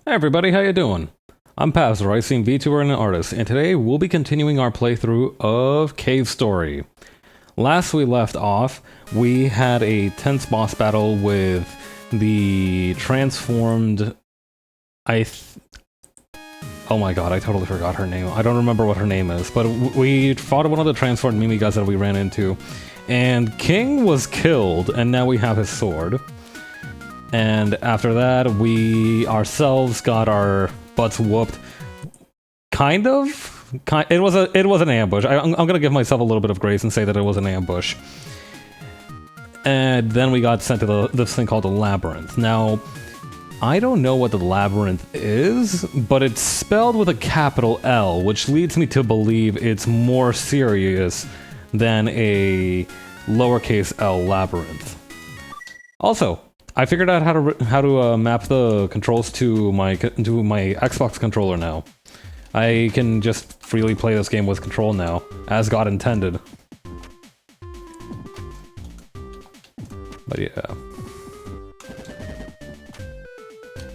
Hey everybody, how you doing? I'm Paz, a Rising VTuber and an artist, and today we'll be continuing our playthrough of Cave Story. Last we left off, we had a tense boss battle with the transformed... Oh my god, I totally forgot her name. I don't remember what her name is, but we fought one of the transformed Mimi guys that we ran into, and King was killed, and now we have his sword. And after that, we ourselves got our butts whooped. Kind of? It was an ambush. I'm gonna give myself a little bit of grace and say that it was an ambush. And then we got sent to this thing called the Labyrinth. Now, I don't know what the Labyrinth is, but it's spelled with a capital L, which leads me to believe it's more serious than a lowercase l labyrinth. Also, I figured out how to map the controls to my Xbox controller now. I can just freely play this game with control now, as God intended. But yeah,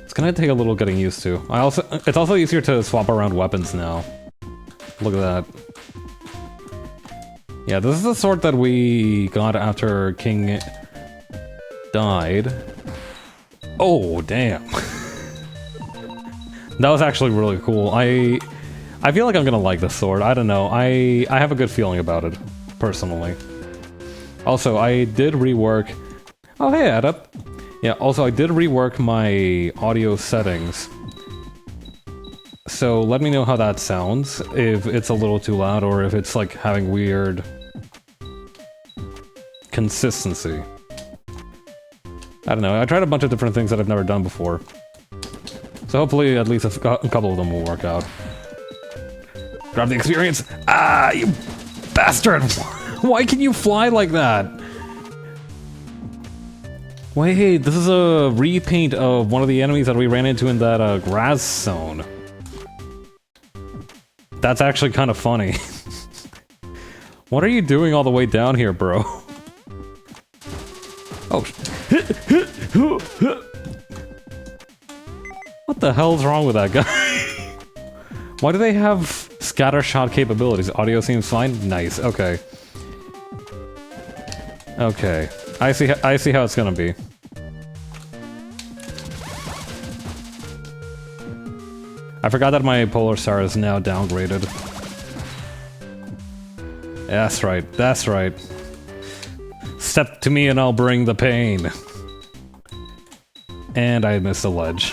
it's gonna take a little getting used to. It's also easier to swap around weapons now. Look at that. Yeah, this is the sword that we got after King died. Oh, damn. That was actually really cool. I feel like I'm gonna like this sword. I don't know. I have a good feeling about it, personally. Also, I did rework... Oh, hey, Add-Up. Yeah, also, I did rework my audio settings. So, let me know how that sounds. If it's a little too loud, or if it's, like, having weird... consistency. I don't know, I tried a bunch of different things that I've never done before. So hopefully at least a couple of them will work out. Grab the experience! Ah, you bastard! Why can you fly like that? Wait, this is a repaint of one of the enemies that we ran into in that grass zone. That's actually kind of funny. What are you doing all the way down here, bro? Oh, what the hell's wrong with that guy? Why do they have scatter shot capabilities? Audio seems fine? Nice, okay. Okay, I see how it's gonna be. I forgot that my Polar Star is now downgraded. That's right, that's right. Step to me and I'll bring the pain. And I missed a ledge.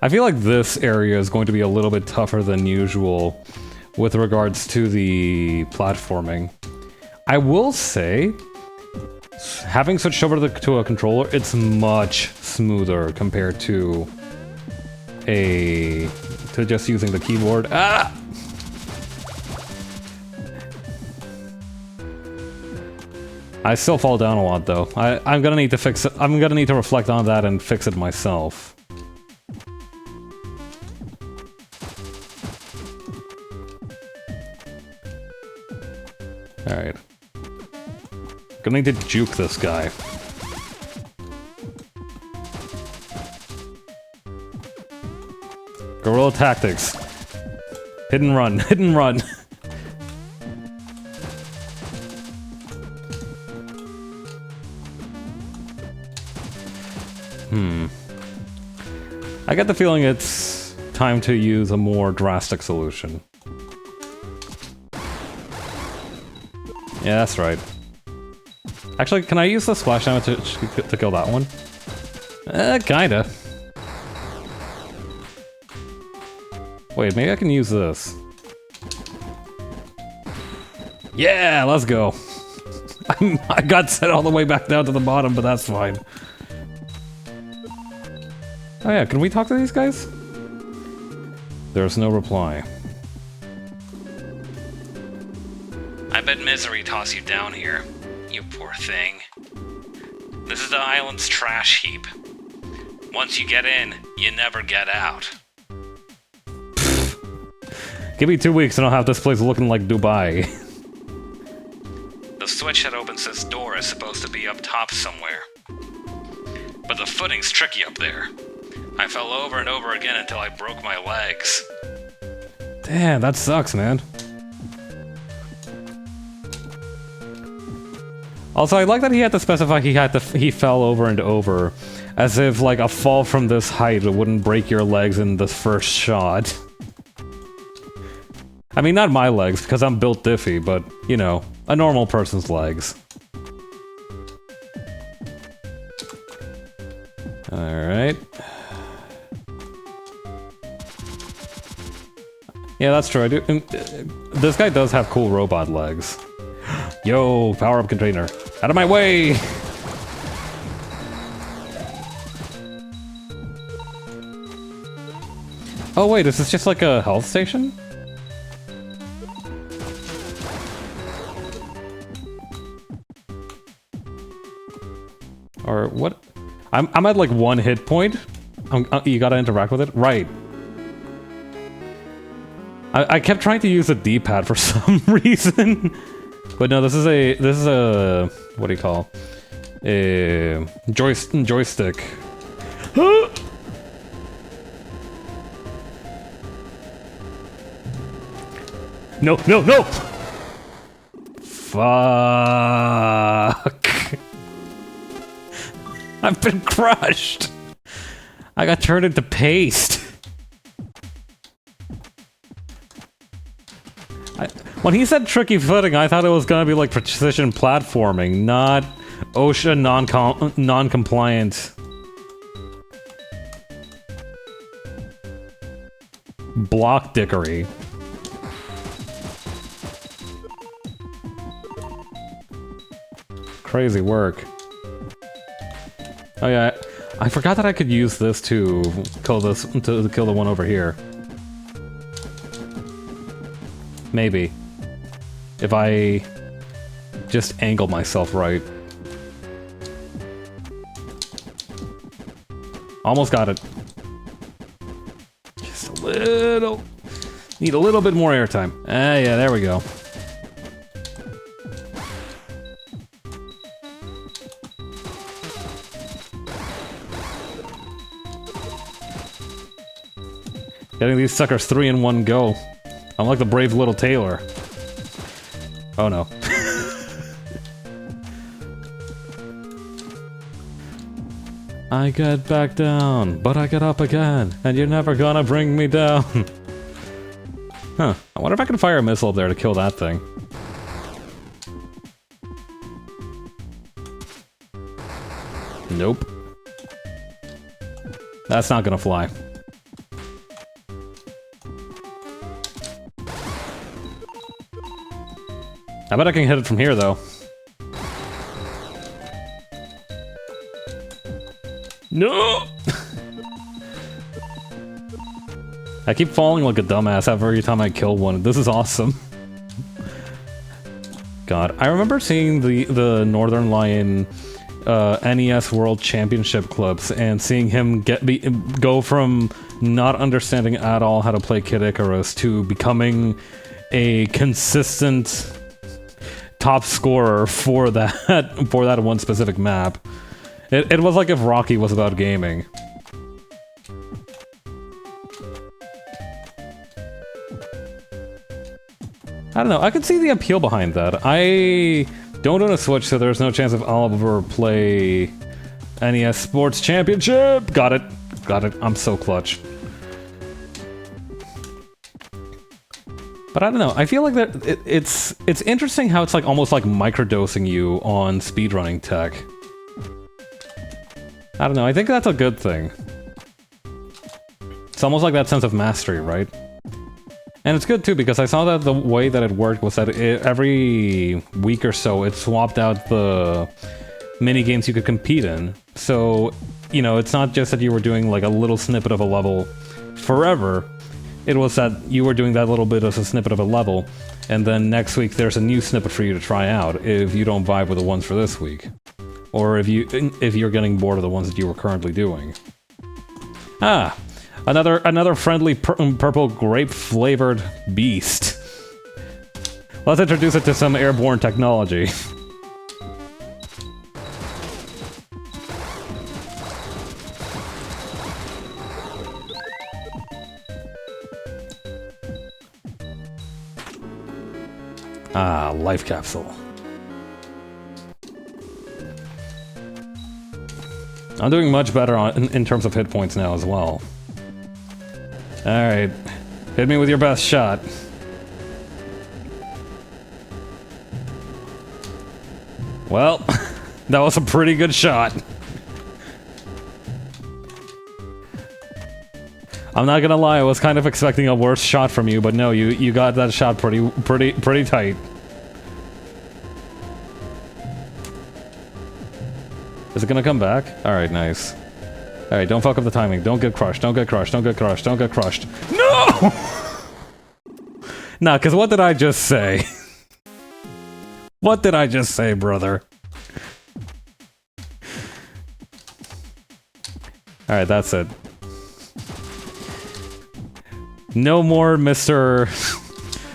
I feel like this area is going to be a little bit tougher than usual with regards to the platforming. I will say, having switched over to a controller, it's much smoother compared to just using the keyboard. Ah! I still fall down a lot though. I'm gonna need to fix it. I'm gonna need to reflect on that and fix it myself. Alright. Gonna need to juke this guy. Guerrilla tactics. Hit and run, hit and run. I get the feeling it's time to use a more drastic solution. Yeah, that's right. Actually, can I use the splash damage to kill that one? Kinda. Wait, maybe I can use this. Yeah, let's go. I got set all the way back down to the bottom, but that's fine. Oh yeah, can we talk to these guys? There's no reply. I bet misery tossed you down here, you poor thing. This is the island's trash heap. Once you get in, you never get out. Give me 2 weeks and I'll have this place looking like Dubai. The switch that opens this door is supposed to be up top somewhere. But the footing's tricky up there. I fell over and over again until I broke my legs. Damn, that sucks, man. Also, I like that he had to specify he fell over and over, as if like a fall from this height wouldn't break your legs in the first shot. I mean, not my legs, because I'm built diffy, but, you know, a normal person's legs. Alright. Yeah, that's true, I do. This guy does have cool robot legs. Yo, power-up container. Out of my way! Oh wait, is this just like a health station? Or what? I'm at like 1 hit point. You gotta interact with it? Right. I kept trying to use the D-pad for some reason. But no, this is a what do you call? A joystick. No, no, no! Fuck. I've been crushed. I got turned into paste. When he said tricky footing, I thought it was gonna be like precision platforming, not OSHA non-compliant block dickery. Crazy work. Oh yeah, I forgot that I could use this to kill the one over here. Maybe. If I just angle myself right. Almost got it. Just a little. Need a little bit more airtime. Ah, yeah, there we go. Getting these suckers 3 in 1 go. I'm like the brave little tailor. Oh no. I get back down, but I get up again, and you're never gonna bring me down. Huh. I wonder if I can fire a missile up there to kill that thing. Nope. That's not gonna fly. I bet I can hit it from here, though. No! I keep falling like a dumbass every time I kill one. This is awesome. God, I remember seeing the Northern Lion NES World Championship clips and seeing him go from not understanding at all how to play Kid Icarus to becoming a consistent top scorer for that one specific map. It was like if Rocky was about gaming. I don't know, I could see the appeal behind that. I don't own a Switch, so there's no chance of I'll ever play NES Sports Championship! Got it. Got it. I'm so clutch. But I don't know, I feel like that it's interesting how it's like almost like microdosing you on speedrunning tech. I don't know, I think that's a good thing. It's almost like that sense of mastery, right? And it's good too, because I saw that the way that it worked was that every week or so it swapped out the mini games you could compete in. So, you know, it's not just that you were doing like a little snippet of a level forever. It was that you were doing that little bit of a snippet of a level, and then next week there's a new snippet for you to try out if you don't vibe with the ones for this week. Or if you're getting bored of the ones that you were currently doing. Ah! Another friendly purple grape-flavored beast. Let's introduce it to some airborne technology. Ah, life capsule. I'm doing much better in terms of hit points now as well. Alright. Hit me with your best shot. Well, that was a pretty good shot. I'm not gonna lie, I was kind of expecting a worse shot from you, but no, you got that shot pretty tight. Is it gonna come back? Alright, nice. Alright, don't fuck up the timing. Don't get crushed, don't get crushed, don't get crushed, don't get crushed. No! Nah, cause what did I just say? What did I just say, brother? Alright, that's it. No more Mr.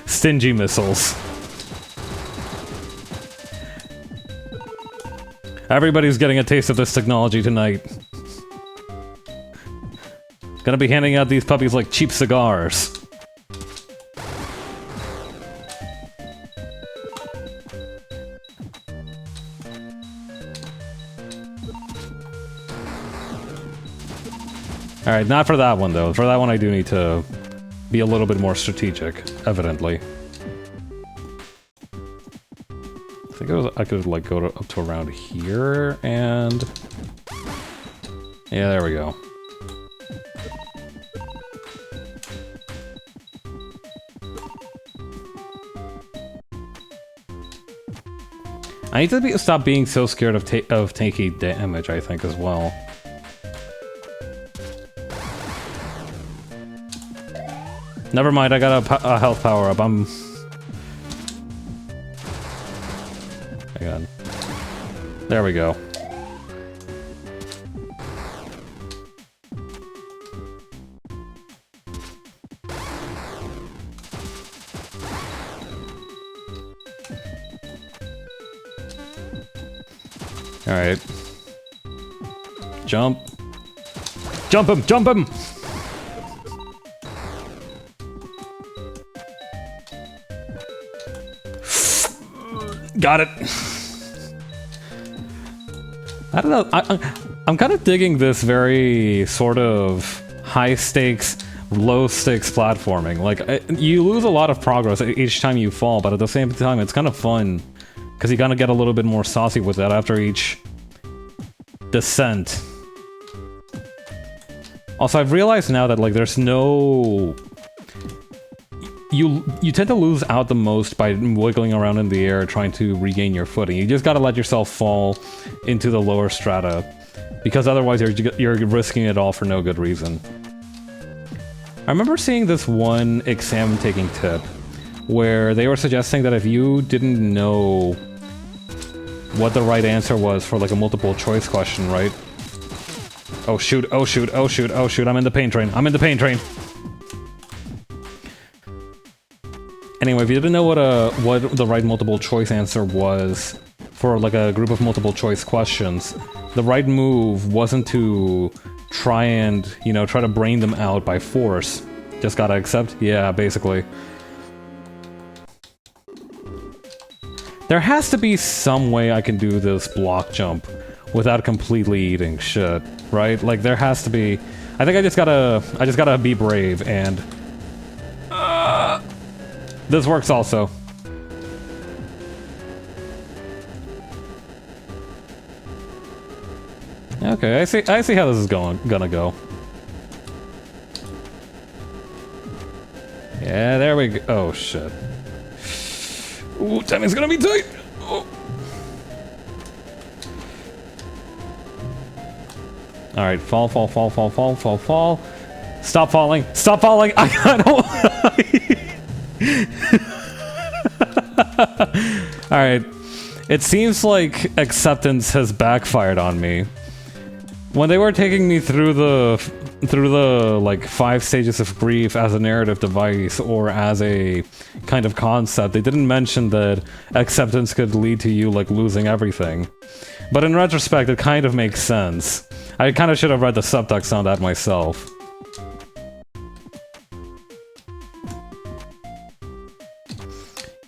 Stingy missiles. Everybody's getting a taste of this technology tonight. Gonna be handing out these puppies like cheap cigars. Alright, not for that one though. For that one I do need to be a little bit more strategic, evidently. I think I could like go up to around here and... Yeah, there we go. I need to stop being so scared of taking damage, I think, as well. Never mind, I got a health power-up. Hang on. There we go. Alright. Jump. Jump him! Jump him! Got it! I don't know, I'm kind of digging this very sort of high-stakes, low-stakes platforming. Like, you lose a lot of progress each time you fall, but at the same time, it's kind of fun. Because you kind of get a little bit more saucy with that after each descent. Also, I've realized now that, like, there's no... You tend to lose out the most by wiggling around in the air trying to regain your footing. You just gotta let yourself fall into the lower strata, because otherwise you're risking it all for no good reason. I remember seeing this one exam-taking tip, where they were suggesting that if you didn't know what the right answer was for like a multiple choice question, right? Oh shoot, oh shoot, oh shoot, oh shoot, I'm in the pain train, I'm in the pain train! Anyway, if you didn't know what the right multiple choice answer was for like a group of multiple choice questions, the right move wasn't to try and, you know, try to brain them out by force. Just gotta accept? Yeah, basically. There has to be some way I can do this block jump without completely eating shit, right? Like, there has to be... I think I just gotta be brave and... This works also. Okay, I see how this is gonna go. Yeah, there we go. Oh shit. Ooh, timing's gonna be tight. Oh. All right, fall, fall, fall, fall, fall, fall, fall. Stop falling! Stop falling! I don't. Alright, it seems like acceptance has backfired on me. When they were taking me through the like 5 stages of grief as a narrative device or as a kind of concept, they didn't mention that acceptance could lead to you like losing everything. But in retrospect, it kind of makes sense. I kind of should have read the subtext on that myself.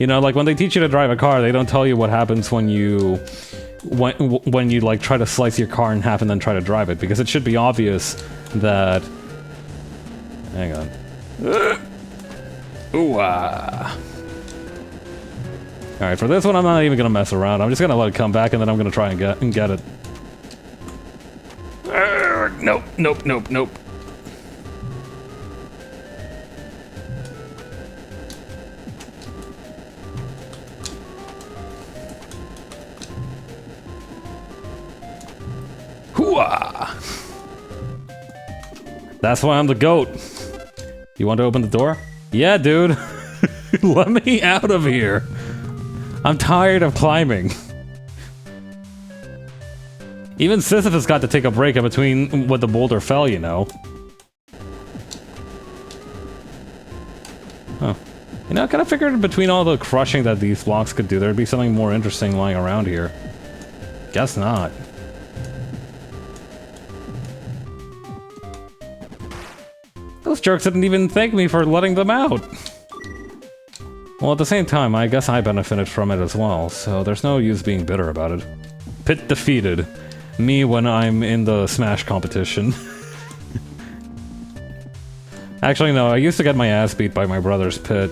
You know, like when they teach you to drive a car, they don't tell you what happens when you like try to slice your car in half and then try to drive it, because it should be obvious that. Hang on. Ooh ah. All right, for this one, I'm not even gonna mess around. I'm just gonna let it come back, and then I'm gonna try and get it. Nope, nope, nope, nope. Hooah! That's why I'm the goat. You want to open the door? Yeah, dude. Let me out of here. I'm tired of climbing. Even Sisyphus got to take a break in between when the boulder fell, you know. Huh. You know, I kind of figured between all the crushing that these blocks could do, there'd be something more interesting lying around here. Guess not. Those jerks didn't even thank me for letting them out. Well, at the same time, I guess I benefited from it as well, so there's no use being bitter about it. Pit defeated. Me when I'm in the Smash competition. Actually, no, I used to get my ass beat by my brother's pit.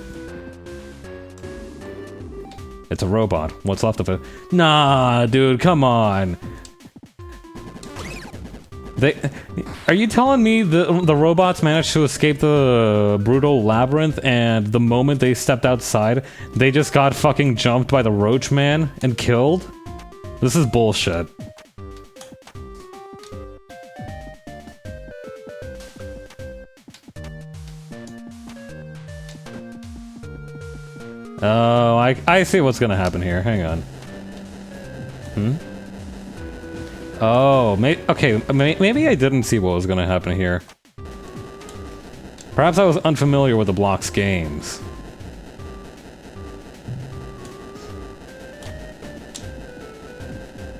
It's a robot. What's left of it? Nah, dude, come on. Are you telling me the robots managed to escape the brutal labyrinth, and the moment they stepped outside, they just got fucking jumped by the roach man and killed? This is bullshit. Oh, I see what's gonna happen here. Hang on. Hmm? Oh, maybe I didn't see what was gonna happen here. Perhaps I was unfamiliar with the block's games.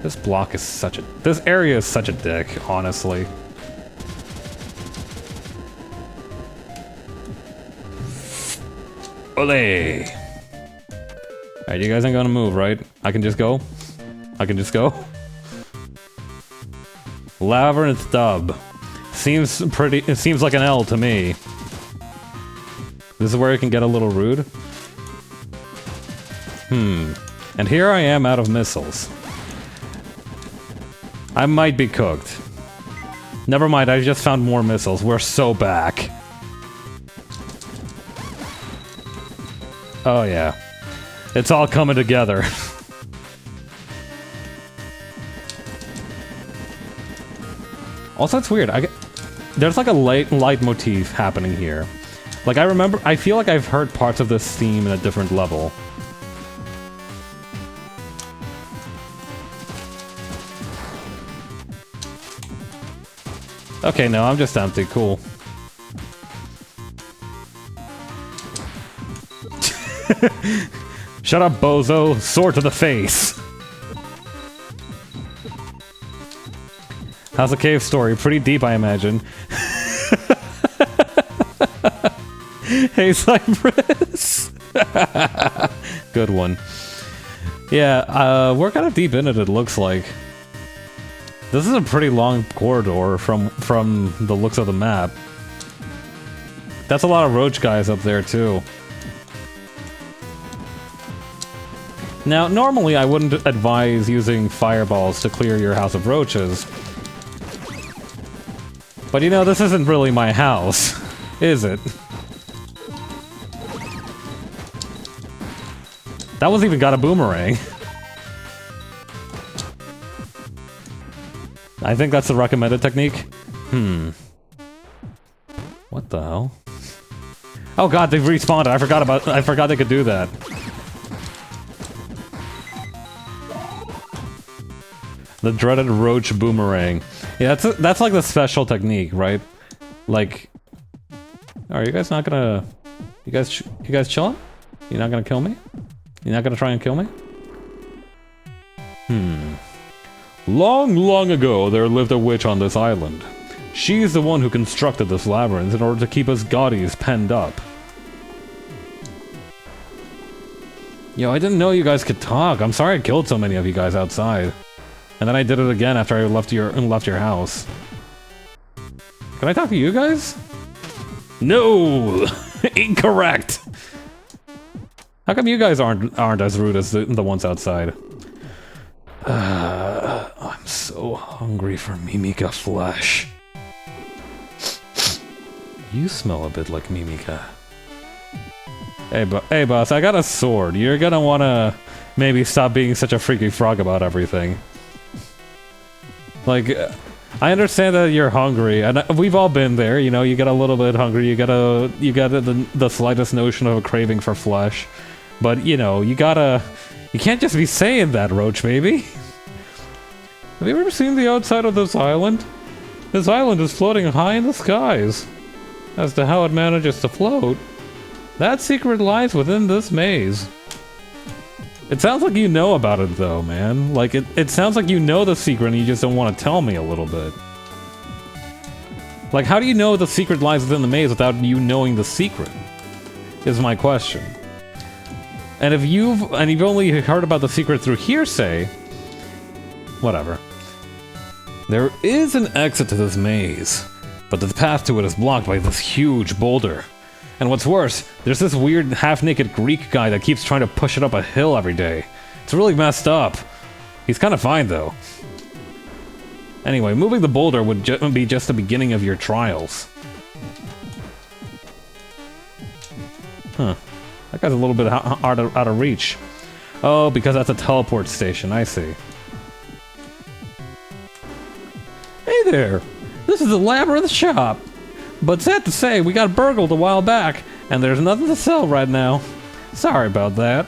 This block is such a... This area is such a dick, honestly. Ole! Alright, you guys ain't gonna move, right? I can just go? I can just go? Labyrinth dub. Seems pretty... It seems like an L to me. This is where it can get a little rude. And here I am out of missiles. I might be cooked. Never mind, I just found more missiles. We're so back. Oh yeah. It's all coming together. Also, it's weird. There's like a leitmotif happening here. Like, I feel like I've heard parts of this theme in a different level. Okay, no, I'm just empty. Cool. Shut up, bozo. Sword to the face. How's the cave story? Pretty deep, I imagine. Hey, Cypress. Good one. Yeah, we're kind of deep in it looks like. This is a pretty long corridor from the looks of the map. That's a lot of roach guys up there, too. Now, normally I wouldn't advise using fireballs to clear your house of roaches. But you know, this isn't really my house, is it? That one's even got a boomerang. I think that's the recommended technique. What the hell? Oh god, they've respawned. I forgot they could do that. The dreaded roach boomerang. Yeah, that's like the special technique, right? Like, are you guys not gonna... You guys chilling? You're not gonna kill me? You're not gonna try and kill me? Long, long ago, there lived a witch on this island. She's the one who constructed this labyrinth in order to keep us gaudis penned up. Yo, I didn't know you guys could talk. I'm sorry I killed so many of you guys outside. And then I did it again after I left your house. Can I talk to you guys? No! Incorrect! How come you guys aren't as rude as the ones outside? I'm so hungry for Mimika flesh. You smell a bit like Mimika. Hey, boss, I got a sword. You're gonna wanna maybe stop being such a freaky frog about everything. Like, I understand that you're hungry, and we've all been there. You know, you get a little bit hungry. You get the slightest notion of a craving for flesh, but you know, you can't just be saying that, Roach baby. Have you ever seen the outside of this island? This island is floating high in the skies. As to how it manages to float, that secret lies within this maze. It sounds like you know about it though, man. Like, it sounds like you know the secret and you just don't want to tell me a little bit. Like, how do you know the secret lies within the maze without you knowing the secret? Is my question. And if you've only heard about the secret through hearsay, whatever. There is an exit to this maze, but the path to it is blocked by this huge boulder. And what's worse, there's this weird half-naked Greek guy that keeps trying to push it up a hill every day. It's really messed up. He's kind of fine, though. Anyway, moving the boulder would be just the beginning of your trials. Huh. That guy's a little bit out of reach. Oh, because that's a teleport station, I see. Hey there! This is the Labyrinth shop! But sad to say, we got burgled a while back, and there's nothing to sell right now. Sorry about that.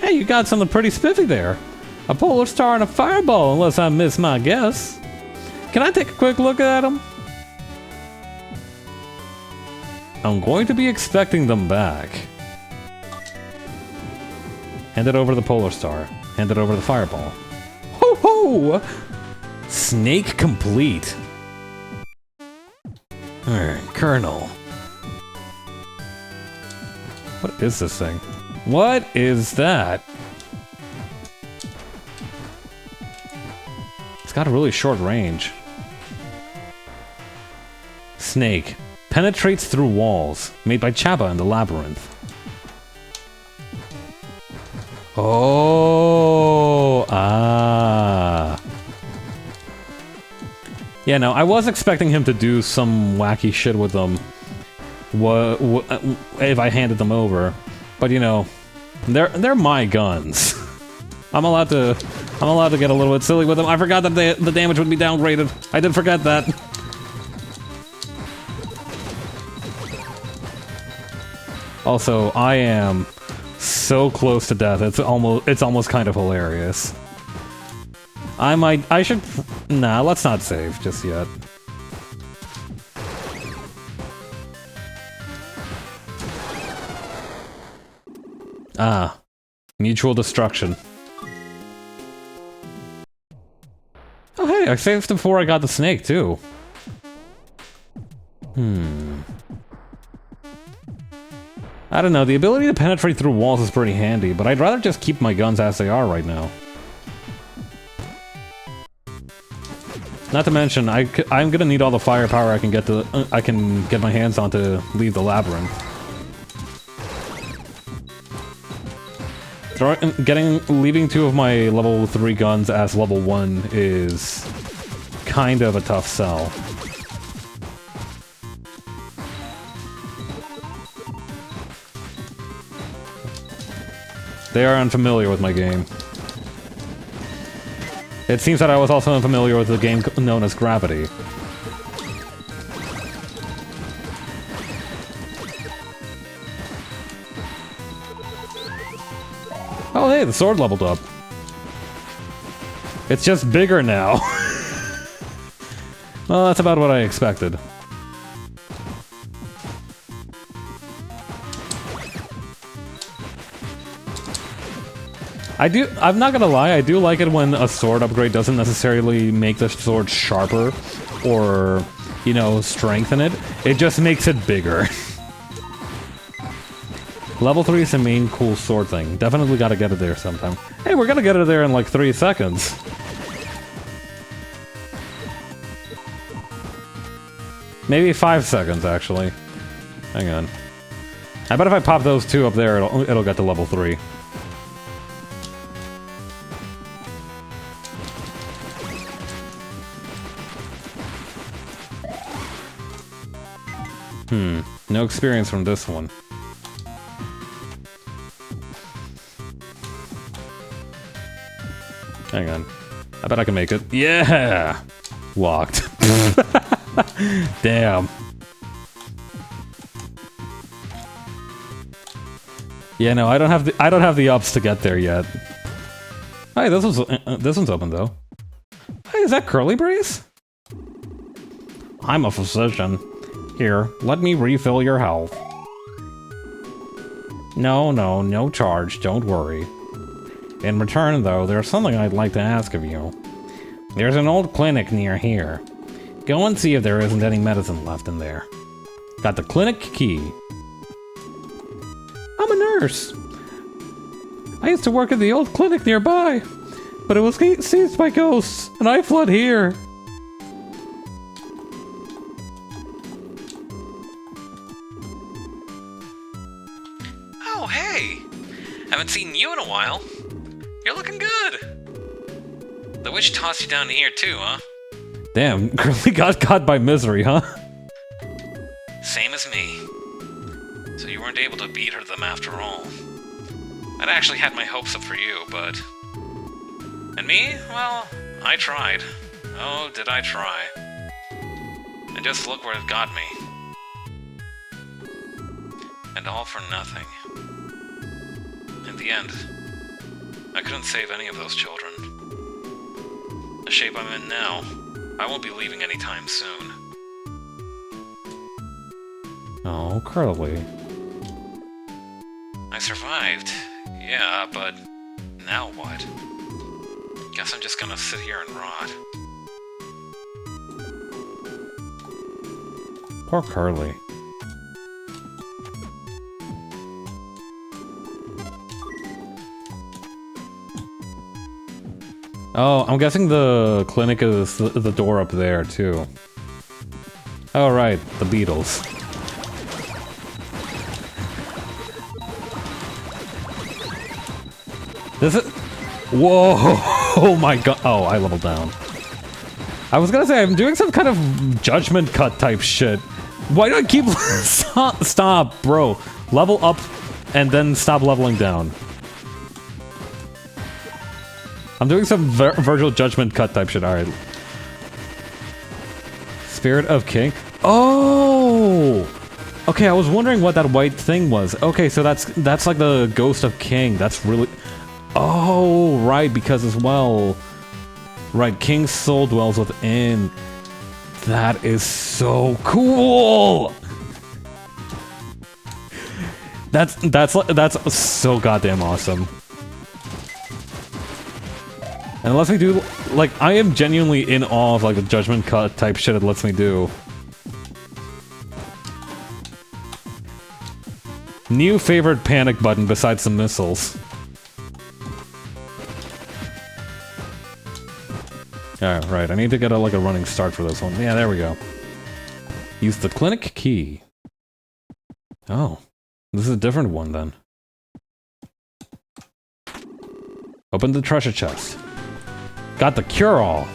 Hey, you got something pretty spiffy there. A polar star and a fireball, unless I miss my guess. Can I take a quick look at them? I'm going to be expecting them back. Hand it over the polar star. Hand it over the fireball. Ho ho! Snake complete. Alright, Colonel. What is this thing? What is that? It's got a really short range. Snake. Penetrates through walls. Made by Chaba in the Labyrinth. Oh, ah. Yeah, no, I was expecting him to do some wacky shit with them if I handed them over. But you know, they're my guns. I'm allowed to get a little bit silly with them. I forgot that the damage would be downgraded. I did forget that. Also, I am so close to death. It's almost kind of hilarious. I should... Nah, let's not save just yet. Ah. Mutual destruction. Oh hey, I saved before I got the snake, too. I don't know, the ability to penetrate through walls is pretty handy, but I'd rather just keep my guns as they are right now. Not to mention, I'm gonna need all the firepower I can get my hands on to leave the labyrinth. Leaving 2 of my level 3 guns as level 1 is kind of a tough sell. They are unfamiliar with my game. It seems that I was also unfamiliar with the game known as Gravity. Oh hey, the sword leveled up. It's just bigger now. Well, that's about what I expected. I'm not gonna lie, I do like it when a sword upgrade doesn't necessarily make the sword sharper or, you know, strengthen it. It just makes it bigger. Level 3 is the main cool sword thing. Definitely gotta get it there sometime. Hey, we're gonna get it there in like 3 seconds. Maybe 5 seconds, actually. Hang on. I bet if I pop those 2 up there, it'll get to level 3. No experience from this one. Hang on. I bet I can make it. Yeah! Walked. Damn. Yeah, no, I don't have the ups to get there yet. Hey, this one's open though. Hey, is that Curly Breeze? I'm a physician. Here, let me refill your health. No charge, don't worry. In return, though, there's something I'd like to ask of you. There's an old clinic near here. Go and see if there isn't any medicine left in there. Got the clinic key. I'm a nurse. I used to work at the old clinic nearby, but it was seized by ghosts, and I fled here. Oh, hey! Haven't seen you in a while. You're looking good. The witch tossed you down here too, huh? Damn, Curly got caught by misery, huh? Same as me. So you weren't able to beat her to them after all. I'd actually had my hopes up for you, but... And me? Well, I tried. Oh, did I try. And just look where it got me. And all for nothing. In the end, I couldn't save any of those children. The shape I'm in now, I won't be leaving anytime soon. Oh, Curly. I survived, yeah, but now what? Guess I'm just gonna sit here and rot. Poor Curly. Oh, I'm guessing the clinic is the door up there, too. Oh, right, the Beatles. This is... Whoa! Oh my god. Oh, I leveled down. I was gonna say, I'm doing some kind of judgment cut type shit. Why do I keep... Stop, bro. Level up and then stop leveling down. I'm doing some Virgil Judgment cut type shit. Alright. Spirit of King. Oh! Okay, I was wondering what that white thing was. Okay, so that's like the Ghost of King. That's really... Oh, right, because as well... Right, King's soul dwells within. That is so cool! That's so goddamn awesome. And it lets me do, like, I am genuinely in awe of, like, the judgment cut type shit it lets me do. New favorite panic button besides the missiles. Alright, right, I need to get a, like, a running start for this one. Yeah, there we go. Use the clinic key. Oh. This is a different one, then. Open the treasure chest. Got the cure-all.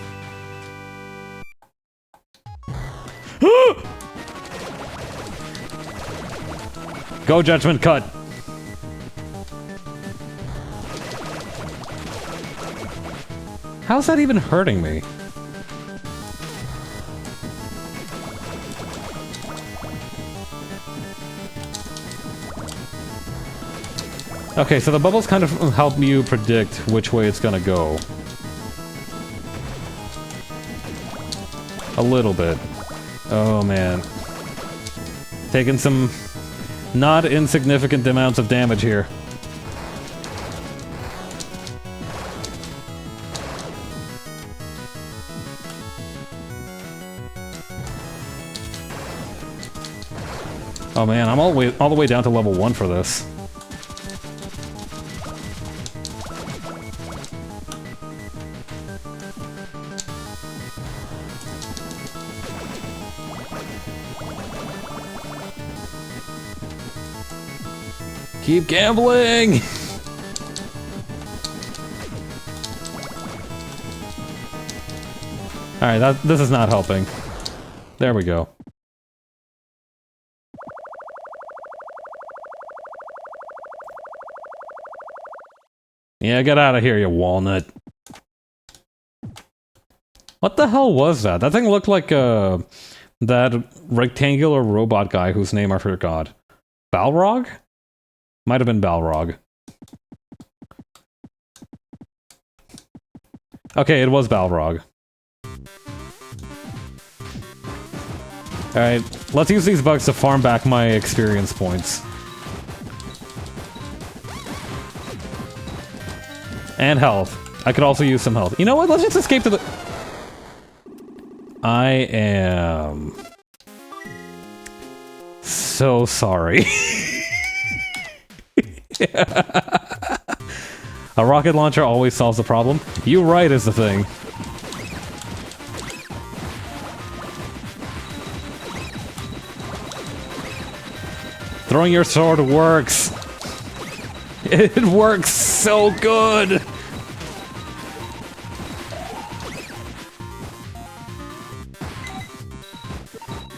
Go, Judgment Cut. How's that even hurting me? Okay, so the bubbles kind of help you predict which way it's gonna go. A little bit. Oh man. Taking some not insignificant amounts of damage here. Oh man, I'm all the way down to level 1 for this. Keep gambling! Alright, this is not helping. There we go. Yeah, get out of here, you walnut. What the hell was that? That thing looked like, that rectangular robot guy whose name I forgot. Balrog? Might have been Balrog. Okay, it was Balrog. Alright, let's use these bugs to farm back my experience points. And health. I could also use some health. You know what? Let's just escape to the... I am... so sorry. A rocket launcher always solves the problem. You right is the thing. Throwing your sword works. It works so good.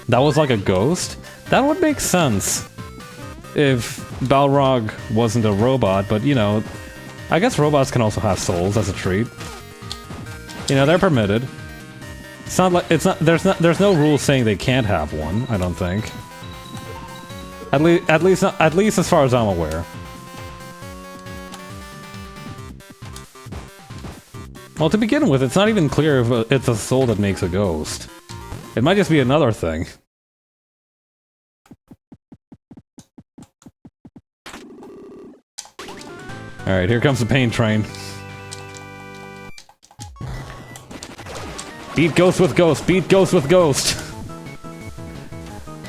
That was like a ghost? That would make sense. If Balrog wasn't a robot, but you know, I guess robots can also have souls as a treat. You know, they're permitted. It's not like there's no rule saying they can't have one, I don't think. At least as far as I'm aware. Well, to begin with, it's not even clear if it's a soul that makes a ghost. It might just be another thing. Alright, here comes the pain train. Beat ghost with ghost, beat ghost with ghost.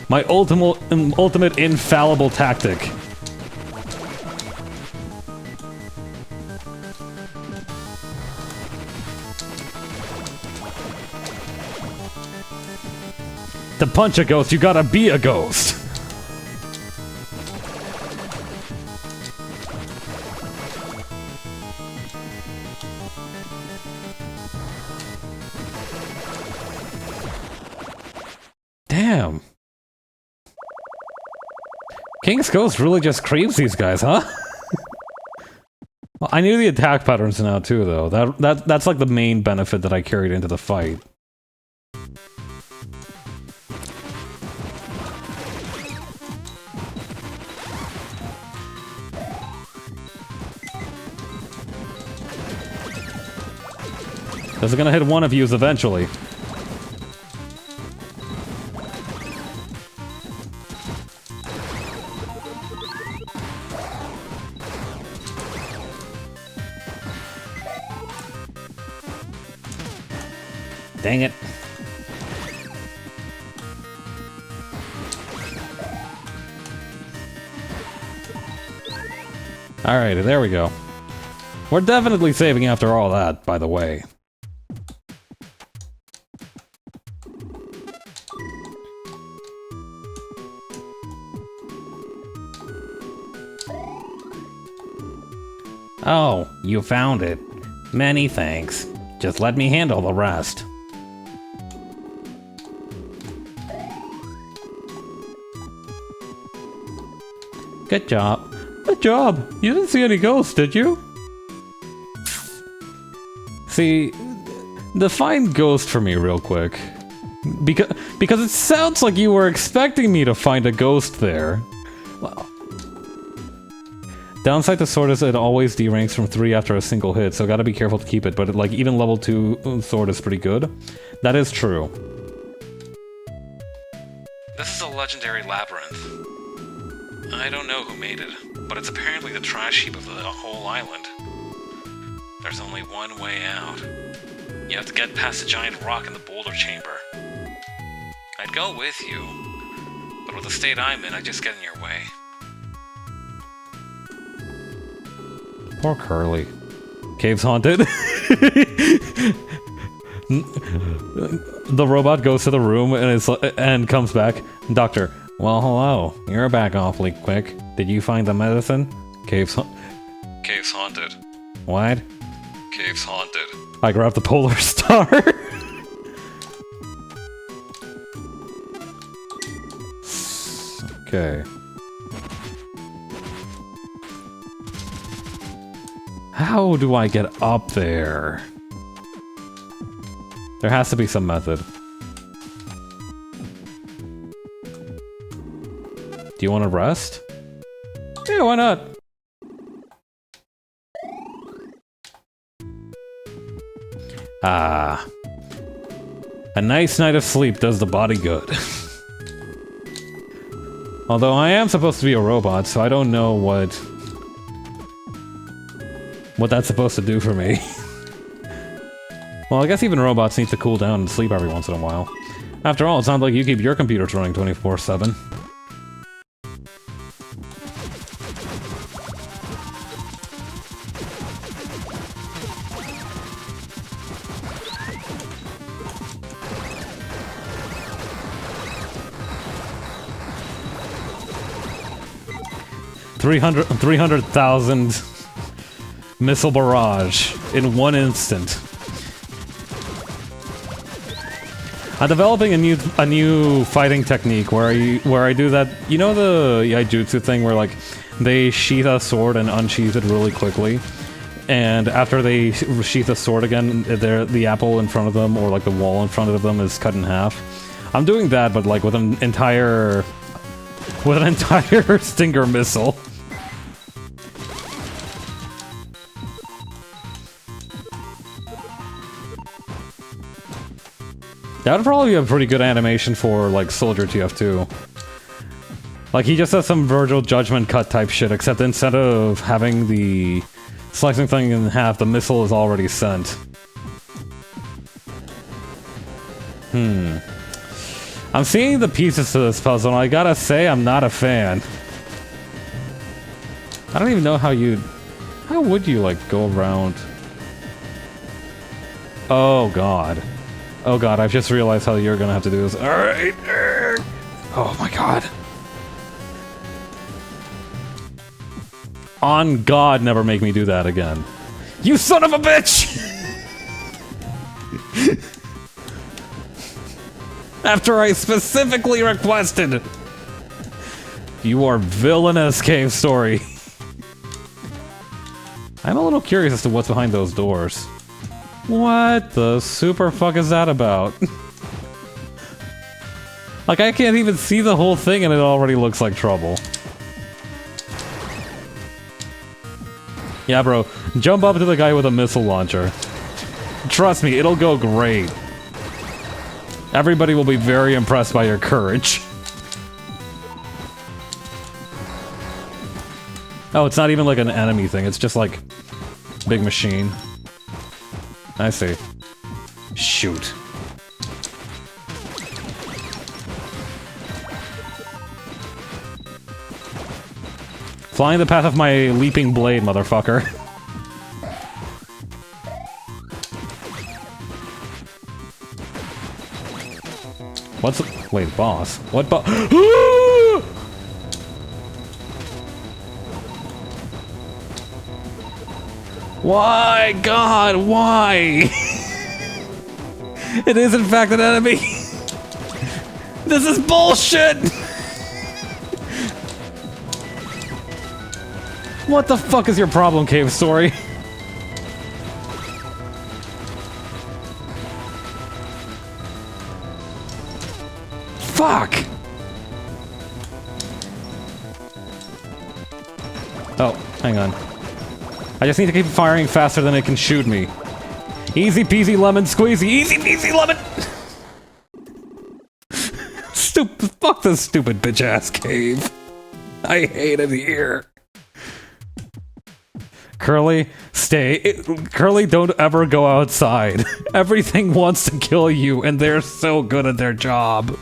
My ultimate infallible tactic. To punch a ghost, you gotta be a ghost. Damn. King's Ghost really just creeps these guys, huh? Well, I knew the attack patterns now too, though. That's like the main benefit that I carried into the fight. This is gonna hit one of yous eventually. Dang it. Alright, there we go. We're definitely saving after all that, by the way. Oh, you found it. Many thanks. Just let me handle the rest. Good job. Good job! You didn't see any ghosts, did you? See, define ghost for me real quick. Because it sounds like you were expecting me to find a ghost there. Well, downside to sword is it always deranks from 3 after a single hit, so gotta be careful to keep it, but like even level 2 sword is pretty good. That is true. This is a legendary labyrinth. I don't know who made it, but it's apparently the trash heap of the whole island. There's only one way out. You have to get past the giant rock in the boulder chamber. I'd go with you, but with the state I'm in, I just get in your way. Poor Curly. Cave's haunted. The robot goes to the room and comes back. Doctor, Well, hello. You're back awfully quick. Did you find the medicine? Cave's haunted. What? Cave's haunted. I grabbed the polar star. Okay. How do I get up there? There has to be some method. Do you want to rest? Yeah, why not? Ah. A nice night of sleep does the body good. Although I am supposed to be a robot, so I don't know what that's supposed to do for me. Well, I guess even robots need to cool down and sleep every once in a while. After all, it sounds like you keep your computers running 24/7. $300,000 missile barrage in one instant. I'm developing a new fighting technique where I do that. You know the Yaijutsu thing where like they sheath a sword and unsheath it really quickly, and after they sheath a sword again, the apple in front of them or like the wall in front of them is cut in half. I'm doing that, but like with an entire Stinger missile. That would probably be a pretty good animation for, like, Soldier TF2. Like, he just has some Virgil Judgment cut type shit, except instead of having the slicing thing in half, the missile is already sent. I'm seeing the pieces to this puzzle, and I gotta say, I'm not a fan. I don't even know how would you, like, go around... Oh, God. Oh god, I've just realized how you're gonna have to do this. Alright! Oh my god. On God, never make me do that again. You son of a bitch! After I specifically requested! You are villainous, Cave Story. I'm a little curious as to what's behind those doors. What the super fuck is that about? Like, I can't even see the whole thing and it already looks like trouble. Yeah, bro. Jump up to the guy with a missile launcher. Trust me, it'll go great. Everybody will be very impressed by your courage. Oh, it's not even like an enemy thing, it's just like... big machine. I see. Shoot. Flying the path of my leaping blade, motherfucker. What's... Wait, boss? What boss? Why? God, why? It is in fact an enemy. This is bullshit! What the fuck is your problem, Cave Story? Fuck! Oh, hang on. I just need to keep firing faster than it can shoot me. Easy peasy lemon squeezy, easy peasy lemon! Stupid, fuck this stupid bitch ass cave. I hate it here. Curly, stay. Curly, don't ever go outside. Everything wants to kill you, and they're so good at their job.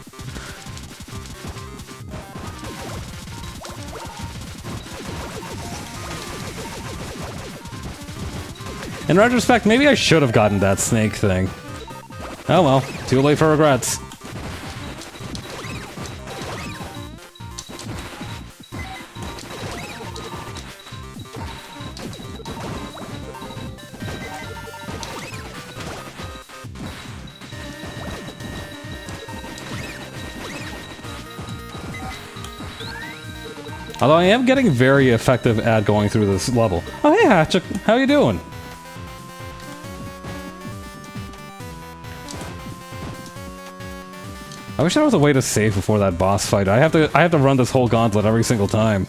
In retrospect, maybe I should have gotten that snake thing. Oh well, too late for regrets. Although I am getting very effective at going through this level. Oh hey Hatchik, how you doing? I wish there was a way to save before that boss fight. I have to run this whole gauntlet every single time.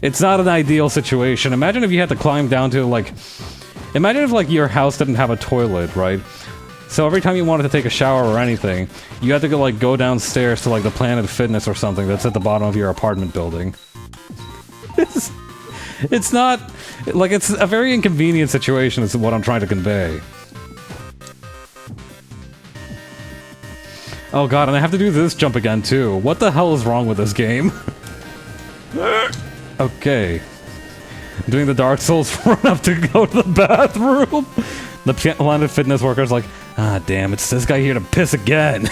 It's not an ideal situation. Imagine if you had to climb down to, like... Imagine if, like, your house didn't have a toilet, right? So every time you wanted to take a shower or anything, you had to go downstairs to, like, the Planet Fitness or something that's at the bottom of your apartment building. It's not... Like, it's a very inconvenient situation is what I'm trying to convey. Oh god, and I have to do this jump again, too. What the hell is wrong with this game? Okay. I'm doing the Dark Souls run up to go to the bathroom. The Planet Fitness worker's like, ah damn, it's this guy here to piss again.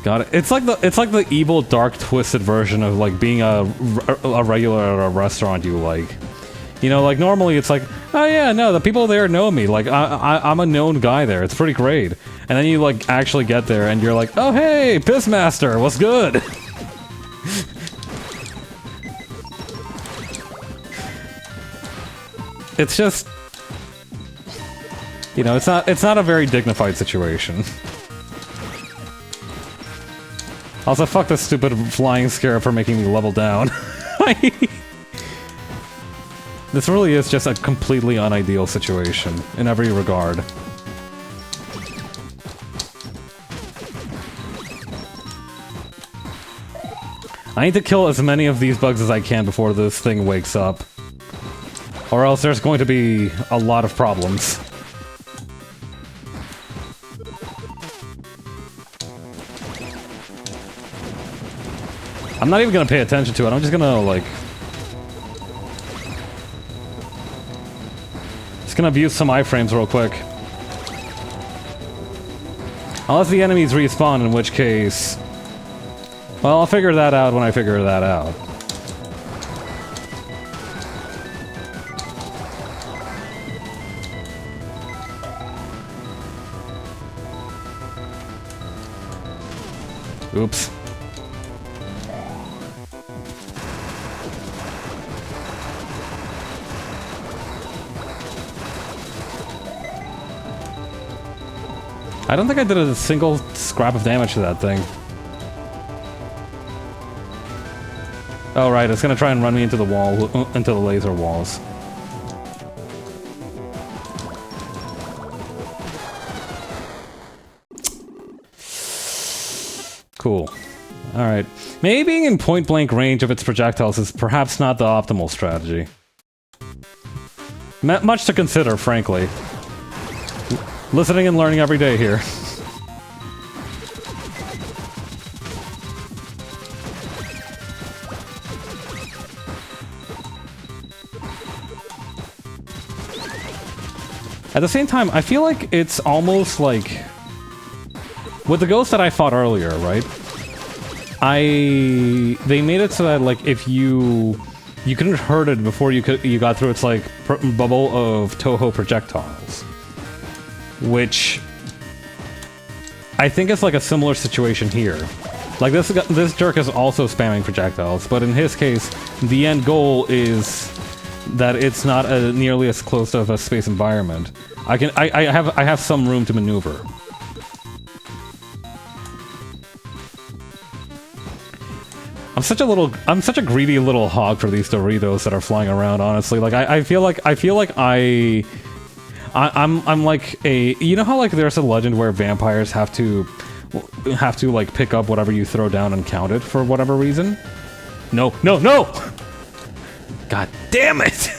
Got it. It's like the evil, dark, twisted version of like being a regular at a restaurant you like. You know, like normally it's like, oh yeah, no, the people there know me. Like I'm a known guy there. It's pretty great. And then you like actually get there and you're like, oh hey, Pissmaster, what's good? It's just, you know, it's not a very dignified situation. Also, fuck this stupid flying scarab for making me level down. This really is just a completely unideal situation in every regard. I need to kill as many of these bugs as I can before this thing wakes up. Or else there's going to be a lot of problems. I'm not even gonna pay attention to it, I'm just gonna, like... Just gonna view some iframes real quick. Unless the enemies respawn, in which case... Well, I'll figure that out when I figure that out. Oops. I don't think I did a single scrap of damage to that thing. Oh right, it's gonna try and run me into the wall, into the laser walls. Cool. Alright. Maybe being in point-blank range of its projectiles is perhaps not the optimal strategy. Much to consider, frankly. Listening and learning every day here. At the same time, I feel like it's almost like... With the ghost that I fought earlier, right? They made it so that, like, if you couldn't hurt it before you got through its, like, bubble of Toho projectiles. Which... I think it's like a similar situation here. Like, this jerk is also spamming projectiles, but in his case, the end goal is that it's not nearly as close of a space environment. I have some room to maneuver. I'm such a greedy little hog for these Doritos that are flying around, honestly. Like, I'm like a... You know how, like, there's a legend where vampires have to, like, pick up whatever you throw down and count it for whatever reason? No, no, no! God damn it!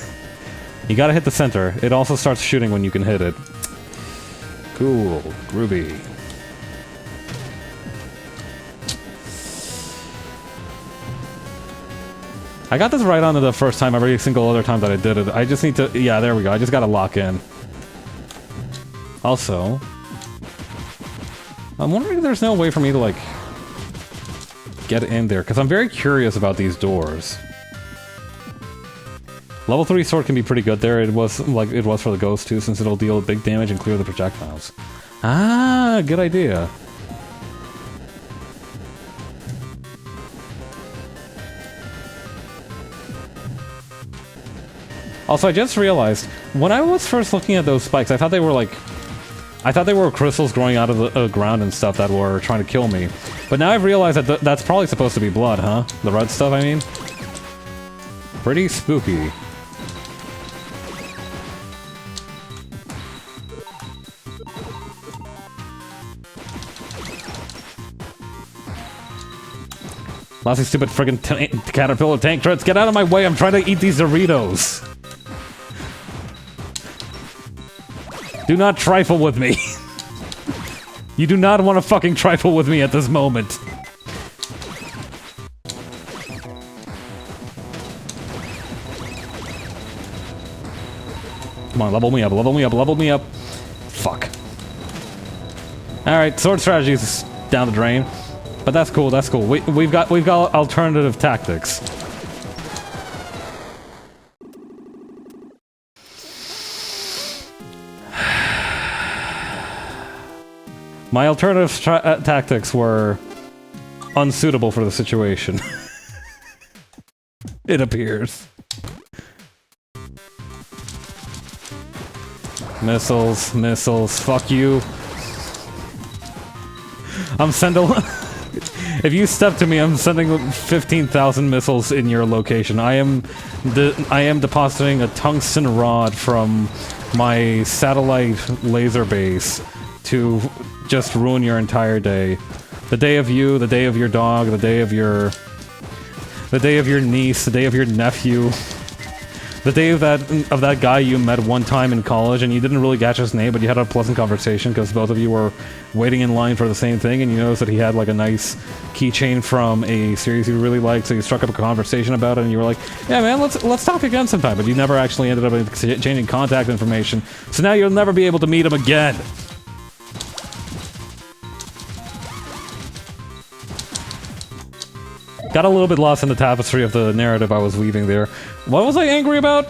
You gotta hit the center. It also starts shooting when you can hit it. Cool. Groovy. I got this right on the first time every single other time that I did it. I just need to... Yeah, there we go. I just gotta lock in. Also... I'm wondering if there's no way for me to, like... get in there, because I'm very curious about these doors. Level 3 sword can be pretty good there. It was for the ghost too, since it'll deal big damage and clear the projectiles. Ah, good idea. Also, I just realized, when I was first looking at those spikes, I thought they were like... I thought they were crystals growing out of the ground and stuff that were trying to kill me. But now I've realized that that's probably supposed to be blood, huh? The red stuff, I mean? Pretty spooky. Lousy stupid friggin' caterpillar tank treads, get out of my way, I'm trying to eat these Doritos! Do not trifle with me. You do not want to fucking trifle with me at this moment. Come on, level me up, level me up, level me up. Fuck. Alright, sword strategy is down the drain. But that's cool, that's cool. We've got alternative tactics. My alternative tactics were unsuitable for the situation. It appears. Missiles, missiles, fuck you. I'm sending... If you step to me, I'm sending 15,000 missiles in your location. I am depositing a tungsten rod from my satellite laser base to just ruin your entire day. The day of you, the day of your dog, the day of your niece, the day of your nephew. The day of that guy you met one time in college and you didn't really catch his name, but you had a pleasant conversation because both of you were waiting in line for the same thing, and you noticed that he had like a nice keychain from a series you really liked, so you struck up a conversation about it, and you were like, yeah man, let's talk again sometime, but you never actually ended up exchanging contact information, so now you'll never be able to meet him again. Got a little bit lost in the tapestry of the narrative I was weaving there. What was I angry about?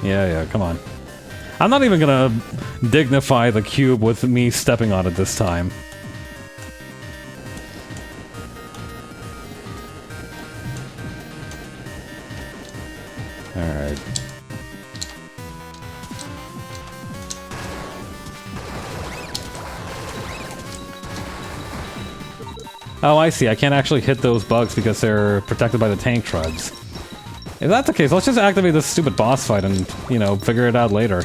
Yeah, come on. I'm not even gonna dignify the cube with me stepping on it this time. Alright. Oh, I see. I can't actually hit those bugs because they're protected by the tank treads. If that's the case, let's just activate this stupid boss fight and, you know, figure it out later.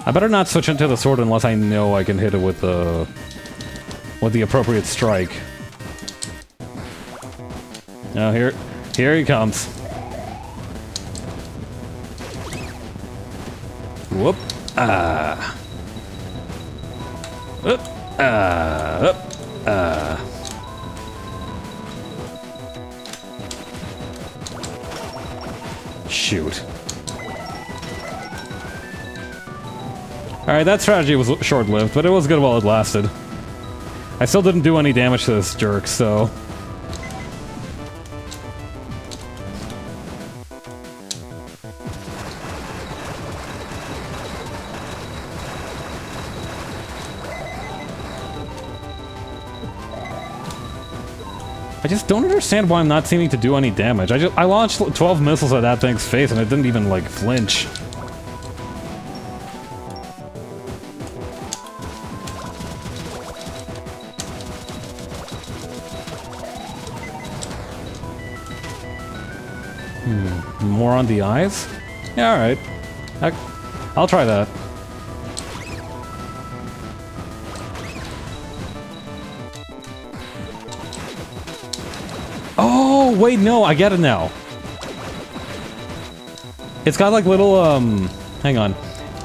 I better not switch into the sword unless I know I can hit it with the appropriate strike. Now here he comes. Whoop! Ah! Up! Ah! Up! Ah! Shoot. Alright, that strategy was short-lived, but it was good while it lasted. I still didn't do any damage to this jerk, so... I just don't understand why I'm not seeming to do any damage. I launched 12 missiles at that thing's face and it didn't even, like, flinch. More on the eyes? Yeah, alright. I'll try that. Oh, wait, no, I get it now. It's got like little, hang on.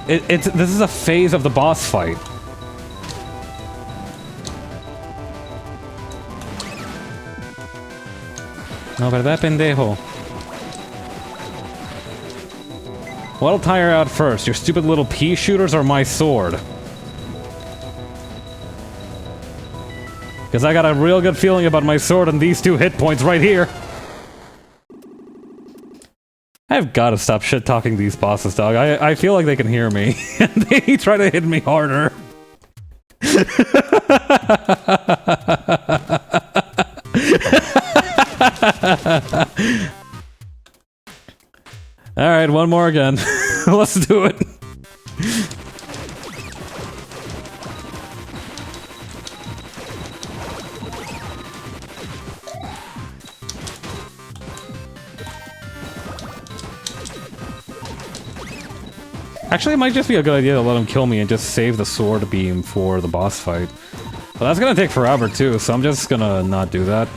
This is a phase of the boss fight. No, verdad, pendejo. What'll tire out first, your stupid little pea shooters or my sword? Because I got a real good feeling about my sword and these 2 hit points right here. I've got to stop shit-talking these bosses, dog. I feel like they can hear me, and they try to hit me harder. Alright, one more again. Let's do it. Actually, it might just be a good idea to let him kill me and just save the sword beam for the boss fight. But that's gonna take forever too, so I'm just gonna not do that.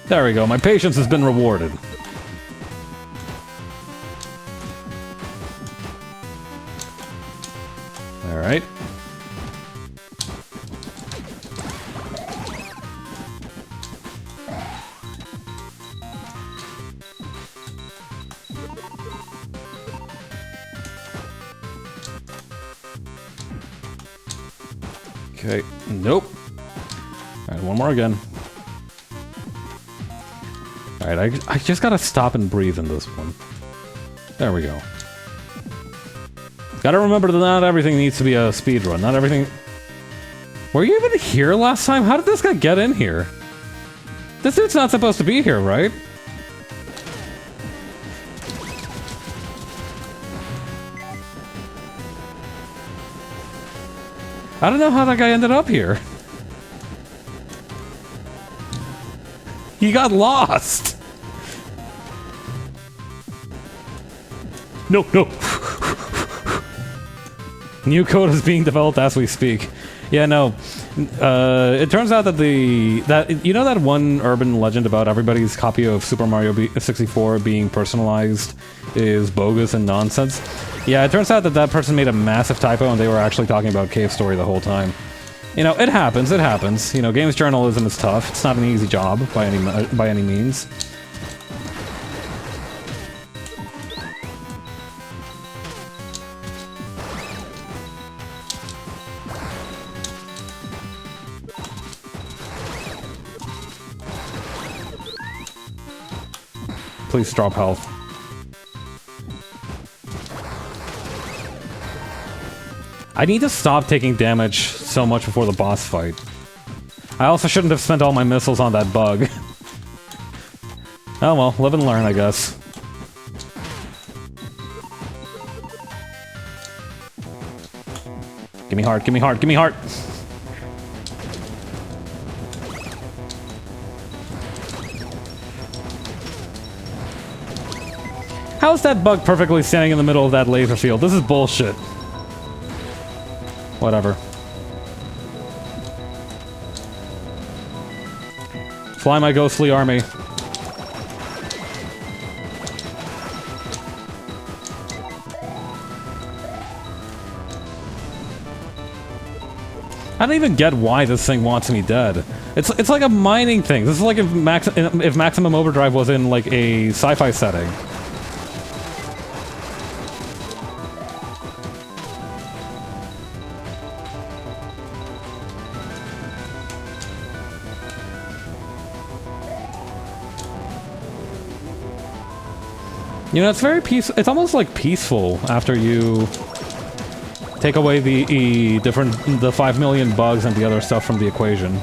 There we go, my patience has been rewarded. Alright. Okay, nope. Alright, one more again. Alright, I just gotta stop and breathe in this one. There we go. Gotta remember that not everything needs to be a speedrun. Not everything... Were you even here last time? How did this guy get in here? This dude's not supposed to be here, right? I don't know how that guy ended up here. He got lost! No, no! New code is being developed as we speak. Yeah, no. It turns out that you know that one urban legend about everybody's copy of Super Mario 64 being personalized is bogus and nonsense? Yeah, it turns out that that person made a massive typo and they were actually talking about Cave Story the whole time. You know, it happens, it happens. You know, games journalism is tough. It's not an easy job by any means. Please drop health. I need to stop taking damage so much before the boss fight. I also shouldn't have spent all my missiles on that bug. Oh well, live and learn, I guess. Give me heart, give me heart, give me heart! How is that bug perfectly standing in the middle of that laser field? This is bullshit. Whatever. Fly my ghostly army. I don't even get why this thing wants me dead. It's like a mining thing. This is like if Maximum Overdrive was in like a sci-fi setting. You know, it's very peaceful. It's almost like peaceful after you take away the 5 million bugs and the other stuff from the equation.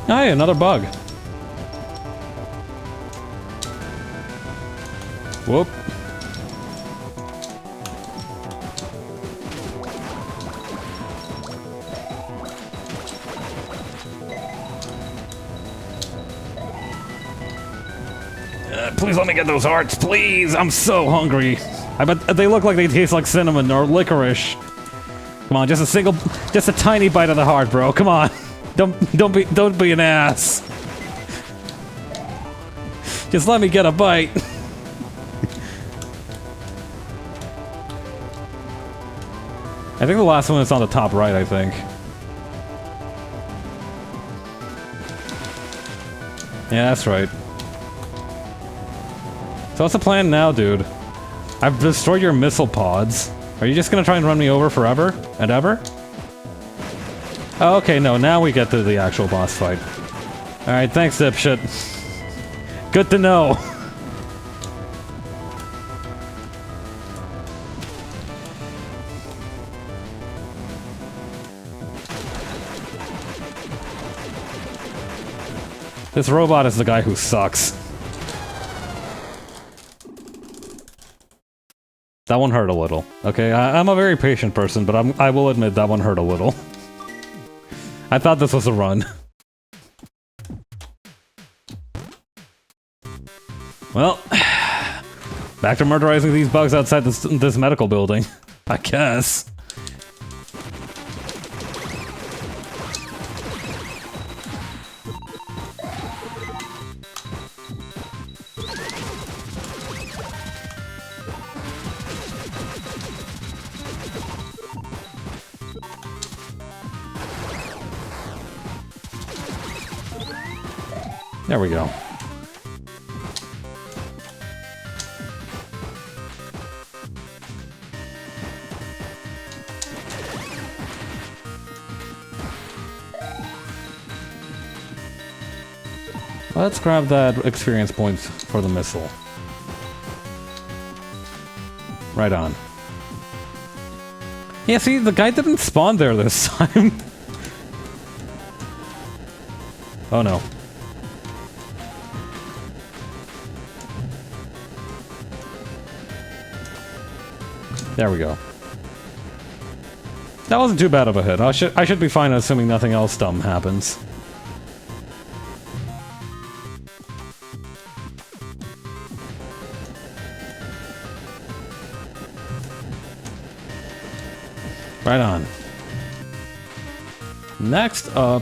Hey, another bug. Whoop. Please let me get those hearts, please! I'm so hungry. I bet they look like they taste like cinnamon or licorice. Come on, just a tiny bite of the heart, bro. Come on. Don't be an ass. Just let me get a bite. I think the last one is on the top right, I think. Yeah, that's right. So what's the plan now, dude? I've destroyed your missile pods. Are you just gonna try and run me over forever and ever? Oh, okay, no, now we get to the actual boss fight. Alright, thanks, dipshit. Good to know. This robot is the guy who sucks. That one hurt a little. Okay, I'm a very patient person, but I will admit that one hurt a little. I thought this was a run. Well, back to murderizing these bugs outside this medical building, I guess. There we go. Let's grab that experience points for the missile. Right on. Yeah, see, the guy didn't spawn there this time. Oh no. There we go. That wasn't too bad of a hit. I should be fine assuming nothing else dumb happens. Right on. Next up,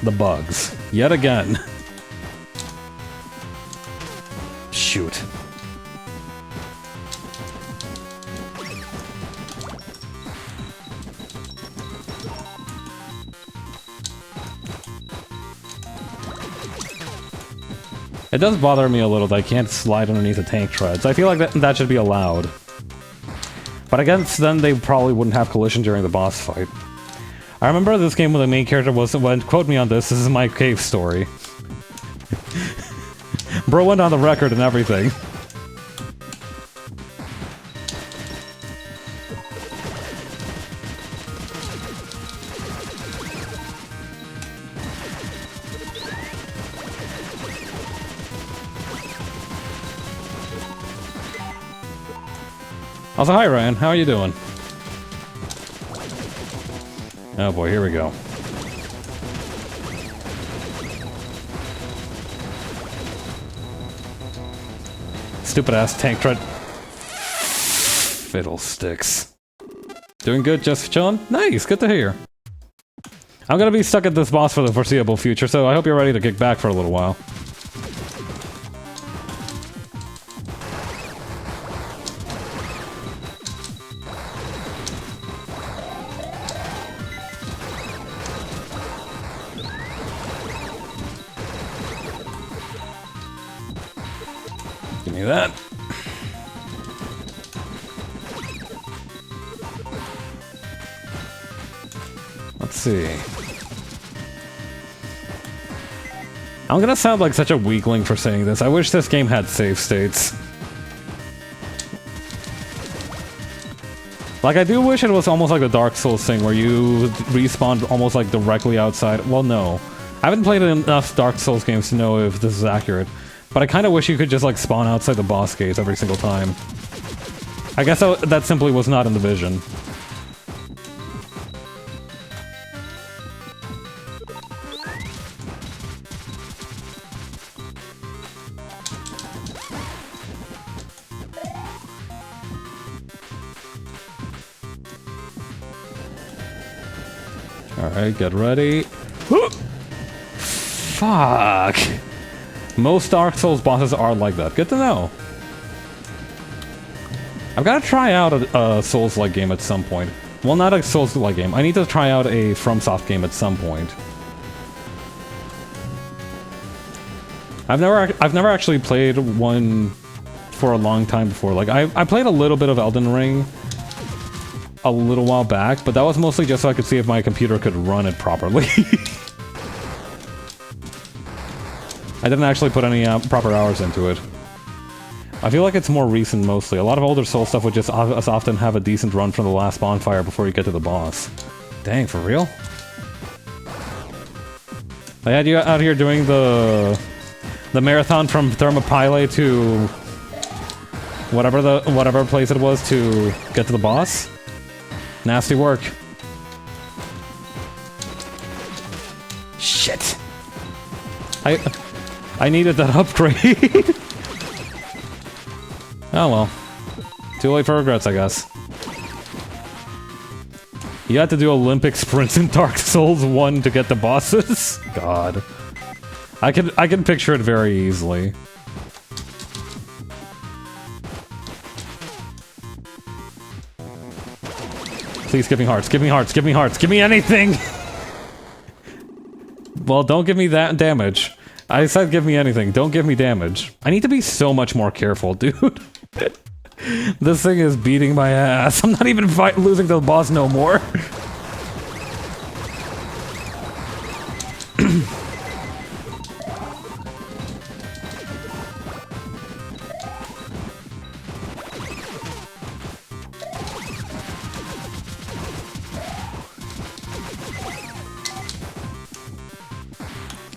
the bugs. Yet again. Shoot. It does bother me a little that I can't slide underneath the tank treads. I feel like that should be allowed. But I guess then they probably wouldn't have collision during the boss fight. I remember this game when the main character wasn't, quote me on this is my cave story. Bro went on the record and everything. Also, hi Ryan, how are you doing? Oh boy, here we go. Stupid ass tank tread. Fiddlesticks. Doing good, just chilling? Nice, good to hear. I'm gonna be stuck at this boss for the foreseeable future, so I hope you're ready to kick back for a little while. Give me that. Let's see. I'm gonna sound like such a weakling for saying this. I wish this game had save states. Like, I do wish it was almost like the Dark Souls thing, where you respawn almost like directly outside. Well, no. I haven't played enough Dark Souls games to know if this is accurate. But I kind of wish you could just, like, spawn outside the boss gates every single time. I guess that simply was not in the vision. Alright, get ready. Fuck! Most Dark Souls bosses are like that. Good to know. I've got to try out a Souls-like game at some point. Well, not a Souls-like game. I need to try out a FromSoft game at some point. I've never actually played one for a long time before. Like, I played a little bit of Elden Ring a little while back, but that was mostly just so I could see if my computer could run it properly. I didn't actually put any proper hours into it. I feel like it's more recent mostly. A lot of older Soul stuff would just as often have a decent run from the last bonfire before you get to the boss. Dang, for real? I had you out here doing the marathon from Thermopylae to whatever place it was to get to the boss. Nasty work. Shit. I needed that upgrade. Oh well. Too late for regrets, I guess. You had to do Olympic sprints in Dark Souls 1 to get the bosses? God. I can picture it very easily. Please give me hearts, give me hearts, give me hearts, give me anything! Well, don't give me that damage. I said give me anything, don't give me damage. I need to be so much more careful, dude. This thing is beating my ass. I'm not even losing to the boss no more.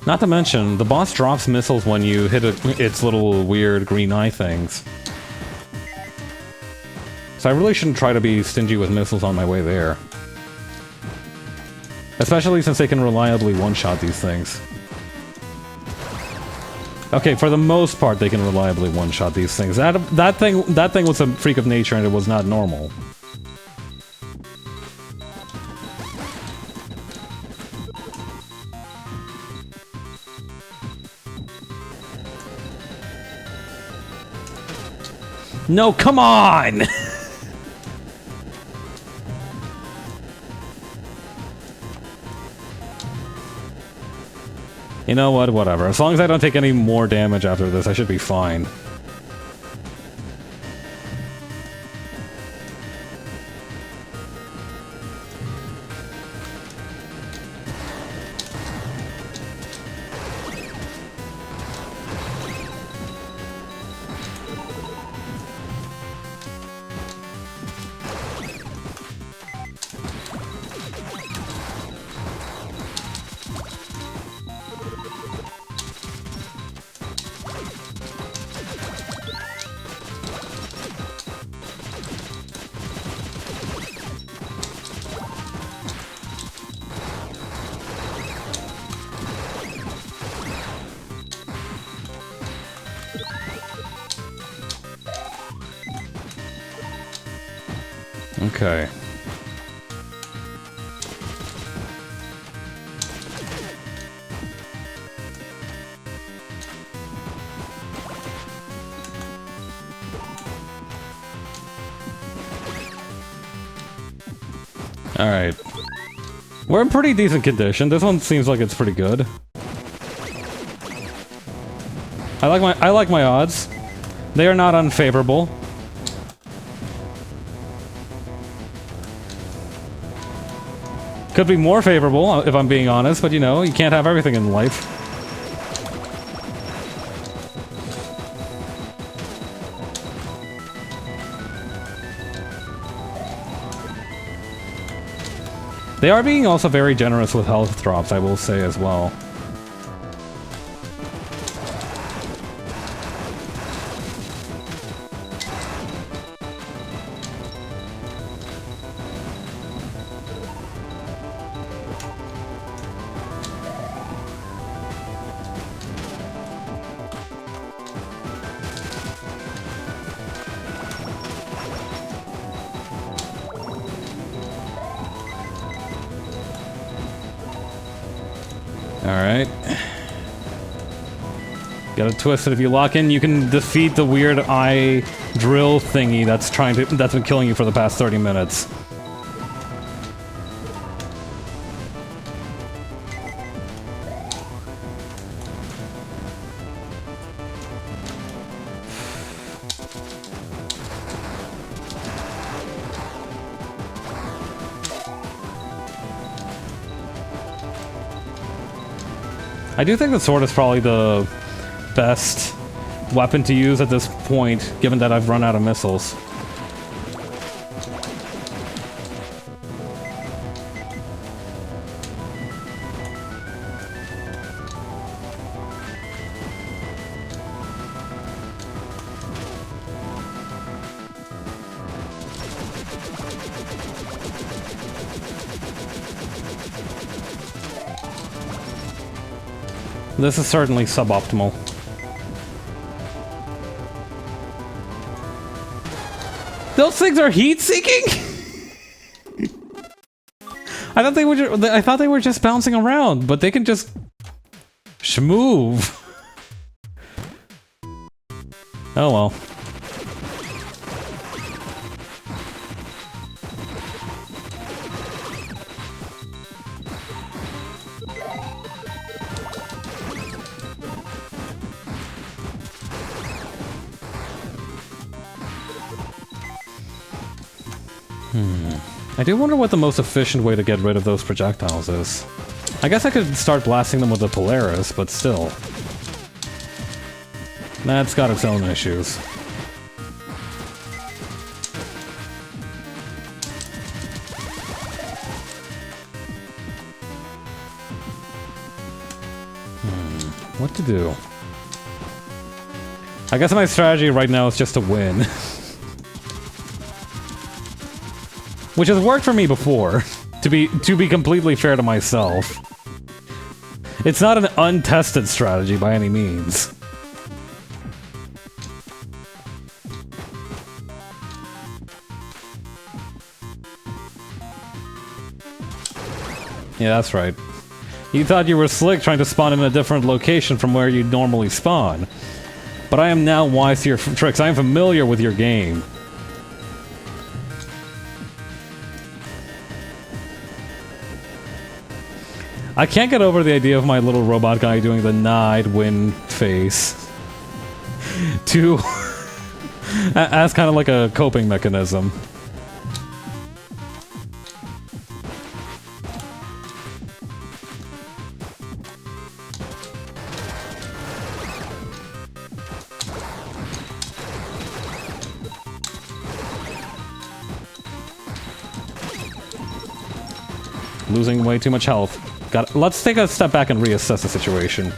Not to mention, the boss drops missiles when you hit its little weird green eye things. So I really shouldn't try to be stingy with missiles on my way there. Especially since they can reliably one-shot these things. Okay, for the most part they can reliably one-shot these things. That thing was a freak of nature and it was not normal. No, come on! You know what, whatever. As long as I don't take any more damage after this, I should be fine. Okay. Alright. We're in pretty decent condition. This one seems like it's pretty good. I like my odds. They are not unfavorable. Could be more favorable, if I'm being honest, but you know, you can't have everything in life. They are being also very generous with health drops, I will say as well. Alright. Got it twisted. If you lock in, you can defeat the weird eye drill thingy that's been killing you for the past 30 minutes. I do think the sword is probably the best weapon to use at this point, given that I've run out of missiles. This is certainly suboptimal. Those things are heat-seeking? I thought they were just bouncing around, but they can just move. Oh well. I do wonder what the most efficient way to get rid of those projectiles is. I guess I could start blasting them with the Polaris, but still. That's got its own issues. What to do? I guess my strategy right now is just to win. Which has worked for me before, to be completely fair to myself. It's not an untested strategy by any means. Yeah, that's right. You thought you were slick trying to spawn in a different location from where you normally spawn. But I am now wise to your tricks. I am familiar with your game. I can't get over the idea of my little robot guy doing the nah, I'd win face. As kind of like a coping mechanism. Losing way too much health. Let's take a step back and reassess the situation.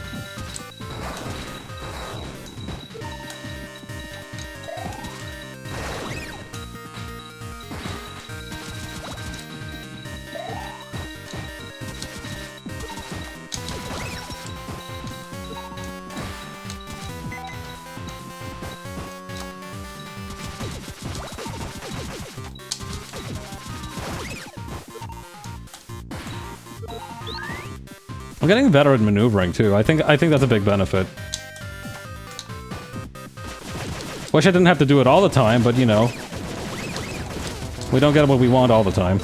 I'm getting better at maneuvering too. I think that's a big benefit. Wish I didn't have to do it all the time, but you know, we don't get what we want all the time.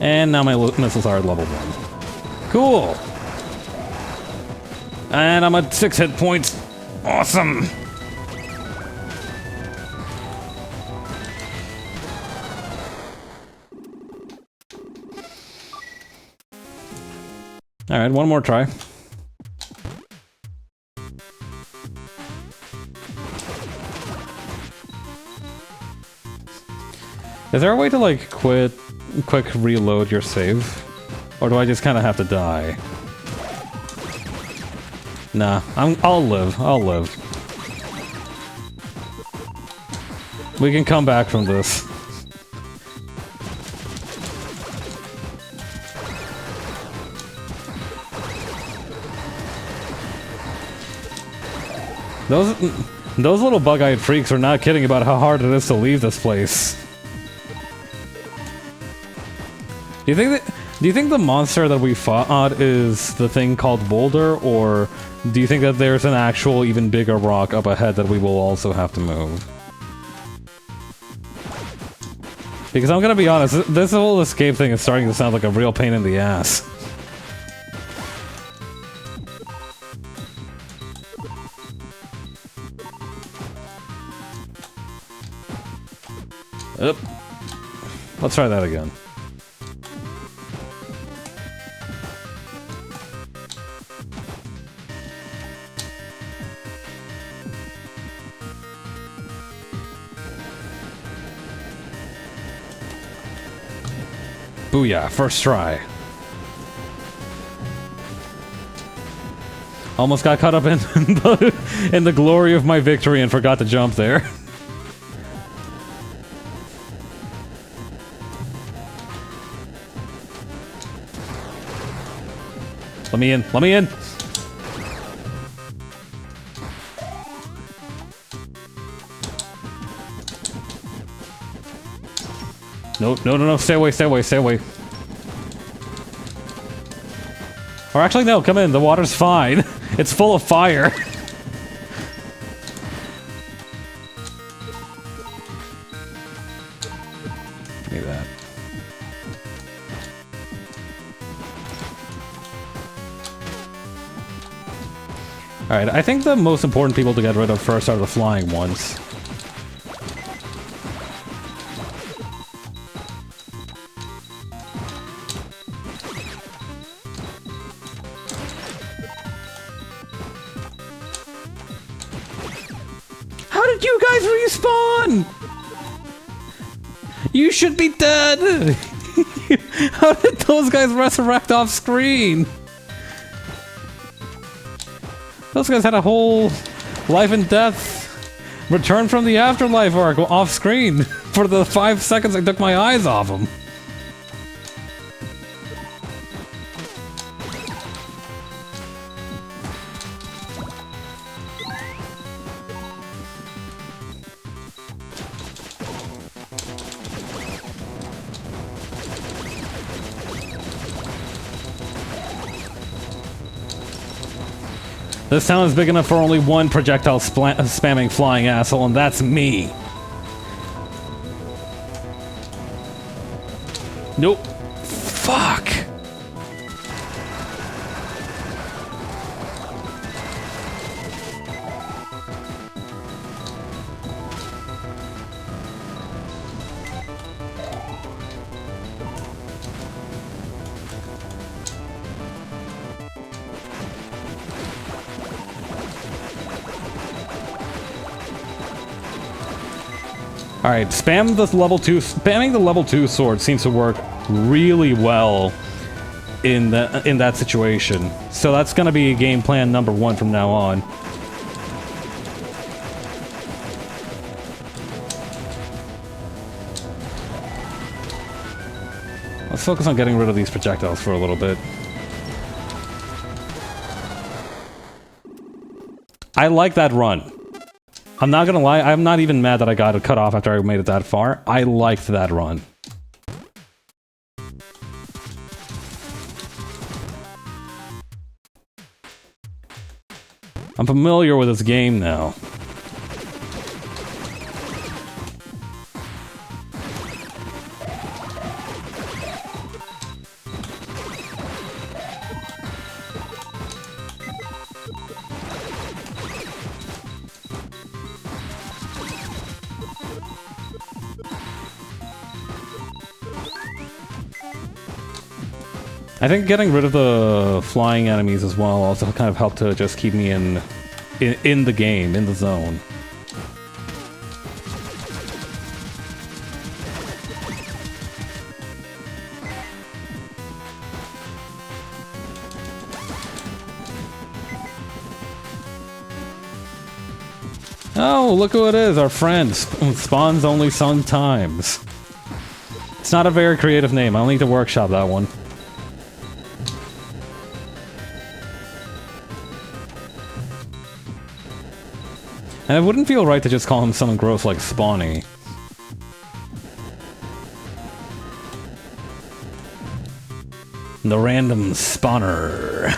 And now my missiles are at level 1. Cool! And I'm at 6 hit points. Awesome! Alright, one more try. Is there a way to, like, quick reload your save? Or do I just kind of have to die? Nah, I'll live. I'll live. We can come back from this. Those little bug-eyed freaks are not kidding about how hard it is to leave this place. Do you think the monster that we fought is the thing called Boulder, or do you think that there's an actual, even bigger rock up ahead that we will also have to move? Because I'm gonna be honest, this whole escape thing is starting to sound like a real pain in the ass. Oop. Let's try that again. Booyah, first try. Almost got caught up in in the glory of my victory and forgot to jump there. Let me in, let me in! No, no, no, no, stay away, stay away, stay away. Or actually, no, come in, the water's fine. It's full of fire. Give me that. Alright, I think the most important people to get rid of first are the flying ones. How did you guys respawn? You should be dead! How did those guys resurrect off screen? Those guys had a whole life and death return from the afterlife arc off screen for the 5 seconds I took my eyes off them. This town is big enough for only one projectile spamming flying asshole, and that's me. Nope. Fuck. Alright, spamming the level 2 sword seems to work really well in that situation. So that's gonna be game plan number 1 from now on. Let's focus on getting rid of these projectiles for a little bit. I like that run. I'm not gonna lie, I'm not even mad that I got it cut off after I made it that far. I liked that run. I'm familiar with this game now. I think getting rid of the flying enemies as well also kind of helped to just keep me in the game, in the zone. Oh, look who it is, our friend. Spawns only sometimes. It's not a very creative name, I'll need to workshop that one. And it wouldn't feel right to just call him something gross like Spawny. The random spawner.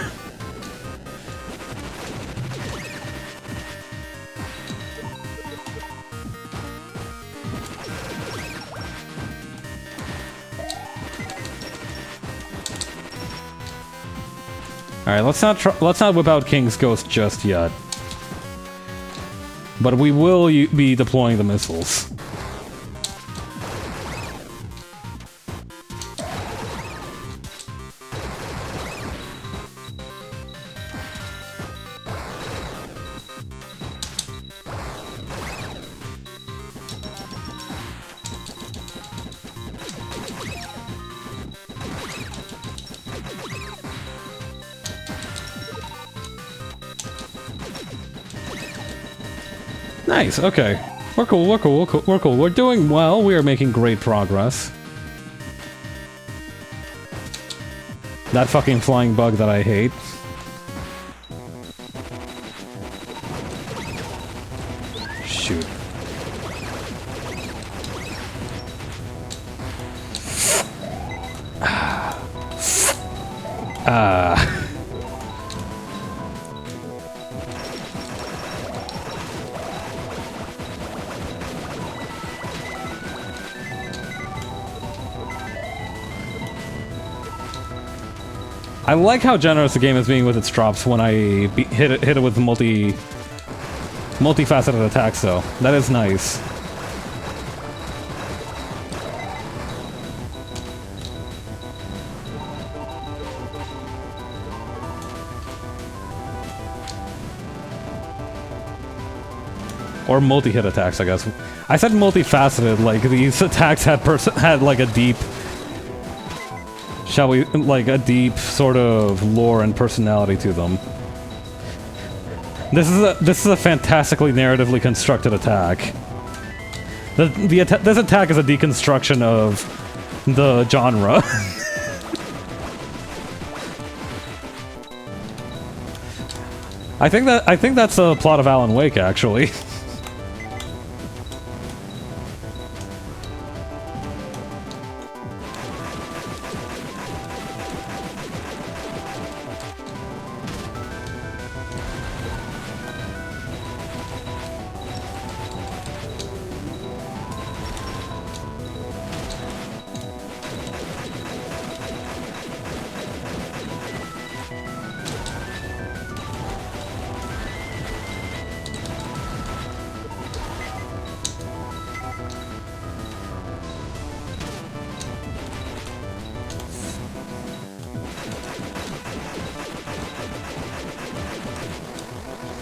Alright, let's not whip out King's Ghost just yet. But we will be deploying the missiles. Nice, okay. We're cool, we're cool, we're cool, we're cool. We're doing well, we are making great progress. That fucking flying bug that I hate. Shoot. I like how generous the game is being with its drops when I hit it with multifaceted attacks, though. That is nice. Or multi-hit attacks, I guess. I said multifaceted, like these attacks had like a deep, shall we, like a deep sort of lore and personality to them. This is a fantastically narratively constructed attack. This attack is a deconstruction of the genre. I think that's the plot of Alan Wake, actually.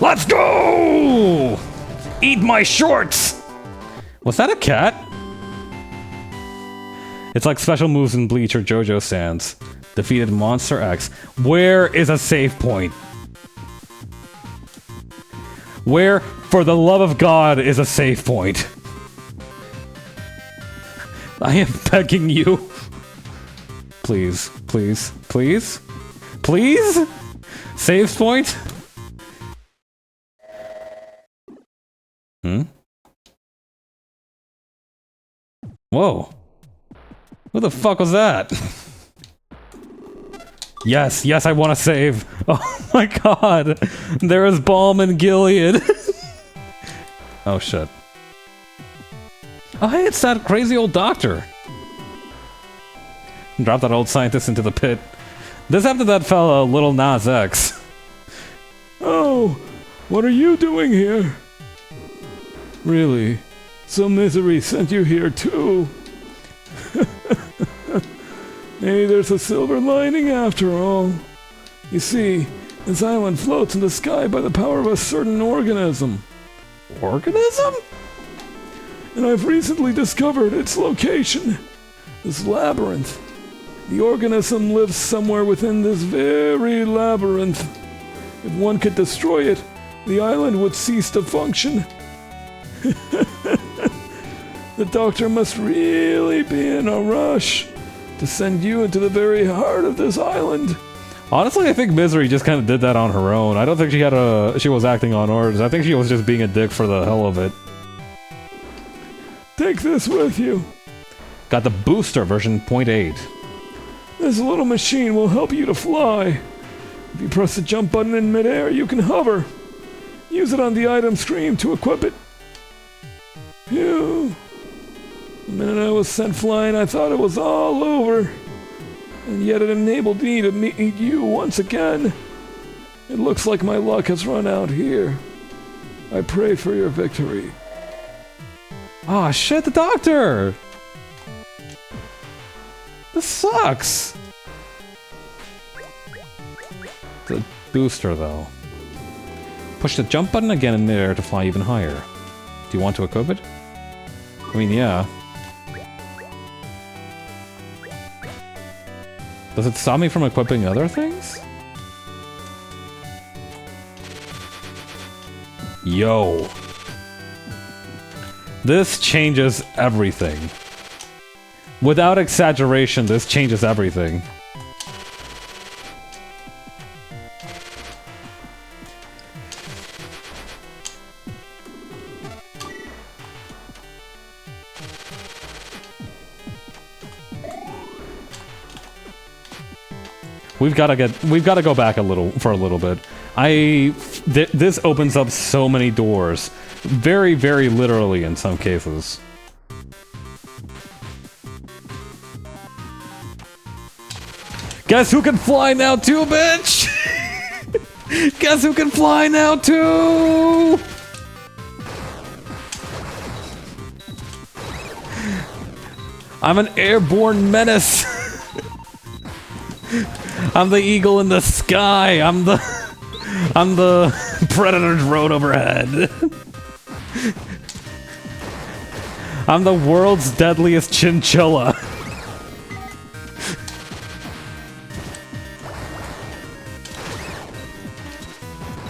Let's go! Eat my shorts! Was that a cat? It's like special moves in Bleach or JoJo Sans. Defeated Monster X. Where is a save point? Where, for the love of God, is a save point? I am begging you. Please, please, please? Please? Save point? Whoa. What the fuck was that? Yes, yes, I want to save. Oh my god. There is Balm and Gilead. Oh shit. Oh hey, it's that crazy old doctor. Drop that old scientist into the pit. This after that fella, Little Nas X. Oh, what are you doing here? Really? Some misery sent you here too. Maybe there's a silver lining after all. You see, this island floats in the sky by the power of a certain organism. Organism? And I've recently discovered its location. This labyrinth. The organism lives somewhere within this very labyrinth. If one could destroy it, the island would cease to function. The doctor must really be in a rush to send you into the very heart of this island. Honestly, I think Misery just kind of did that on her own. I don't think she was acting on orders. I think she was just being a dick for the hell of it. Take this with you. Got the booster version 0.8. This little machine will help you to fly. If you press the jump button in midair, you can hover. Use it on the item screen to equip it. Phew. The minute I was sent flying, I thought it was all over. And yet it enabled me to meet you once again. It looks like my luck has run out here. I pray for your victory. Aw, shit, the doctor! This sucks! The booster, though. Push the jump button again in midair to fly even higher. Do you want to equip it? I mean, yeah. Does it stop me from equipping other things? Yo. This changes everything. Without exaggeration, this changes everything. We've got to go back a little bit. This opens up so many doors. Very, very literally in some cases. Guess who can fly now too, bitch? Guess who can fly now too? I'm an airborne menace. I'm the eagle in the sky. I'm the predator's road overhead. I'm the world's deadliest chinchilla.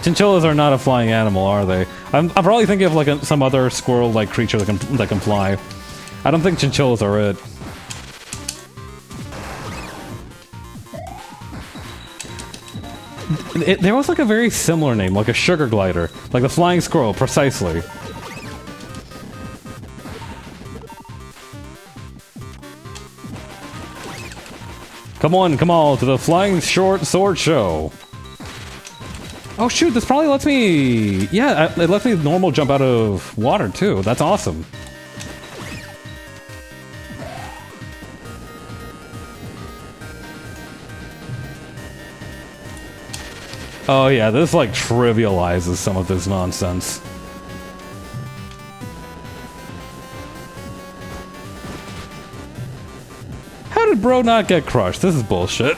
Chinchillas are not a flying animal, are they? I'm probably thinking of like some other squirrel-like creature that can fly. I don't think chinchillas are it. There was like a very similar name, like a sugar glider, like the flying squirrel, precisely. Come on to the flying short sword show. Oh shoot, this probably lets me... Yeah, it lets me normal jump out of water too. That's awesome. Oh yeah, this like trivializes some of this nonsense. How did bro not get crushed? This is bullshit.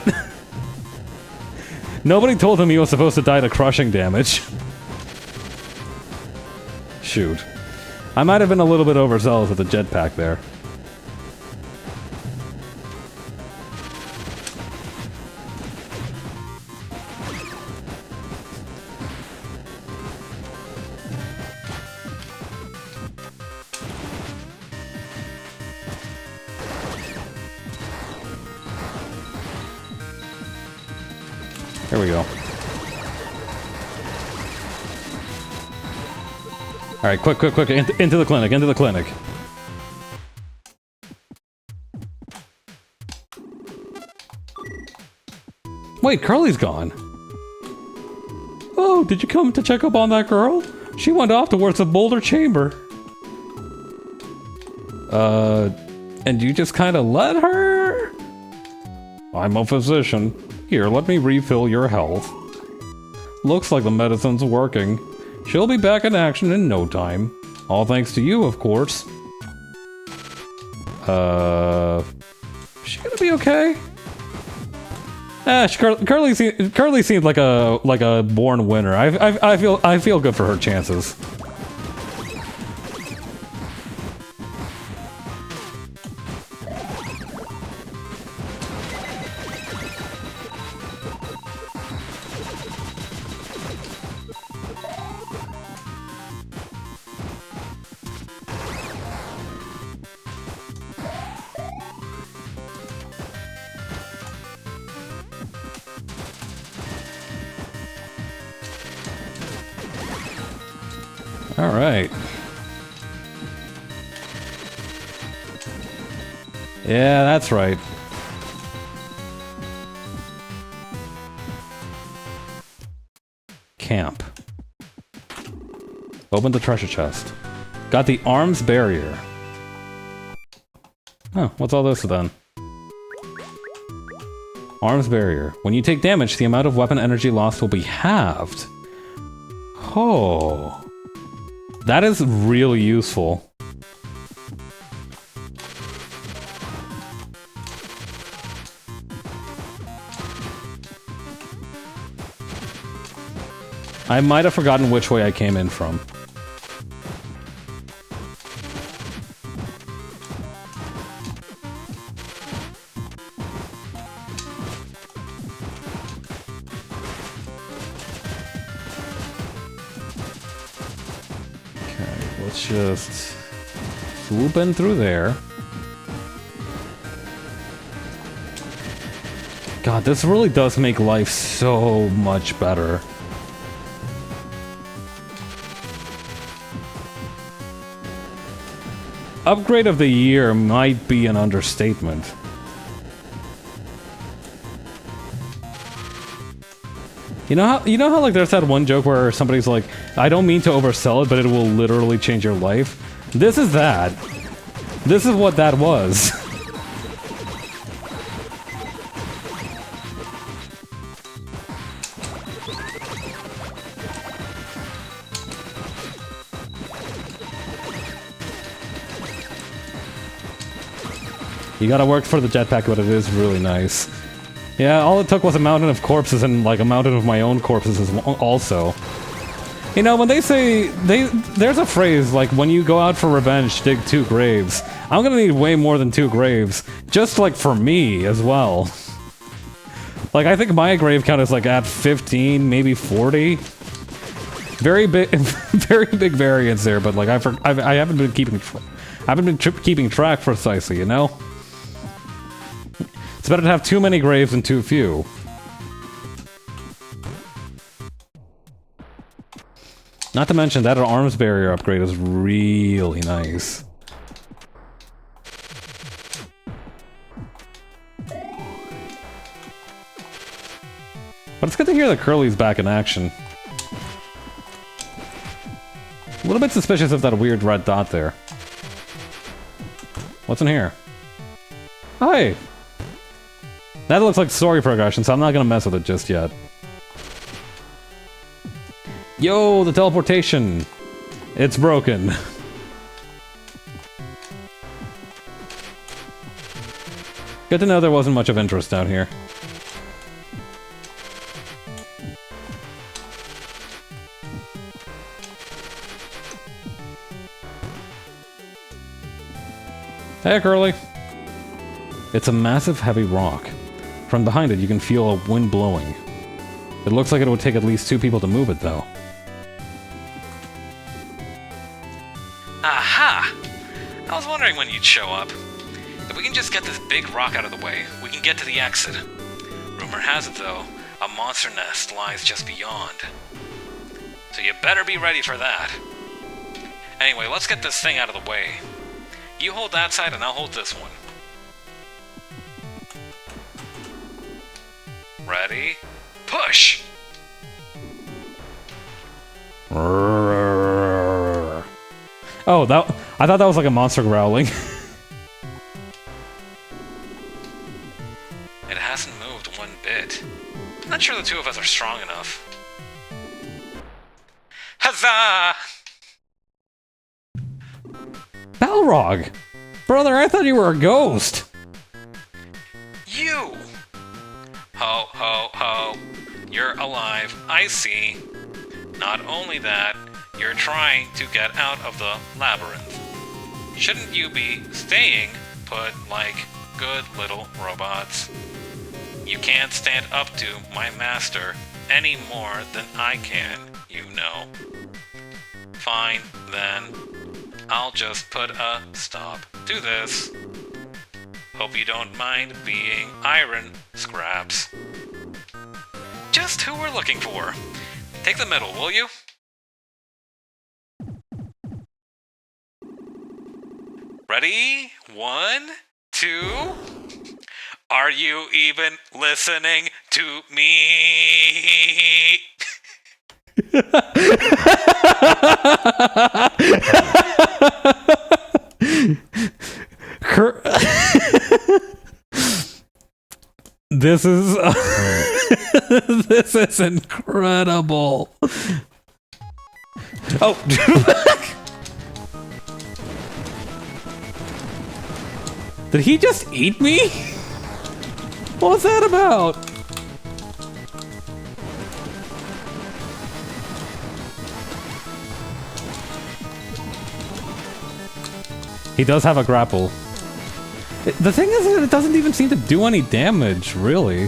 Nobody told him he was supposed to die to crushing damage. Shoot. I might have been a little bit overzealous with the jetpack there. Here we go. Alright, quick, into the clinic. Wait, Curly's gone. Oh, did you come to check up on that girl? She went off towards the Boulder Chamber. And you just kind of let her? I'm a physician. Here, let me refill your health. Looks like the medicine's working. She'll be back in action in no time. All thanks to you, of course. Is she gonna be okay? Curly seems like a born winner. I feel good for her chances. Alright. Yeah, that's right. Camp. Open the treasure chest. Got the arms barrier. Huh, what's all this then? Arms barrier. When you take damage, the amount of weapon energy lost will be halved. Oh. That is really useful. I might have forgotten which way I came in from. Okay, let's just swoop in through there. God, this really does make life so much better. Upgrade of the year might be an understatement. You know how like there's that one joke where somebody's like, I don't mean to oversell it, but it will literally change your life? This is that. This is what that was. You gotta work for the jetpack, but it is really nice. Yeah, all it took was a mountain of corpses and like a mountain of my own corpses also. You know, when they say, there's a phrase like, when you go out for revenge, dig 2 graves. I'm gonna need way more than 2 graves, just like for me as well. Like, I think my grave count is like at 15, maybe 40. Very big, very big variance there, but like I haven't been keeping track precisely, you know? It's better to have too many graves than too few. Not to mention that arms barrier upgrade is really nice. But it's good to hear that Curly's back in action. A little bit suspicious of that weird red dot there. What's in here? Hi! That looks like story progression, so I'm not gonna mess with it just yet. Yo, the teleportation! It's broken. Good to know there wasn't much of interest down here. Hey, Curly! It's a massive, heavy rock. From behind it, you can feel a wind blowing. It looks like it would take at least 2 people to move it, though. Aha! I was wondering when you'd show up. If we can just get this big rock out of the way, we can get to the exit. Rumor has it, though, a monster nest lies just beyond. So you better be ready for that. Anyway, let's get this thing out of the way. You hold that side and I'll hold this one. Ready? Push! Oh, I thought that was like a monster growling. It hasn't moved one bit. I'm not sure the 2 of us are strong enough. Huzzah! Balrog! Brother, I thought you were a ghost! You! Ho, ho, ho. You're alive, I see. Not only that, you're trying to get out of the labyrinth. Shouldn't you be staying put like good little robots? You can't stand up to my master any more than I can, you know. Fine, then. I'll just put a stop to this. Hope you don't mind being iron scraps. Just who we're looking for. Take the middle, will you? Ready? 1, 2. Are you even listening to me? This is this is incredible. Oh. Did he just eat me? What's that about? He does have a grapple. The thing is that it doesn't even seem to do any damage, really.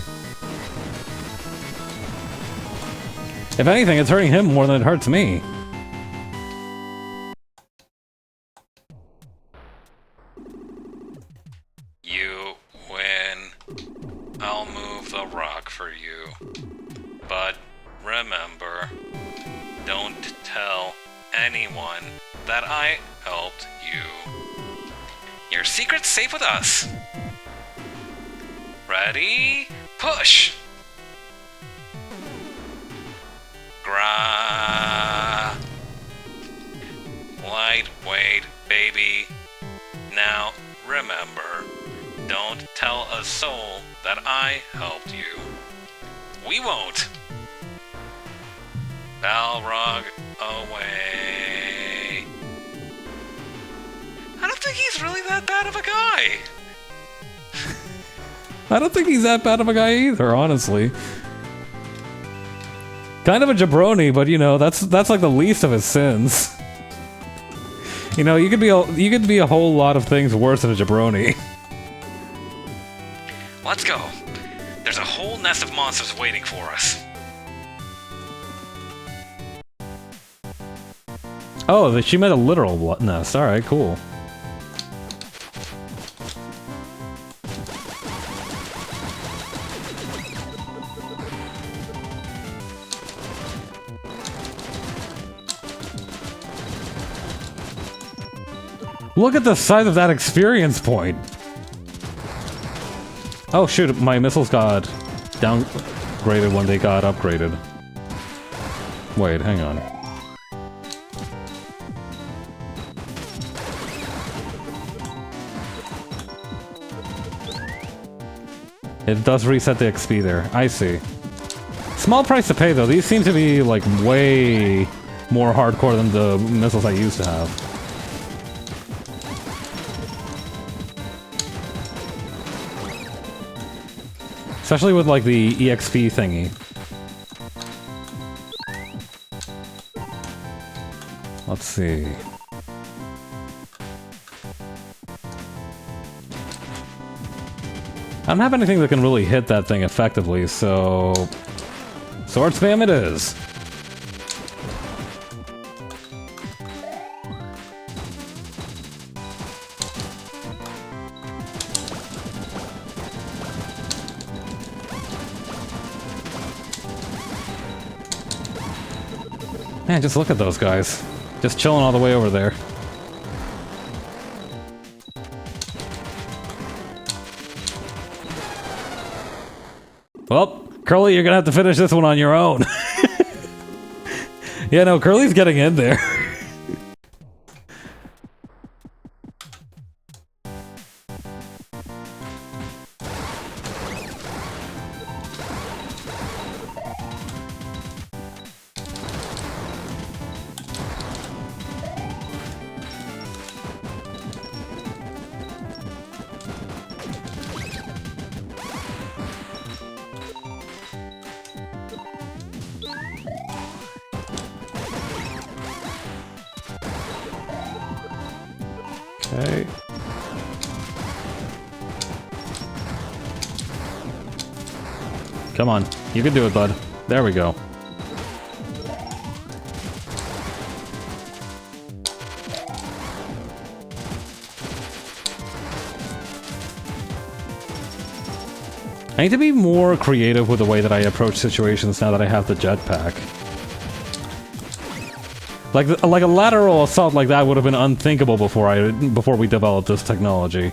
If anything, it's hurting him more than it hurts me. You win. I'll move the rock for you. But remember, don't tell anyone that I helped you. Your secret's safe with us. Ready? Push! Gra. Lightweight, baby. Now, remember, don't tell a soul that I helped you. We won't. Balrog away. I don't think he's really that bad of a guy. I don't think he's that bad of a guy either, honestly. Kind of a jabroni, but you know, that's like the least of his sins. You know, you could be a whole lot of things worse than a jabroni. Let's go. There's a whole nest of monsters waiting for us. Oh, she meant a literal nest. Alright, cool. Look at the size of that experience point! Oh shoot, my missiles got downgraded when they got upgraded. Wait, hang on. It does reset the XP there. I see. Small price to pay though. These seem to be like way more hardcore than the missiles I used to have. Especially with like the EXP thingy. Let's see. I don't have anything that can really hit that thing effectively, so... Sword spam it is! Man, just look at those guys. Just chilling all the way over there. Well, Curly, you're gonna have to finish this one on your own. Yeah, no, Curly's getting in there. Okay. Come on, you can do it, bud. There we go. I need to be more creative with the way that I approach situations now that I have the jetpack. Like a lateral assault like that would have been unthinkable before we developed this technology.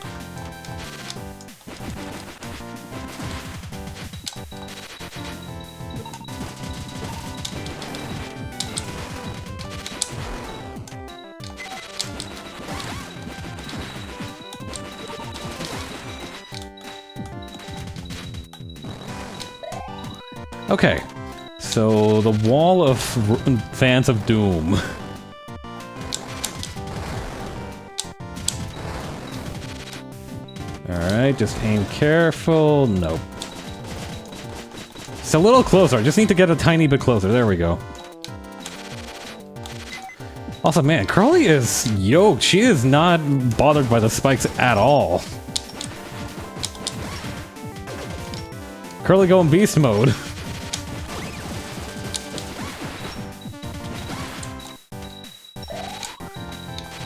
Okay, so the wall of fans of doom. Alright, just aim careful. Nope. It's a little closer. I just need to get a tiny bit closer. There we go. Also, man, Curly is yoked. She is not bothered by the spikes at all. Curly going beast mode.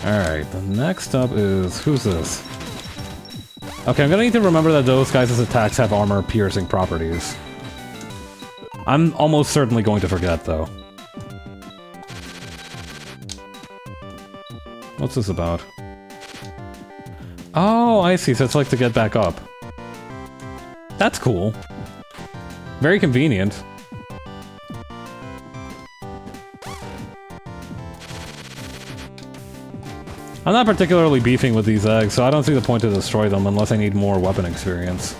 Alright, the next up is... who's this? Okay, I'm gonna need to remember that those guys' attacks have armor-piercing properties. I'm almost certainly going to forget, though. What's this about? Oh, I see, so it's like to get back up. That's cool. Very convenient. I'm not particularly beefing with these eggs, so I don't see the point to destroy them unless I need more weapon experience.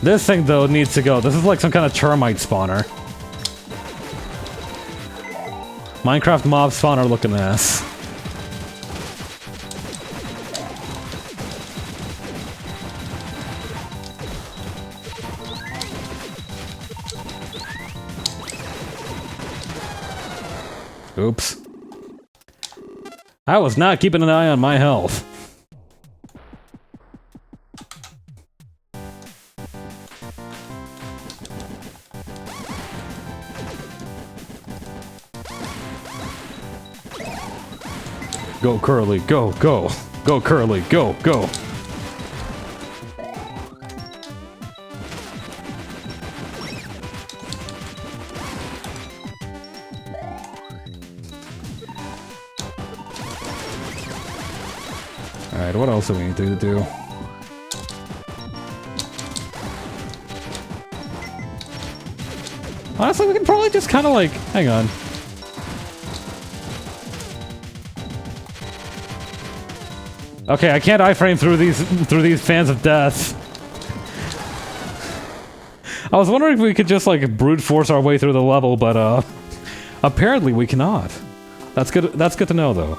This thing, though, needs to go. This is like some kind of termite spawner. Minecraft mob spawner looking ass. Oops. I was not keeping an eye on my health. Go, Curly, go, go. Go, Curly, go, go. Alright, what else do we need to do? Honestly, we can probably just kind of like... hang on. Okay, I can't iframe through these fans of death. I was wondering if we could just like brute force our way through the level, but apparently we cannot. That's good. That's good to know, though.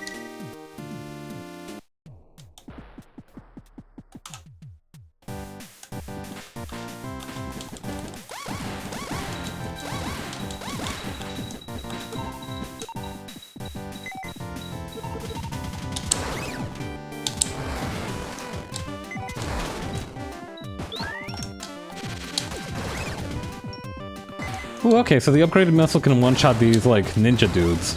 Ooh, okay, so the upgraded missile can one-shot these, like, ninja dudes.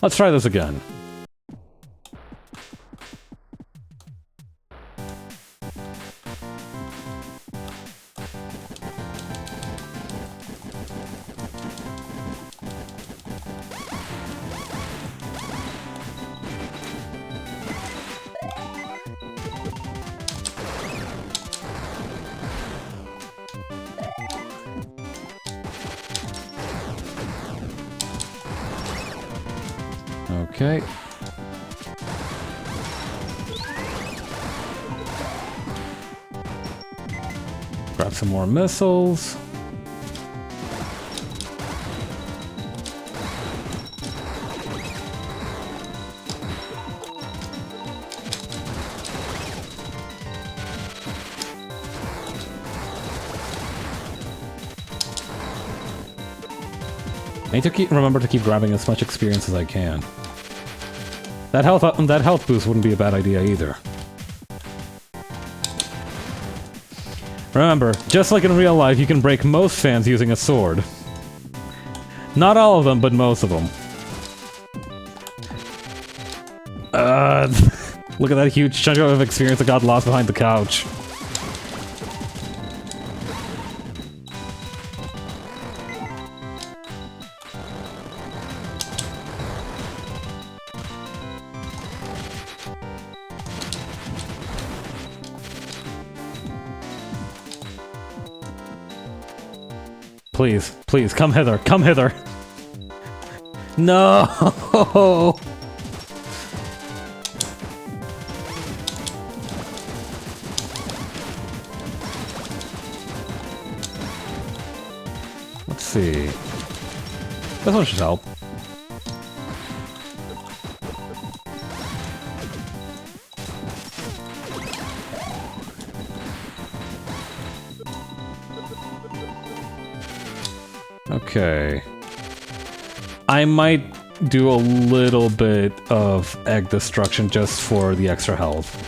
Let's try this again. Okay. Grab some more missiles. I need to remember to keep grabbing as much experience as I can. That health boost wouldn't be a bad idea either. Remember, just like in real life, you can break most fans using a sword. Not all of them, but most of them. Look at that huge chunk of experience that got lost behind the couch. Please, please, come hither, come hither! No! Let's see. This one should help. Okay. I might do a little bit of egg destruction just for the extra health.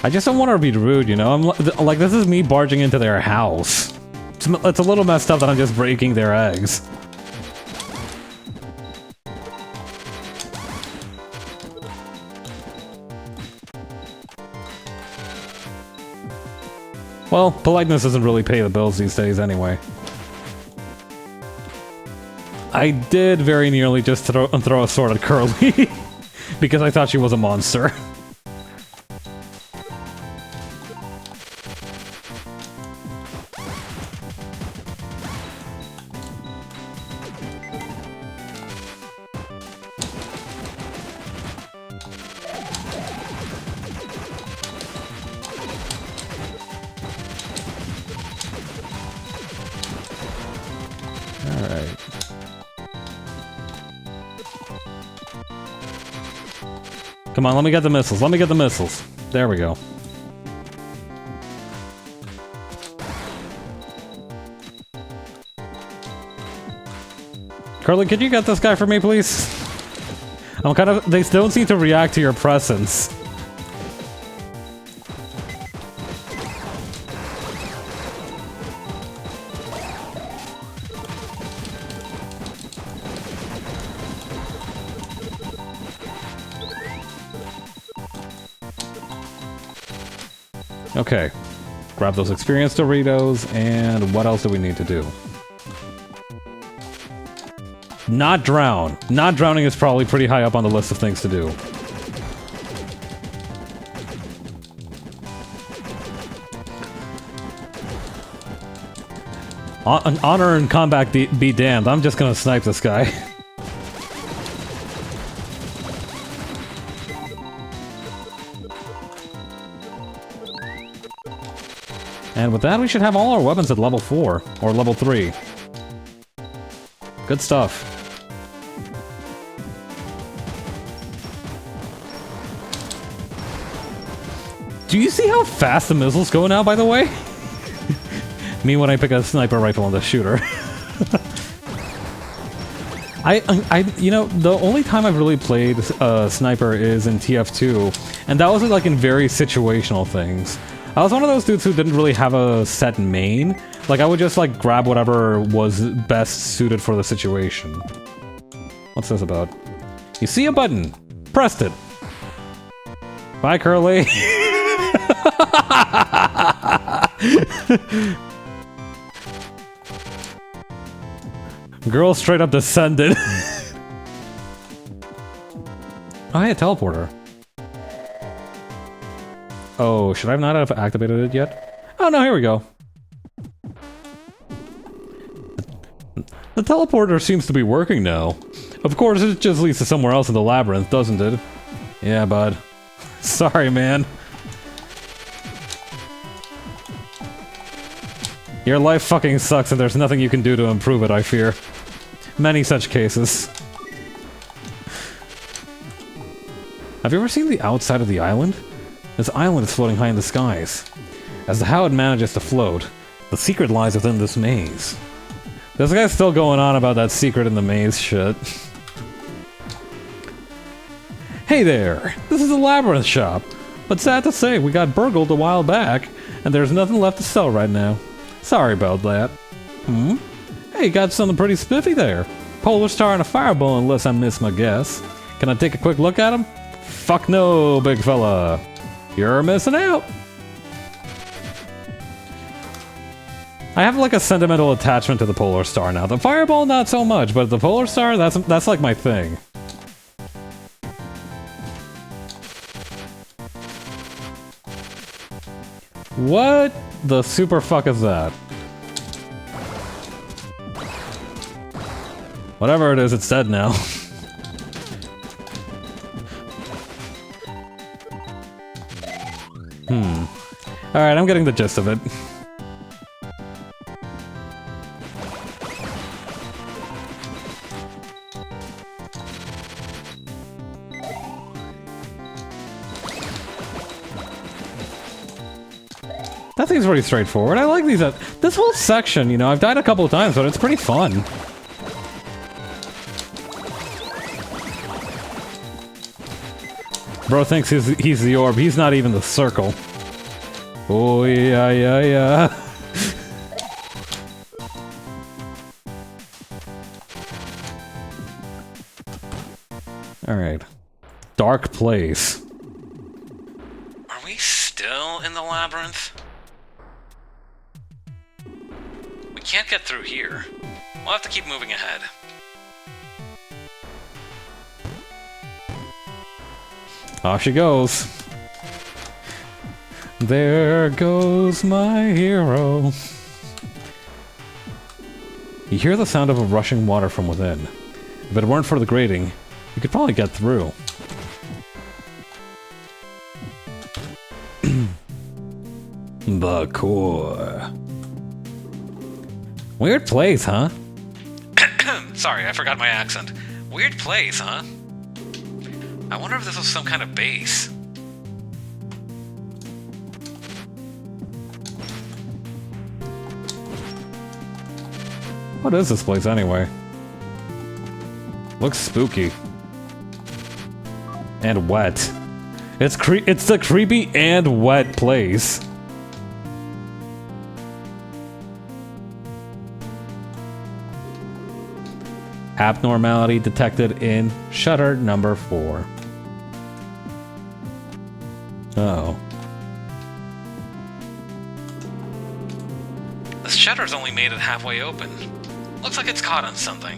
I just don't want to be rude, you know? I'm like, this is me barging into their house. It's a little messed up that I'm just breaking their eggs. Well, politeness doesn't really pay the bills these days anyway. I did very nearly just throw a sword at Curly because I thought she was a monster. Alright. Come on, let me get the missiles. Let me get the missiles. There we go. Curly, could you get this guy for me, please? They don't seem to react to your presence. Okay, grab those experience Doritos, and what else do we need to do? Not drown. Not drowning is probably pretty high up on the list of things to do. Honor and combat be damned, I'm just gonna snipe this guy. And with that, we should have all our weapons at level 4, or level 3. Good stuff. Do you see how fast the missiles go now, by the way? Me when I pick a sniper rifle on the shooter. You know, the only time I've really played sniper is in TF2, and that was like in very situational things. I was one of those dudes who didn't really have a set main. Like, I would just, like, grab whatever was best suited for the situation. What's this about? You see a button. Pressed it. Bye, Curly. Girl straight up descended. Oh, hey, a teleporter. Oh, should I not have activated it yet? Oh no, here we go. The teleporter seems to be working now. Of course, it just leads to somewhere else in the labyrinth, doesn't it? Yeah, bud. Sorry, man. Your life fucking sucks and there's nothing you can do to improve it, I fear. Many such cases. Have you ever seen the outside of the island? This island is floating high in the skies. As to how it manages to float, The secret lies within this maze. This guy's still going on about that secret in the maze shit. Hey there! This is a labyrinth shop. But sad to say, we got burgled a while back, and there's nothing left to sell right now. Sorry about that. Hey, you got something pretty spiffy there. Polar star and a fireball, unless I miss my guess. Can I take a quick look at him? Fuck no, big fella. You're missing out. I have like a sentimental attachment to the polar star now. The fireball, not so much, but the polar star, that's like my thing. What the super fuck is that? Whatever it is, it's dead now. Alright, I'm getting the gist of it. That seems pretty straightforward. I like these. This whole section, you know, I've died a couple of times, but it's pretty fun. Bro thinks he's the orb. He's not even the circle. Oh, yeah, yeah, yeah. Alright. Dark place. Are we still in the labyrinth? We can't get through here. We'll have to keep moving ahead. Off she goes. There goes my hero. You hear the sound of a rushing water from within. If it weren't for the grating, you could probably get through. The core. Weird place, huh? Sorry, I forgot my accent. Weird place, huh? I wonder if this was some kind of base. What is this place anyway? Looks spooky. And wet. It's the creepy and wet place. Abnormality detected in shutter number 4. Uh-oh. The shutter's only made it halfway open. Looks like it's caught on something.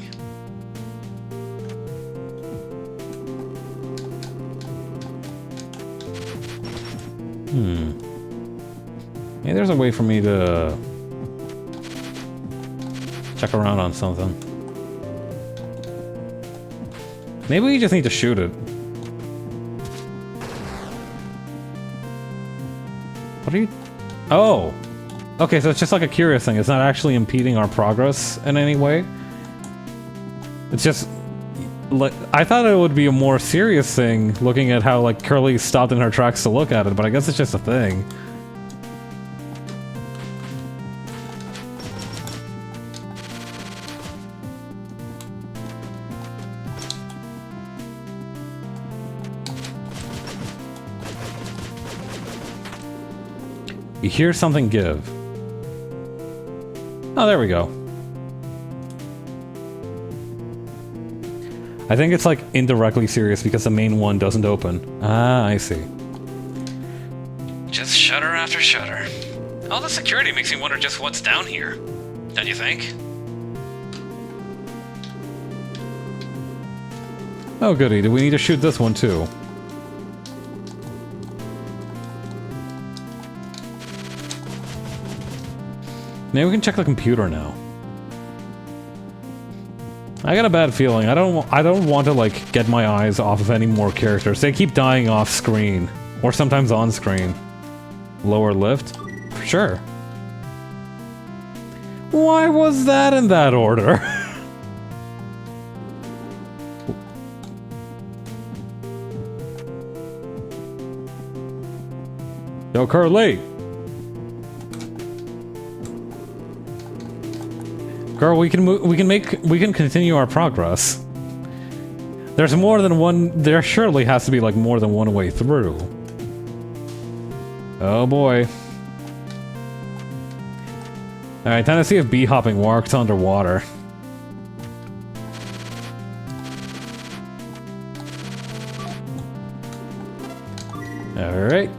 Maybe there's a way for me to check around on something. Maybe we just need to shoot it. What are you... Oh! Okay, so it's just like a curious thing. It's not actually impeding our progress in any way. It's just... like, I thought it would be a more serious thing, looking at how, like, Curly stopped in her tracks to look at it, but I guess it's just a thing. You hear something give. Oh, there we go. I think it's like indirectly serious because the main one doesn't open. Ah, I see. Just shutter after shutter. All the security makes me wonder just what's down here. Don't you think? Oh goody, do we need to shoot this one too? Maybe we can check the computer now. I got a bad feeling. I don't want to like get my eyes off of any more characters. They keep dying off screen or sometimes on screen. Lower lift? Sure. Why was that in that order? Yo, Curly! Girl, we can move, we can continue our progress. There's more than one, there surely has to be like more than one way through. Oh boy. Alright, time to see if bee hopping works underwater. Alright.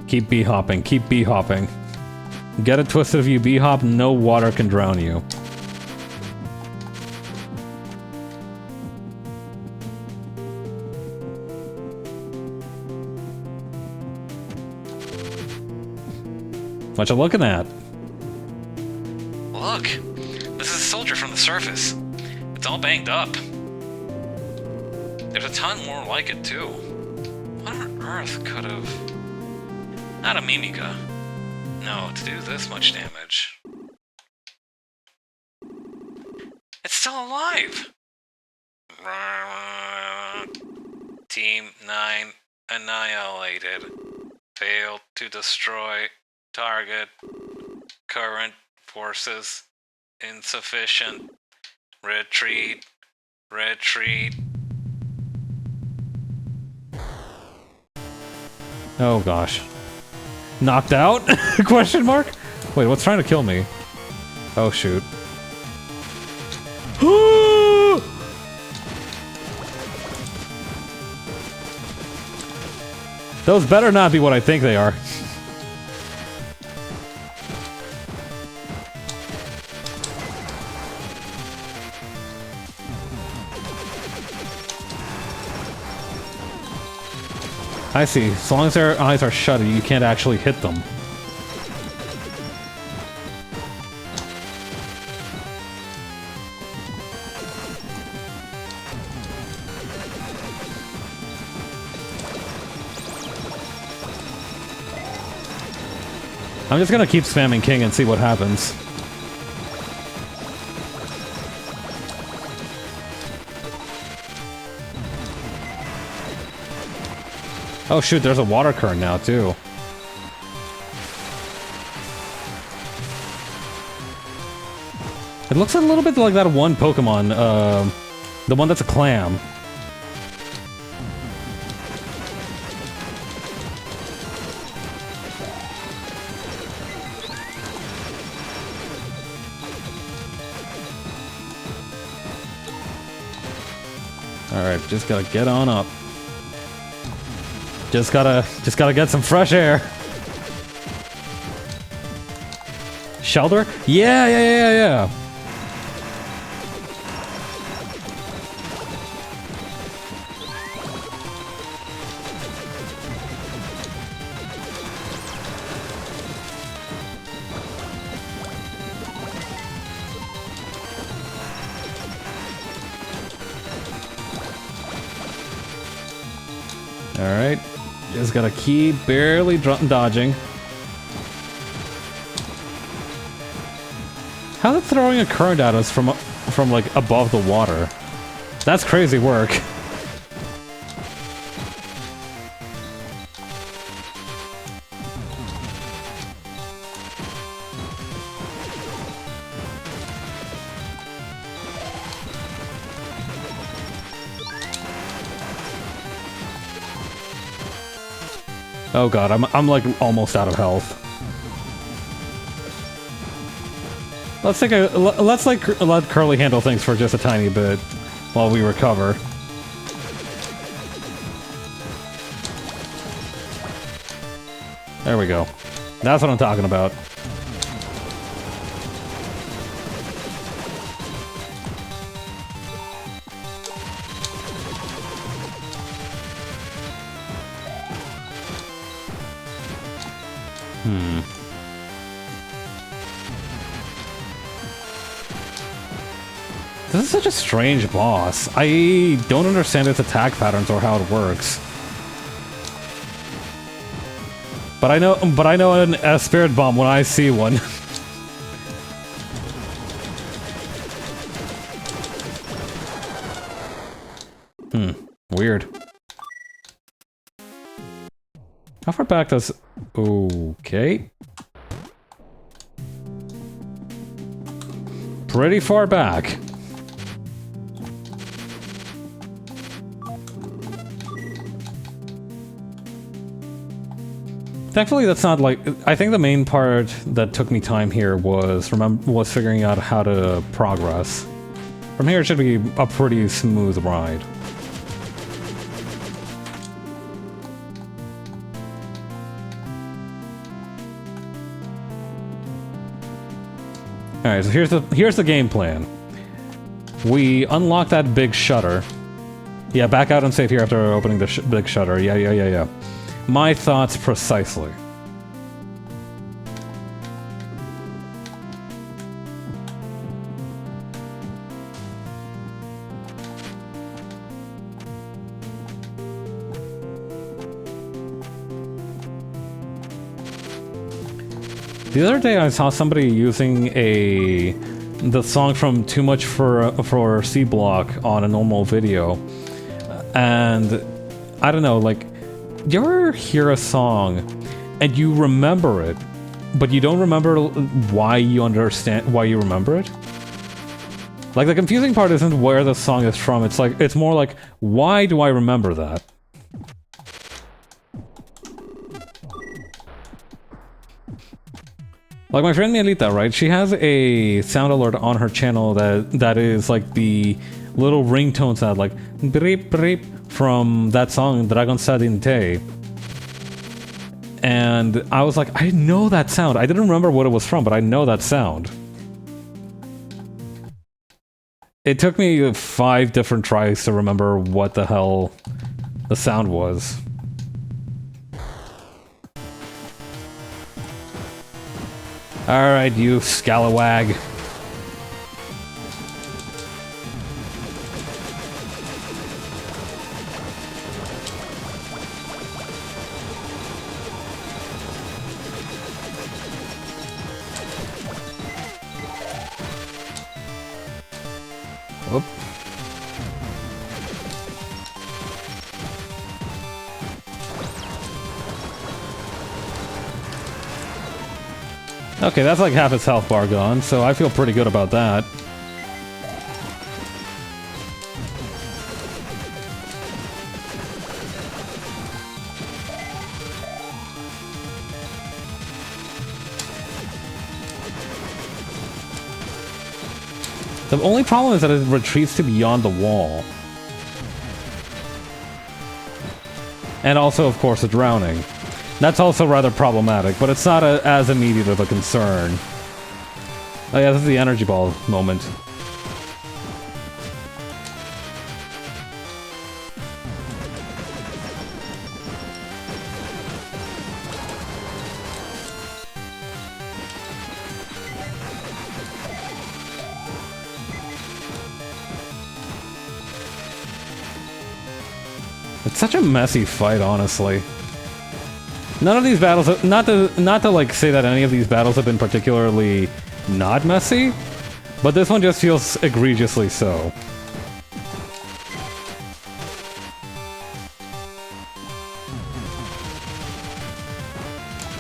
Keep bee hopping, keep bee hopping. Get it twisted if you bee hop, no water can drown you. What you looking at? Look! This is a soldier from the surface. It's all banged up. There's a ton more like it, too. What on earth could have... Not a Mimiga. No, to do this much damage. It's still alive! Team 9 annihilated. Failed to destroy target. Current forces insufficient. Retreat. Retreat. Oh gosh. Knocked out? Question mark? Wait, what's trying to kill me? Oh shoot. Those better not be what I think they are. I see. As long as their eyes are shut, you can't actually hit them. I'm just gonna keep spamming King and see what happens. Oh shoot, there's a water current now, too. It looks a little bit like that one Pokemon, the one that's a clam. Alright, just gotta get on up. Just gotta get some fresh air. Shelter? Yeah. Alright. Just gotta keep barely dodging. How's it throwing a current at us from like above the water? That's crazy work. Oh god, I'm like almost out of health. Let's let Curly handle things for just a tiny bit while we recover. There we go. That's what I'm talking about. This is such a strange boss. I don't understand its attack patterns or how it works. But I know a spirit bomb when I see one. Weird. How far back does... Okay. Pretty far back. Thankfully, that's not like... I think the main part that took me time here was figuring out how to progress. From here, it should be a pretty smooth ride. Alright, so here's the game plan. We unlock that big shutter. Yeah, back out and save here after opening the big shutter. Yeah. My thoughts precisely. The other day I saw somebody using the song from Too Much for C Block on a normal video. And I don't know, like, do you ever hear a song and you remember it, but you don't remember why you remember it? Like, the confusing part isn't where the song is from, it's more like, why do I remember that? Like my friend Mielita, right? She has a sound alert on her channel that is like the little ringtone sound, like brip brip from that song Dragon Sadinte. And I was like, I know that sound. I didn't remember what it was from, but I know that sound. It took me 5 different tries to remember what the hell the sound was. Alright, you scalawag. Whoop. Okay, that's like half its health bar gone, so I feel pretty good about that. The only problem is that it retreats to beyond the wall. And also, of course, the drowning. That's also rather problematic, but it's not as immediate of a concern. Oh yeah, this is the energy ball moment. It's such a messy fight, honestly. None of these battles, not to like say that any of these battles have been particularly not messy, but this one just feels egregiously so.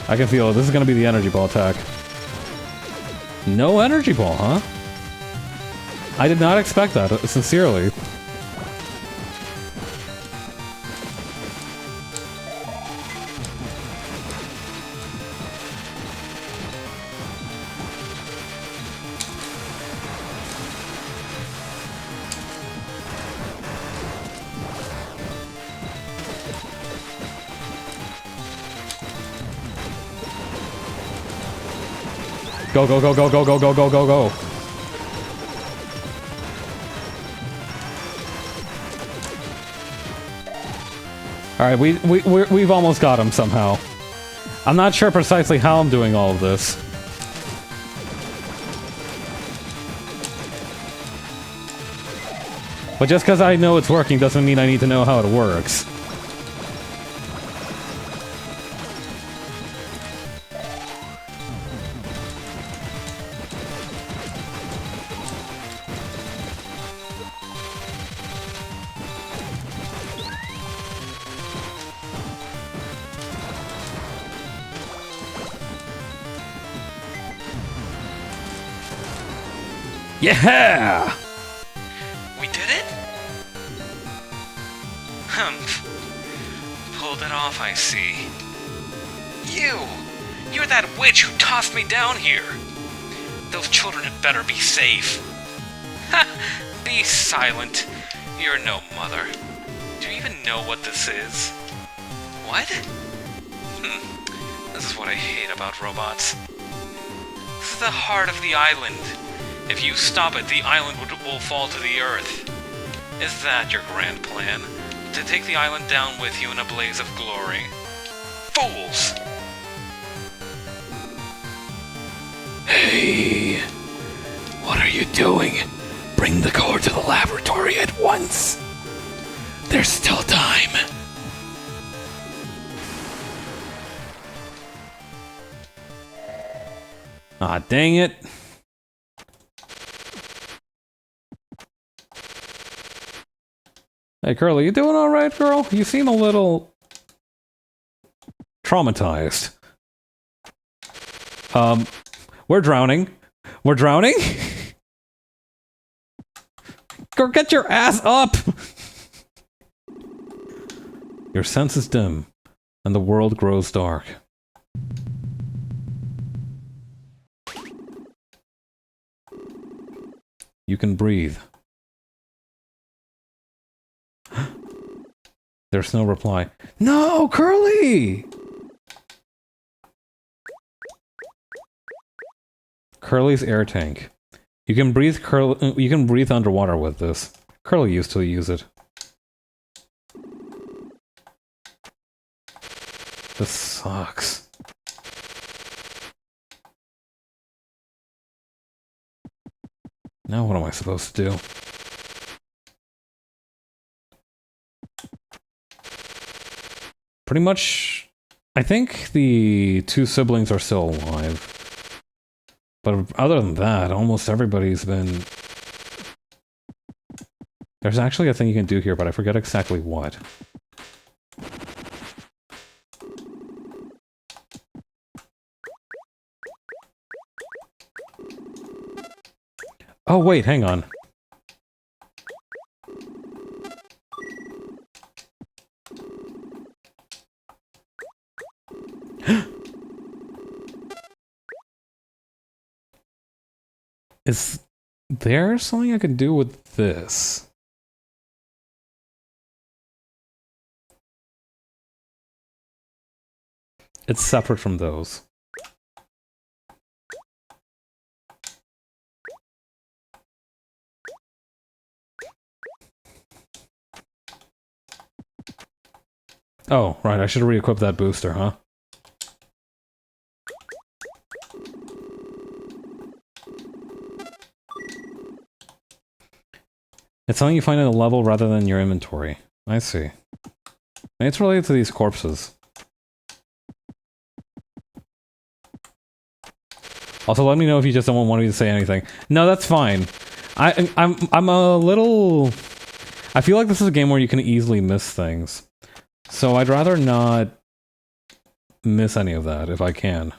I can feel it. This is gonna be the energy ball attack. No energy ball, huh? I did not expect that, sincerely. Go, go, go, go, go, go, go, go, go, go. Alright, we've almost got him somehow. I'm not sure precisely how I'm doing all of this. But just because I know it's working doesn't mean I need to know how it works. Yeah! We did it? Pulled it off, I see. You're that witch who tossed me down here! Those children had better be safe. Ha! Be silent. You're no mother. Do you even know what this is? What? This is what I hate about robots. This is the heart of the island. If you stop it, the island will fall to the earth. Is that your grand plan? To take the island down with you in a blaze of glory? Fools! Hey, what are you doing? Bring the core to the laboratory at once. There's still time. Ah, dang it. Hey, Curly, you doing all right, girl? You seem a little traumatized. We're drowning. We're drowning? Girl, get your ass up! Your senses dim, and the world grows dark. You can breathe. There's no reply. No, Curly! Curly's air tank. You can breathe underwater with this. Curly used to use it. This sucks. Now what am I supposed to do? Pretty much, I think the two siblings are still alive. But other than that, almost everybody's been... There's actually a thing you can do here, but I forget exactly what. Oh wait, hang on. Is there something I can do with this? It's separate from those. Oh, right, I should re-equip that booster, huh? It's something you find in a level rather than your inventory. I see. Maybe it's related to these corpses. Also, let me know if you just don't want me to say anything. No, that's fine. I'm a little... I feel like this is a game where you can easily miss things. So I'd rather not miss any of that, if I can.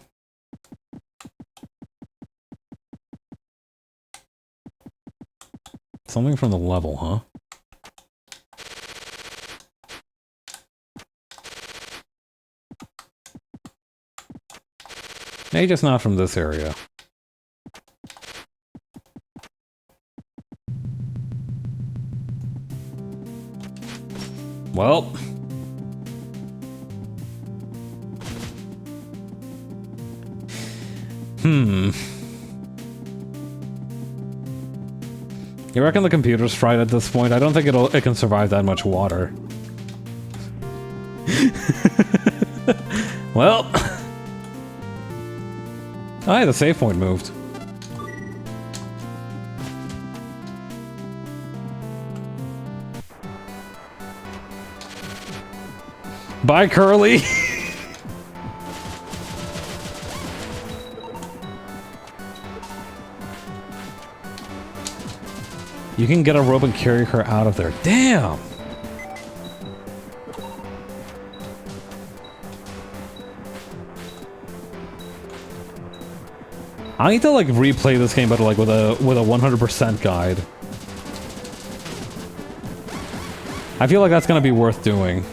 Something from the level, huh? Maybe just not from this area. Well... You reckon the computer's fried at this point? I don't think it can survive that much water. Well... Oh, hey, the save point moved. Bye, Curly! You can get a rope and carry her out of there. Damn! I need to like replay this game, but like with a 100% guide. I feel like that's gonna be worth doing.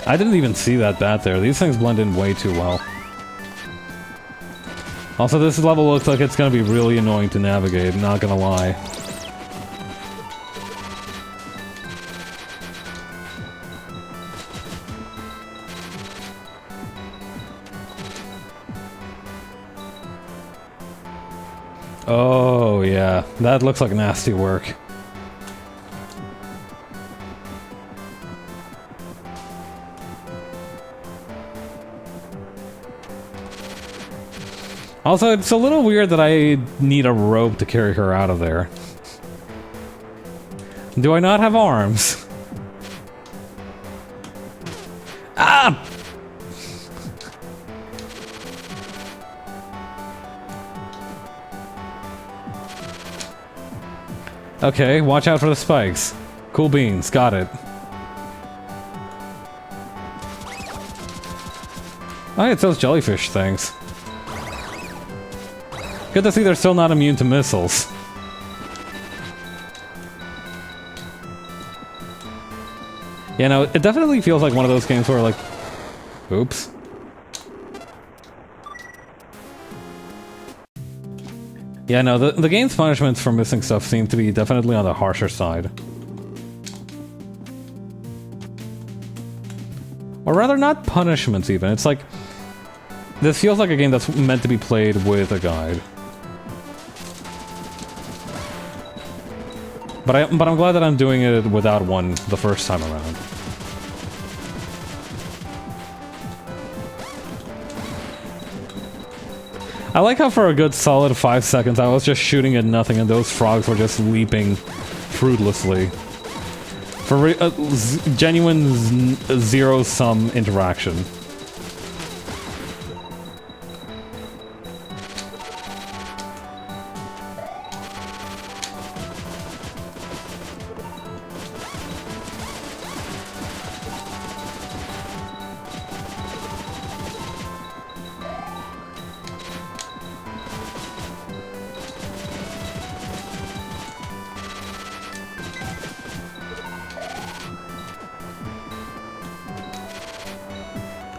I didn't even see that bat there. These things blend in way too well. Also, this level looks like it's gonna be really annoying to navigate, not gonna lie. Oh, yeah. That looks like nasty work. Also, it's a little weird that I need a rope to carry her out of there. Do I not have arms? Ah! Okay, watch out for the spikes. Cool beans, got it. Oh, it's those jellyfish things. Good to see they're still not immune to missiles. Yeah, no, it definitely feels like one of those games where like... Oops. Yeah, no, the game's punishments for missing stuff seem to be definitely on the harsher side. Or rather, not punishments even, it's like... This feels like a game that's meant to be played with a guide. But I'm glad that I'm doing it without one the first time around. I like how for a good solid 5 seconds I was just shooting at nothing and those frogs were just leaping fruitlessly. For genuine zero-sum interaction.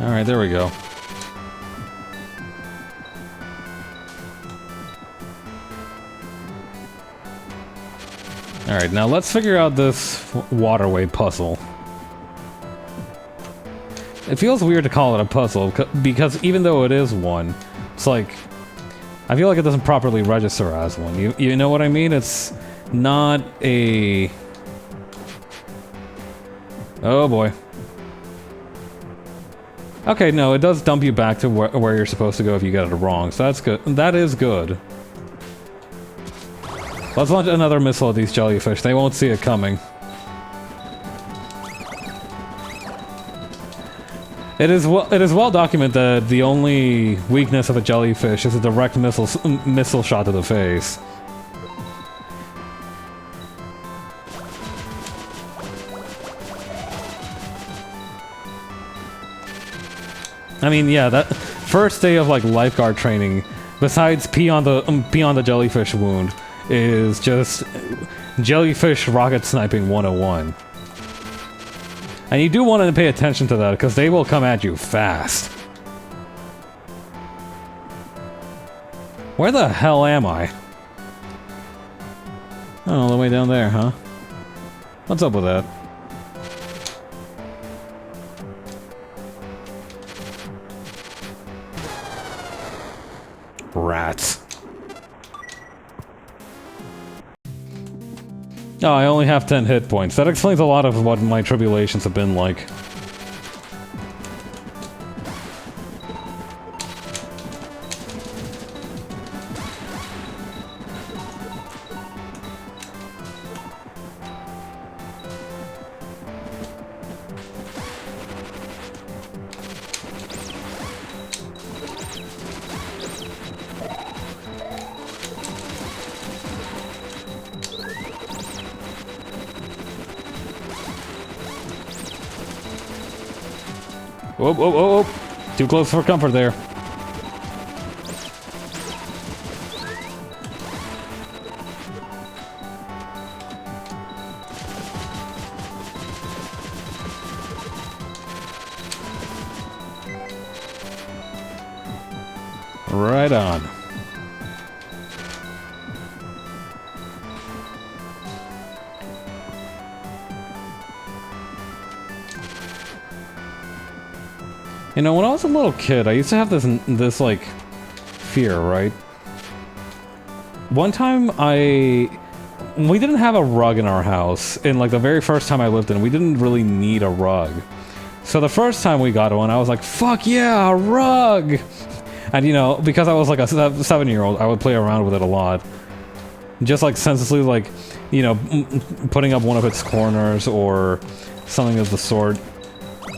Alright, there we go. Alright, now let's figure out this waterway puzzle. It feels weird to call it a puzzle, because even though it is one, it's like... I feel like it doesn't properly register as one. You know what I mean? It's not a... Oh boy. Okay, no, it does dump you back to where you're supposed to go if you get it wrong, so that's good. That is good. Let's launch another missile at these jellyfish. They won't see it coming. It is well documented that the only weakness of a jellyfish is a direct missile shot to the face. I mean, yeah, that first day of like lifeguard training, besides pee on the jellyfish wound, is just jellyfish rocket sniping 101. And you do want to pay attention to that because they will come at you fast. Where the hell am I? Oh, all the way down there, huh? What's up with that? Rats. Oh, I only have 10 hit points. That explains a lot of what my tribulations have been like. Whoop, whoop, whoop, whoop. Too close for comfort there. Right on. You know, when I was a little kid, I used to have this like fear, right? One time we didn't have a rug in our house, and like the very first time I lived in, we didn't really need a rug. So the first time we got one, I was like, fuck yeah, a rug! And you know, because I was like a 7-year-old, I would play around with it a lot. Just like senselessly, like, you know, putting up one of its corners or something of the sort.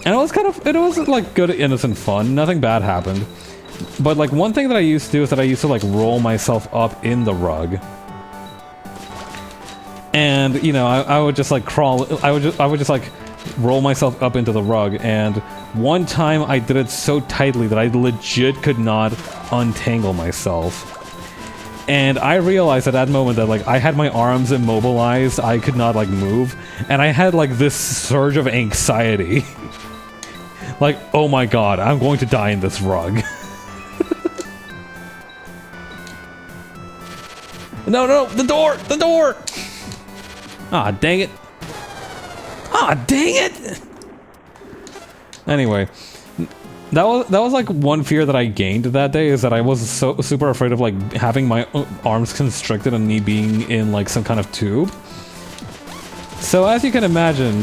And it was like good, innocent fun. Nothing bad happened. But like one thing that I used to do is that I used to like roll myself up in the rug. And, you know, I would just like crawl, I would just like roll myself up into the rug. And one time I did it so tightly that I legit could not untangle myself. And I realized at that moment that like I had my arms immobilized, I could not like move, and I had like this surge of anxiety. Like, oh my god, I'm going to die in this rug. No, no, the door! The door! Ah, dang it. Ah, dang it! Anyway, that was like one fear that I gained that day, is that I was so super afraid of like having my arms constricted and me being in like some kind of tube. So as you can imagine,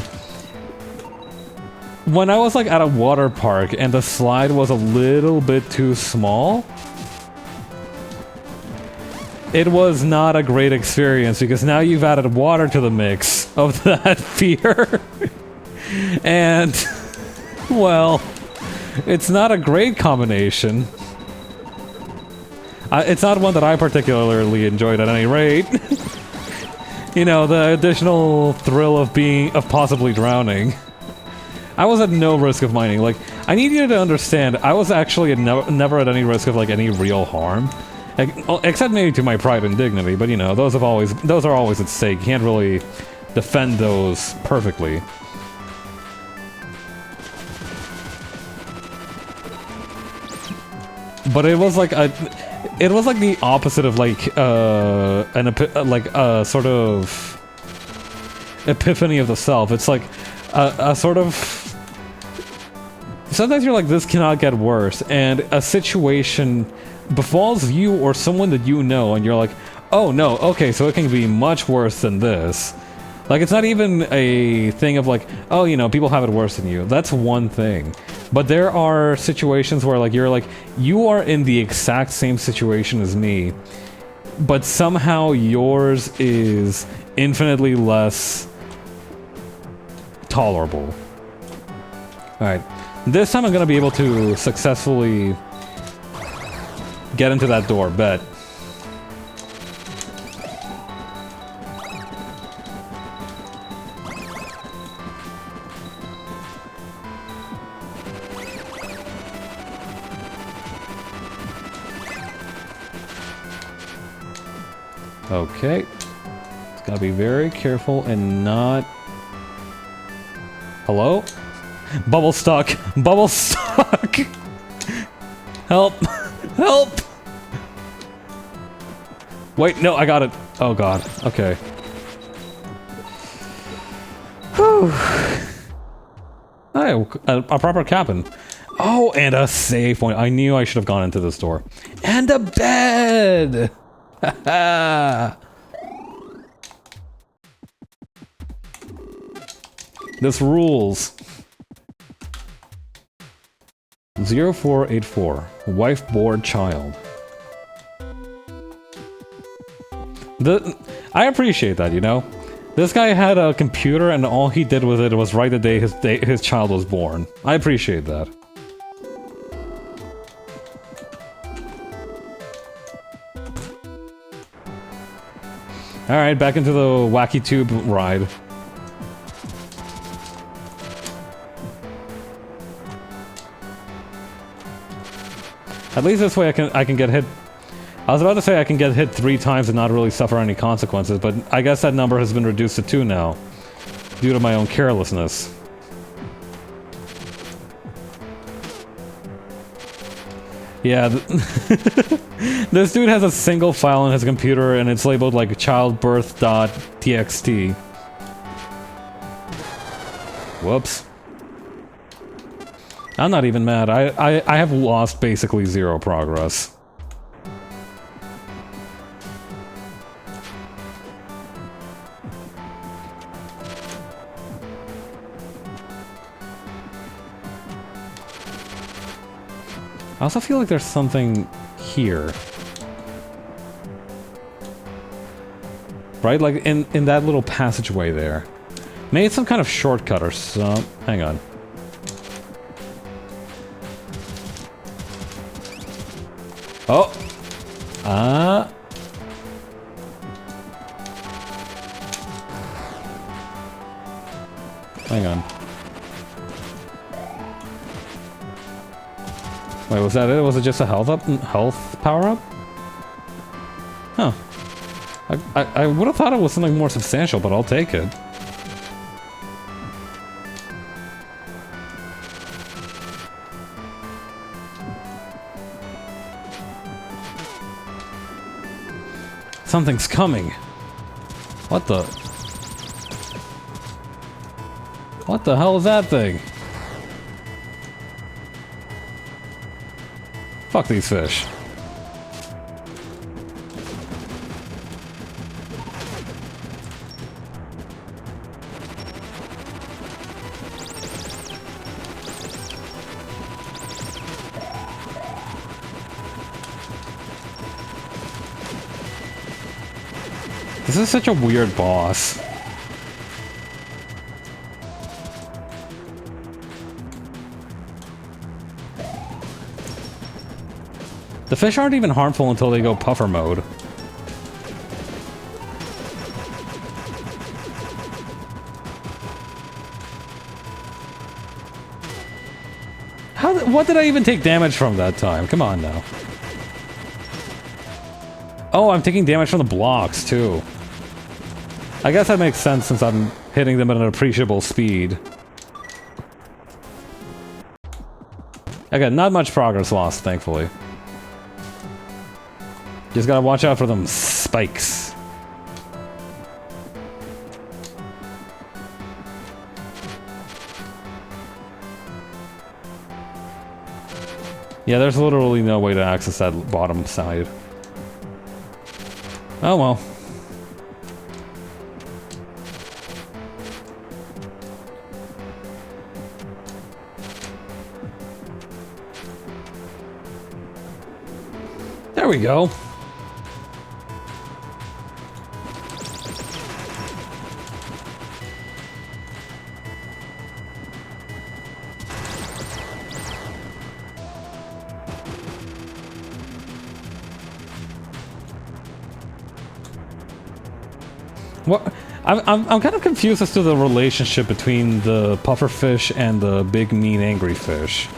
when I was like at a water park and the slide was a little bit too small, it was not a great experience, because now you've added water to the mix of that fear. And, well, it's not a great combination. It's not one that I particularly enjoyed at any rate. You know, the additional thrill of possibly drowning. I was at no risk of mining. Like, I need you to understand, I was actually never at any risk of like any real harm. Except maybe to my pride and dignity, but you know, those are always at stake. You can't really defend those perfectly. But it was like the opposite of like a sort of epiphany of the self. It's like a sort of, sometimes you're like, this cannot get worse, and a situation befalls you or someone that you know, and you're like, oh no, okay, so it can be much worse than this. Like, it's not even a thing of like, oh, you know, people have it worse than you. That's one thing. But there are situations where like, you are in the exact same situation as me, but somehow yours is infinitely less tolerable. Alright, this time I'm gonna be able to successfully get into that door, bet. Okay. Just gotta be very careful and not... Hello? Bubble stuck! Bubble stuck! Help! Help! Wait, no, I got it. Oh god. Okay. Whew. Hey, a proper cabin. Oh, and a save point. I knew I should have gone into this door. And a bed! Haha! This rules. 0484. Wife bored child. I appreciate that, you know? This guy had a computer and all he did with it was write the day his child was born. I appreciate that. Alright, back into the wacky tube ride. At least this way I can get hit. I was about to say I can get hit 3 times and not really suffer any consequences, but I guess that number has been reduced to 2 now, due to my own carelessness. Yeah, this dude has a single file on his computer and it's labeled like childbirth.txt. Whoops. I'm not even mad. I have lost basically 0 progress. I also feel like there's something here. Right? Like in that little passageway there. Maybe it's some kind of shortcut or some... Hang on. Oh! Hang on. Wait, was that it? Was it just a health power-up? Huh. I would have thought it was something more substantial, but I'll take it. Something's coming. What the? What the hell is that thing? Fuck these fish. This is such a weird boss. The fish aren't even harmful until they go puffer mode. What did I even take damage from that time? Come on now. Oh, I'm taking damage from the blocks, too. I guess that makes sense since I'm hitting them at an appreciable speed. Again, not much progress lost, thankfully. Just gotta watch out for them spikes. Yeah, there's literally no way to access that bottom side. Oh well. There we go. What? I'm kind of confused as to the relationship between the pufferfish and the big, mean, angry fish.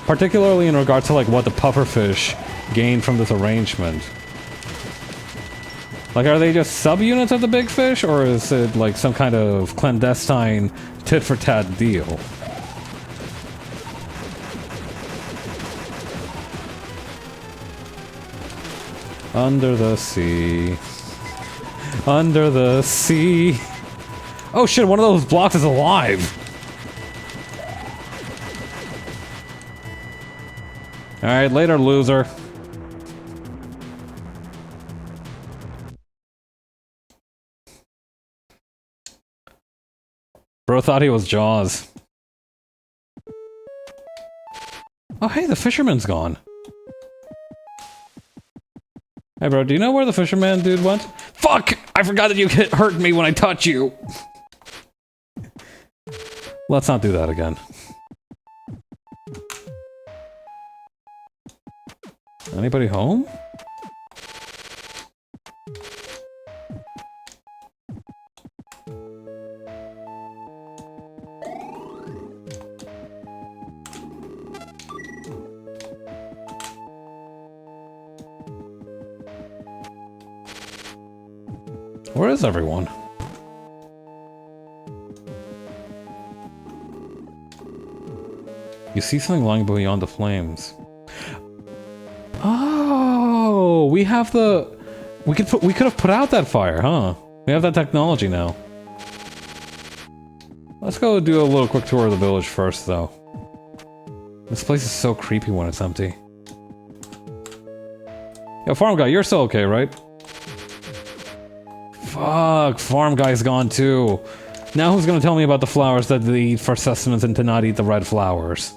Particularly in regard to like what the pufferfish gain from this arrangement. Like, are they just subunits of the big fish, or is it like some kind of clandestine tit-for-tat deal? Under the sea. Under the sea. Oh shit, one of those blocks is alive! Alright, later, loser. Bro thought he was Jaws. Oh hey, the fisherman's gone. Hey bro, do you know where the fisherman dude went? Fuck! I forgot that you hurt me when I touched you! Let's not do that again. Anybody home? Where is everyone? You see something lying beyond the flames. Oh, we have the... We could have put out that fire, huh? We have that technology now. Let's go do a little quick tour of the village first, though. This place is so creepy when it's empty. Yo, farm guy, you're still okay, right? Fuck, farm guy's gone too. Now who's gonna tell me about the flowers that they eat for sustenance and to not eat the red flowers?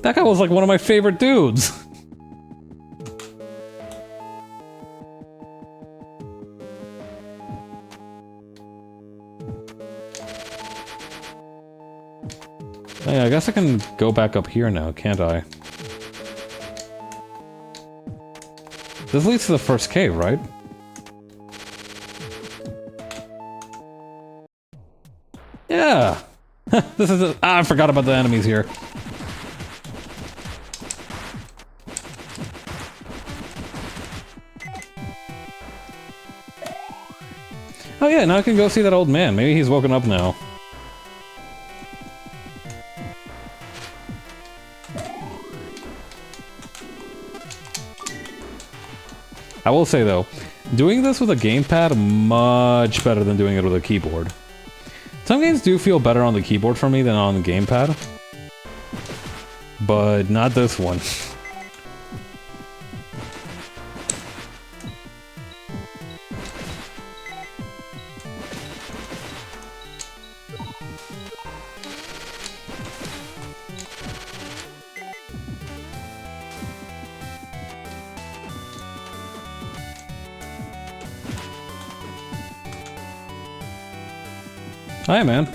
That guy was like one of my favorite dudes. Hey, I guess I can go back up here now, can't I? This leads to the first cave, right? Yeah! This is I forgot about the enemies here. Oh yeah, now I can go see that old man. Maybe he's woken up now. I will say though, doing this with a gamepad much better than doing it with a keyboard. Some games do feel better on the keyboard for me than on the gamepad, but not this one. Hi, man.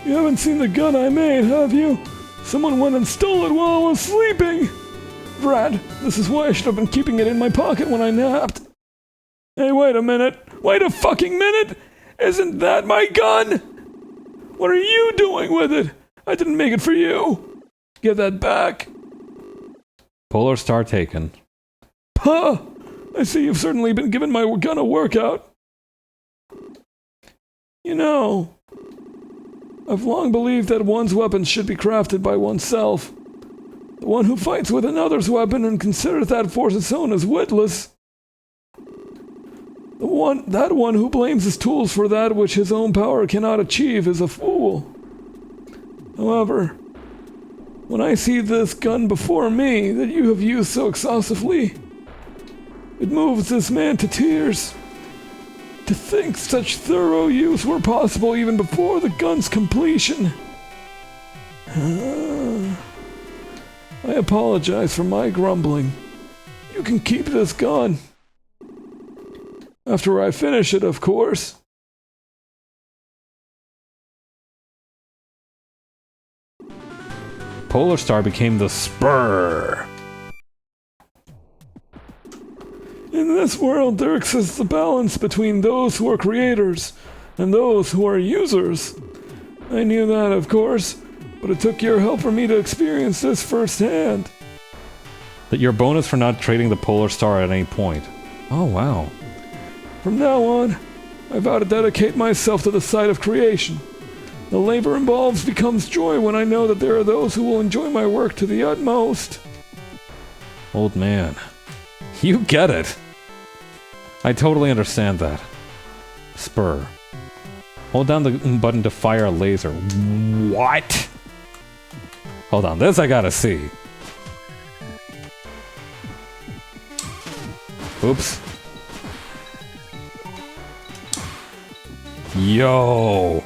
You haven't seen the gun I made, have you? Someone went and stole it while I was sleeping! Brad, this is why I should have been keeping it in my pocket when I napped. Hey, wait a minute. Wait a fucking minute! Isn't that my gun? What are you doing with it? I didn't make it for you. Give that back. Polar Star taken. Puh! I see you've certainly been giving my gun a workout. You know, I've long believed that one's weapons should be crafted by oneself. The one who fights with another's weapon and considers that force its own is witless. That one who blames his tools for that which his own power cannot achieve is a fool. However, when I see this gun before me that you have used so exhaustively, it moves this man to tears. To think such thorough use were possible even before the gun's completion. I apologize for my grumbling. You can keep this gun. After I finish it, of course. Polar Star became the spur. In this world, there exists a balance between those who are creators and those who are users. I knew that, of course, but it took your help for me to experience this firsthand. That your bonus for not trading the Polar Star at any point. Oh, wow. From now on, I vow to dedicate myself to the side of creation. The labor involved becomes joy when I know that there are those who will enjoy my work to the utmost. Old man. You get it. I totally understand that. Spur. Hold down the button to fire a laser. What? Hold on, this I gotta see. Oops. Yo.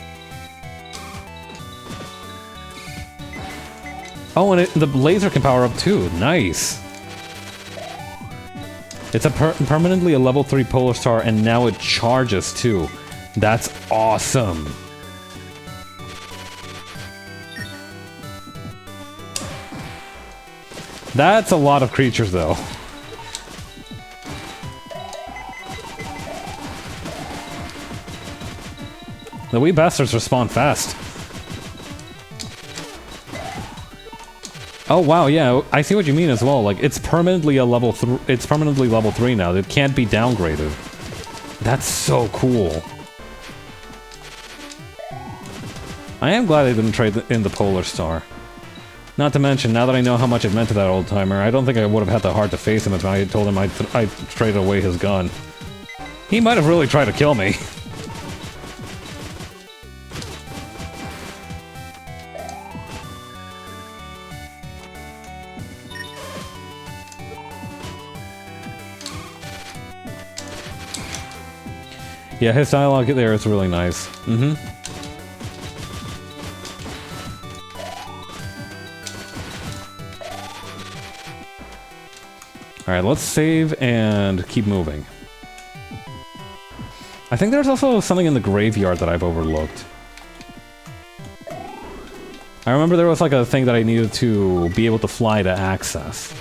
Oh, and the laser can power up too. Nice. It's a permanently a level 3 Polar Star, and now it charges too. That's awesome. That's a lot of creatures, though. The wee bastards respawn fast. Oh wow, yeah, I see what you mean as well. Like it's permanently it's permanently level 3 now. It can't be downgraded. That's so cool. I am glad I didn't trade in the Polar Star. Not to mention, now that I know how much it meant to that old timer, I don't think I would have had the heart to face him if I told him I traded away his gun. He might have really tried to kill me. Yeah, his dialogue there is really nice. Mm-hmm. Alright, let's save and keep moving. I think there's also something in the graveyard that I've overlooked. I remember there was like a thing that I needed to be able to fly to access.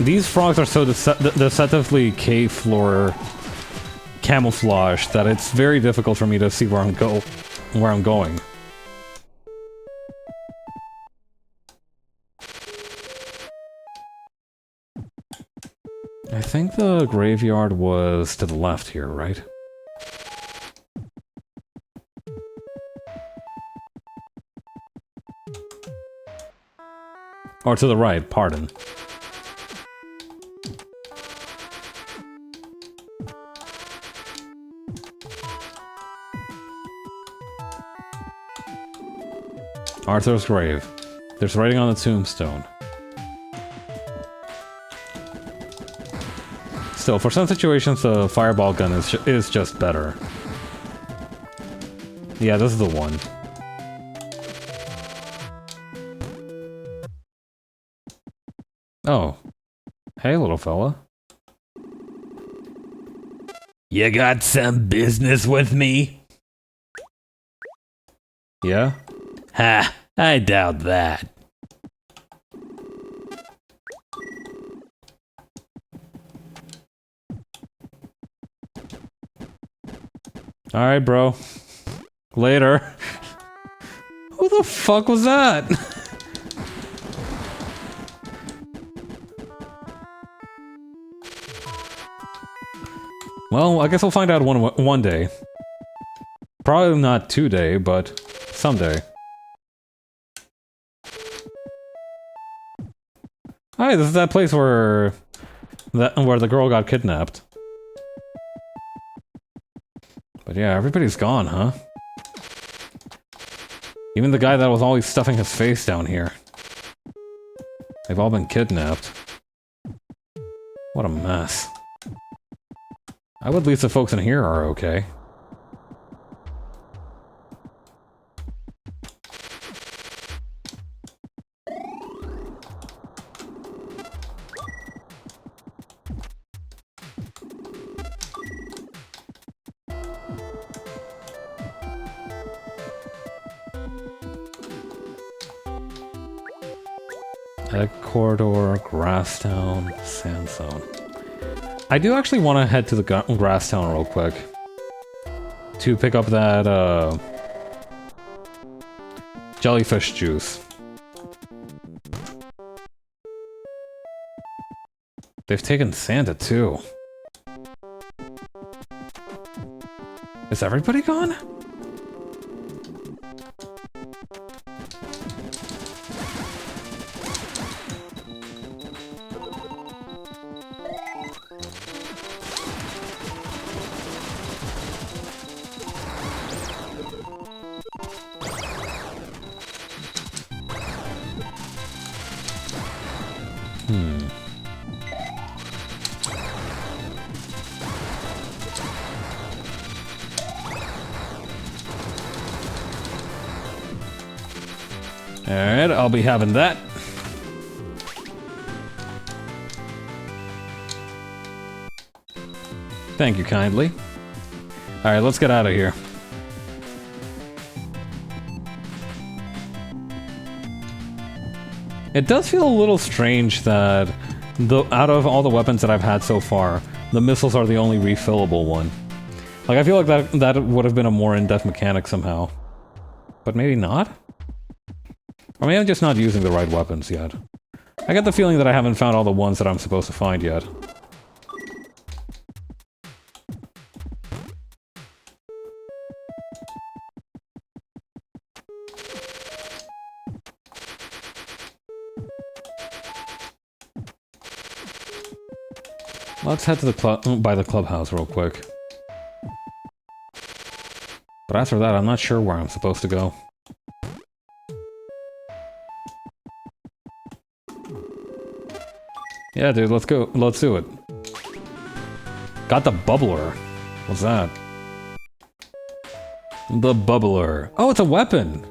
These frogs are so deceptively cave floor camouflaged that it's very difficult for me to see where I'm going. I think the graveyard was to the left here, right? Or to the right, pardon. Arthur's grave. There's writing on the tombstone. Still, for some situations, the fireball gun is just better. Yeah, this is the one. Oh. Hey, little fella. You got some business with me? Yeah? Ha! I doubt that. Alright, bro. Later. Who the fuck was that? Well, I guess we'll find out one day. Probably not today, but someday. Hi, this is that place where the girl got kidnapped. But yeah, everybody's gone, huh? Even the guy that was always stuffing his face down here. They've all been kidnapped. What a mess. I would at least the folks in here are okay. Egg Corridor, Grasstown, Sandstone. I do actually want to head to the Grasstown real quick. To pick up that, jellyfish juice. They've taken Santa, too. Is everybody gone? Alright, I'll be having that. Thank you kindly. Alright, let's get out of here. It does feel a little strange that out of all the weapons that I've had so far, the missiles are the only refillable one. Like, I feel like that would have been a more in-depth mechanic somehow. But maybe not? Or maybe I'm just not using the right weapons yet. I get the feeling that I haven't found all the ones that I'm supposed to find yet. Let's head to the clubhouse real quick. But after that, I'm not sure where I'm supposed to go. Yeah, dude, let's go. Let's do it. Got the bubbler. What's that? The bubbler. Oh, it's a weapon!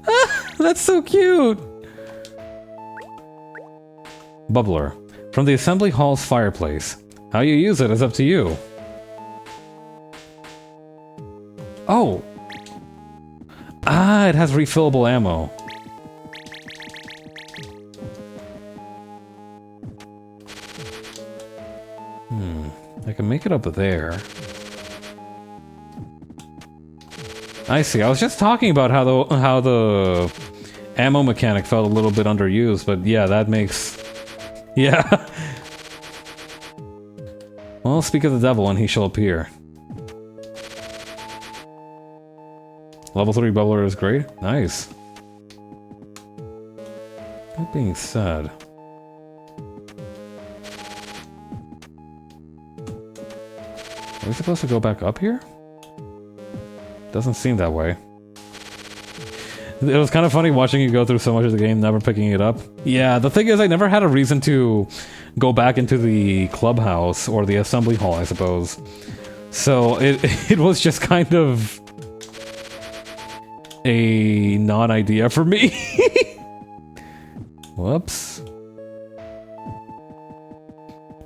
Ah, that's so cute! Bubbler. From the assembly hall's fireplace. How you use it is up to you. Oh! Ah, it has refillable ammo. I can make it up there. I see. I was just talking about how the ammo mechanic felt a little bit underused, but yeah, that makes... Yeah. Well, speak of the devil and he shall appear. Level 3 bubbler is great. Nice. That being said... Are we supposed to go back up here? Doesn't seem that way. It was kind of funny watching you go through so much of the game, never picking it up. Yeah, the thing is, I never had a reason to go back into the clubhouse, or the assembly hall, I suppose. So, it was just kind of... a non-idea for me. Whoops.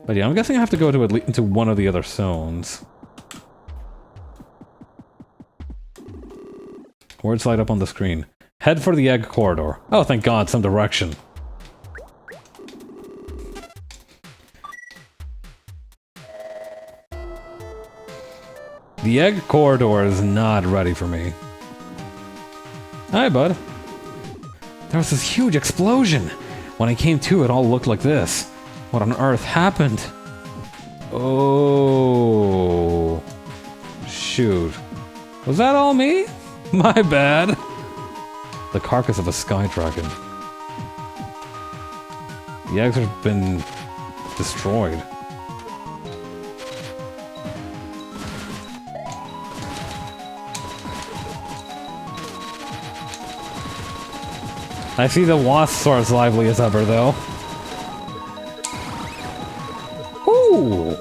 But yeah, I'm guessing I have to go to at least into one of the other zones. Words light up on the screen. Head for the egg corridor. Oh, thank God, some direction. The egg corridor is not ready for me. Hi, bud. There was this huge explosion. When I came to, it all looked like this. What on earth happened? Oh... Shoot. Was that all me? My bad. The carcass of a sky dragon. The eggs have been destroyed. I see the wasps are as lively as ever, though. Ooh!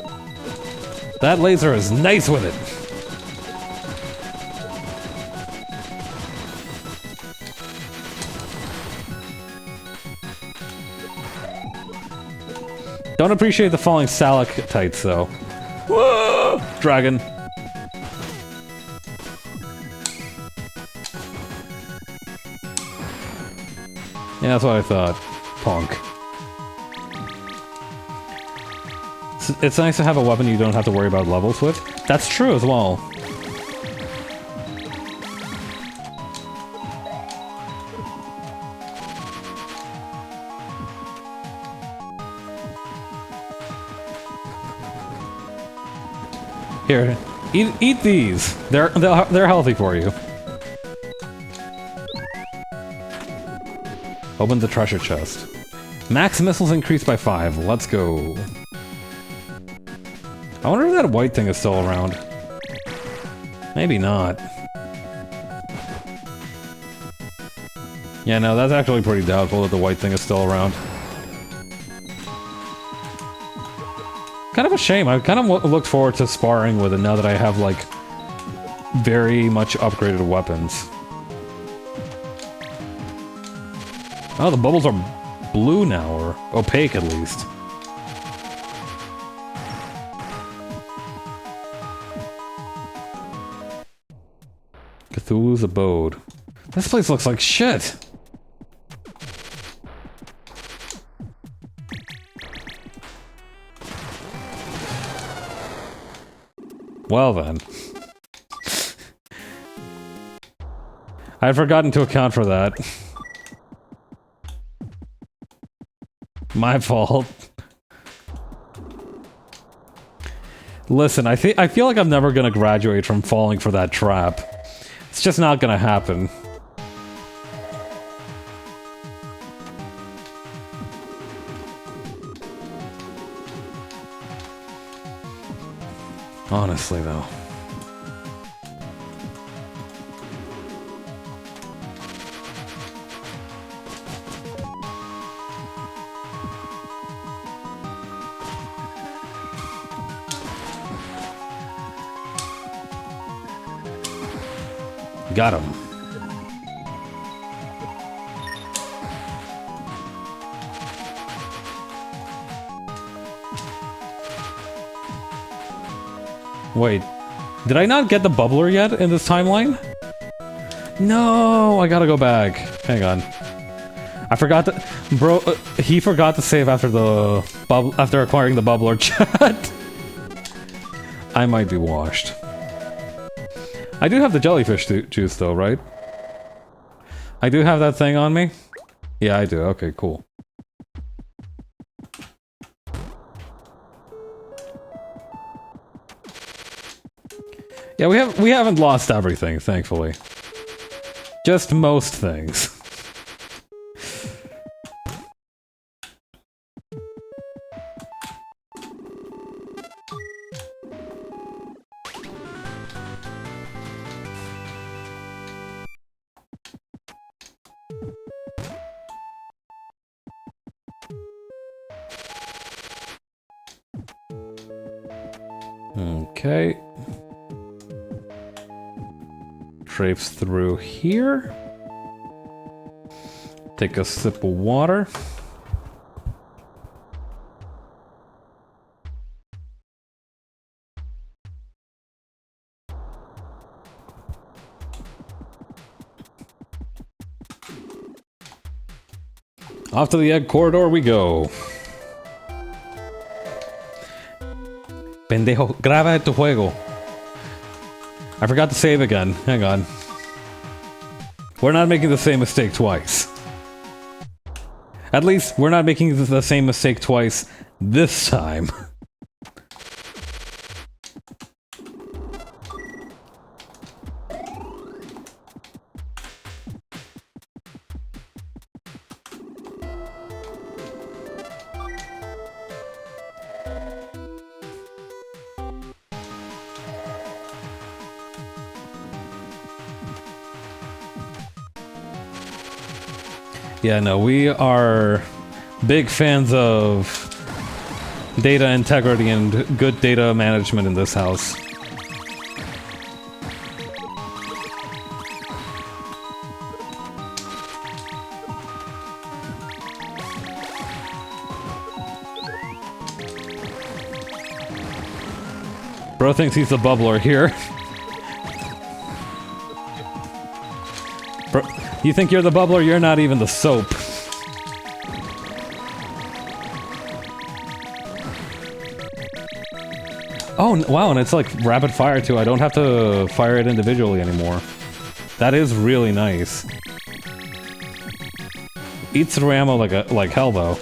That laser is nice with it! Don't appreciate the falling stalactites, though. Whoa! Dragon. Yeah, that's what I thought. Punk. It's nice to have a weapon you don't have to worry about levels with. That's true as well. Here, eat these. They're healthy for you. Open the treasure chest. Max missiles increased by 5. Let's go. I wonder if that white thing is still around. Maybe not. Yeah, no, that's actually pretty doubtful that the white thing is still around. Kind of a shame. I kind of looked forward to sparring with it now that I have, like, very much upgraded weapons. Oh, the bubbles are blue now, or opaque at least. Cthulhu's abode. This place looks like shit! Well then. I had forgotten to account for that. My fault. Listen, I feel like I'm never gonna graduate from falling for that trap. It's just not gonna happen. Honestly, though. Got him. Wait, did I not get the bubbler yet in this timeline? No, I gotta go back. Hang on. I forgot to... Bro, he forgot to save after the... after acquiring the bubbler chat. I might be washed. I do have the jellyfish juice though, right? I do have that thing on me? Yeah, I do. Okay, cool. Yeah, we haven't lost everything, thankfully. Just most things. Okay. Traipse through here. Take a sip of water. Off to the egg corridor we go. Pendejo, graba tu juego. I forgot to save again. Hang on. We're not making the same mistake twice. At least, we're not making the same mistake twice this time. Yeah, no, we are big fans of data integrity and good data management in this house. Bro thinks he's the bubbler here. Bro, you think you're the bubbler? You're not even the soap. Oh, wow, and it's like rapid fire too. I don't have to fire it individually anymore. That is really nice. Eats through ammo like hell, though.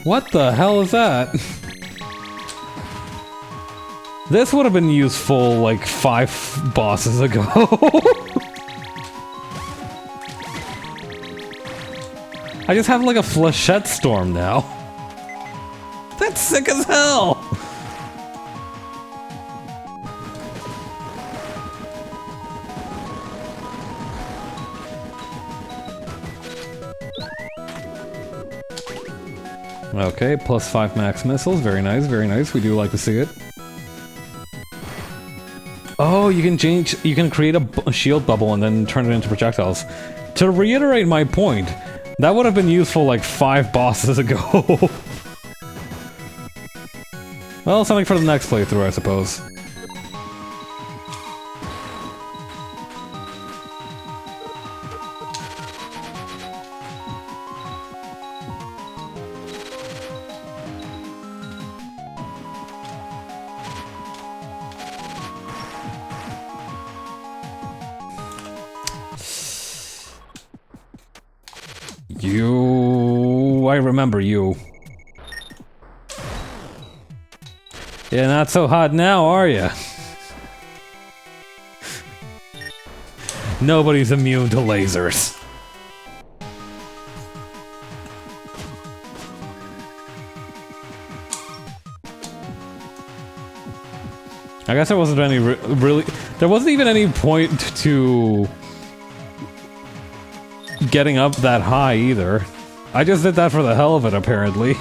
What the hell is that? This would have been useful like 5 bosses ago. I just have like a flechette storm now. That's sick as hell! Okay, plus 5 max missiles. Very nice, very nice. We do like to see it. Oh, you can change... You can create a shield bubble and then turn it into projectiles. To reiterate my point, that would have been useful like 5 bosses ago. Well, something for the next playthrough, I suppose. I remember you. Yeah, not so hot now, are ya? Nobody's immune to lasers. I guess there wasn't any really... There wasn't even any point to... getting up that high, either. I just did that for the hell of it, apparently.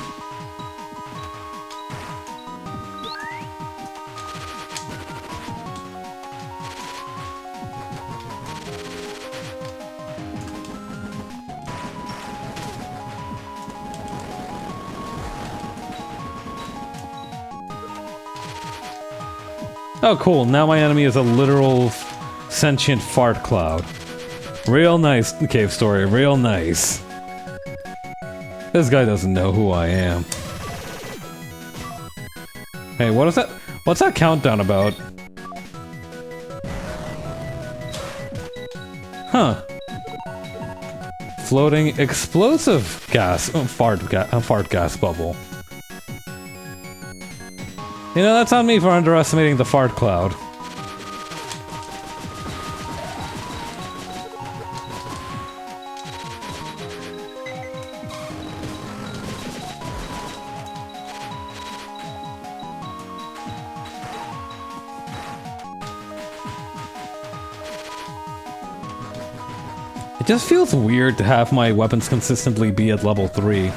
Oh, cool. Now my enemy is a literal sentient fart cloud. Real nice cave story. Real nice. This guy doesn't know who I am. Hey, what is that? What's that countdown about? Huh. Floating explosive gas. Fart gas bubble. You know, that's on me for underestimating the fart cloud. It just feels weird to have my weapons consistently be at level 3.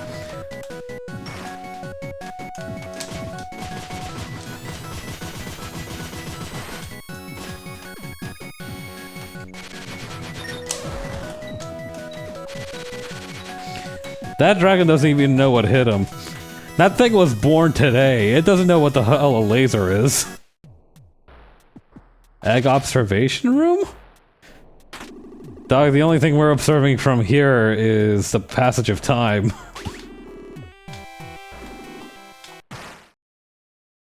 That dragon doesn't even know what hit him. That thing was born today. It doesn't know what the hell a laser is. Egg observation room? Dog, the only thing we're observing from here is the passage of time.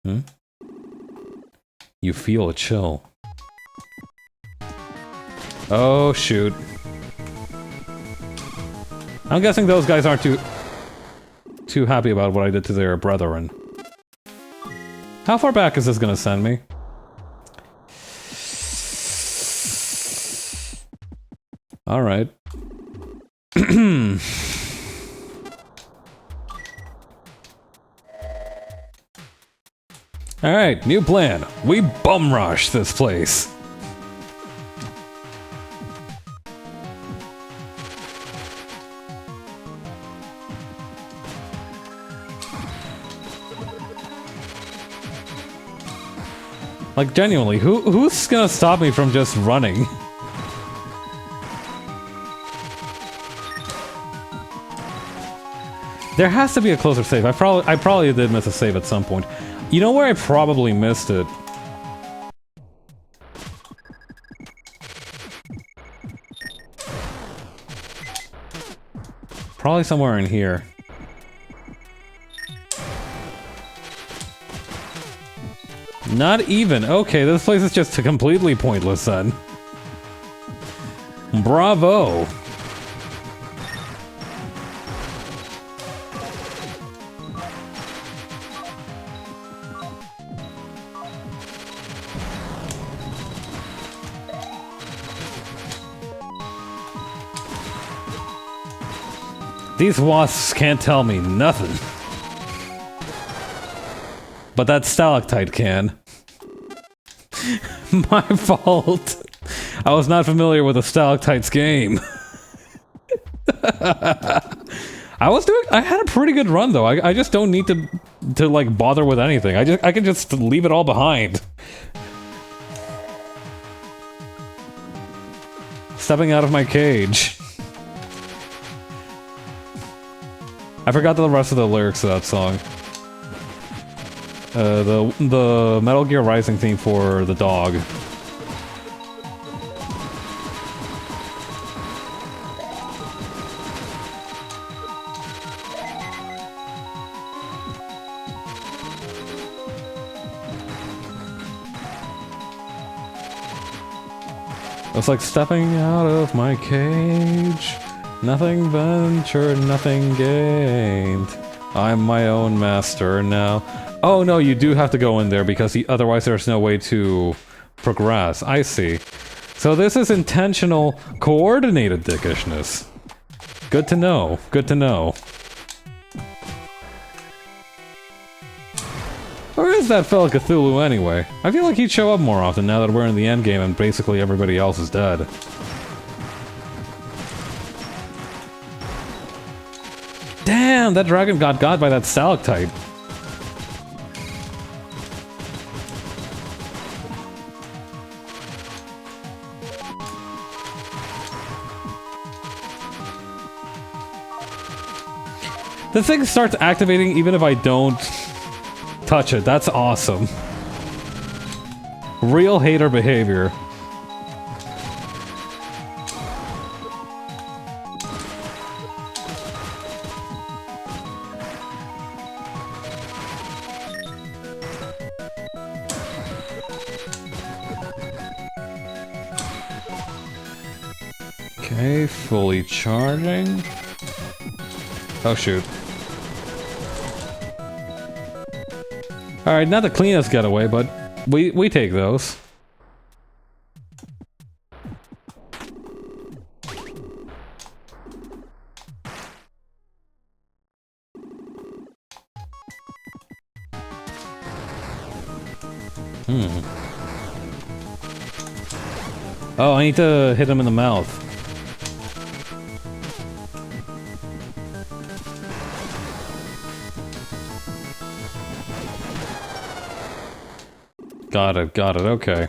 Hmm? You feel a chill. Oh, shoot. I'm guessing those guys aren't too happy about what I did to their brethren. How far back is this gonna send me? Alright. Alright, new plan. We bum rush this place. Like, genuinely, who's gonna stop me from just running? There has to be a closer save. I probably did miss a save at some point. You know where I probably missed it? Probably somewhere in here. Not even. Okay, this place is just completely pointless then. Bravo! These wasps can't tell me nothing. But that stalactite can. My fault. I was not familiar with the stalactites game. I had a pretty good run though. I just don't need to like bother with anything. I can just leave it all behind. Stepping out of my cage. I forgot the rest of the lyrics of that song. The Metal Gear Rising theme for the dog. It's like stepping out of my cage. Nothing ventured, nothing gained. I'm my own master now. Oh no, you do have to go in there because otherwise there's no way to progress. I see. So this is intentional, coordinated dickishness. Good to know. Good to know. Where is that fella Cthulhu anyway? I feel like he'd show up more often now that we're in the endgame and basically everybody else is dead. Damn, that dragon got by that stalactite. The thing starts activating even if I don't touch it. That's awesome. Real hater behavior. Okay, fully charging. Oh shoot. Alright, not the cleanest getaway, but we take those. Oh, I need to hit him in the mouth. Got it, okay.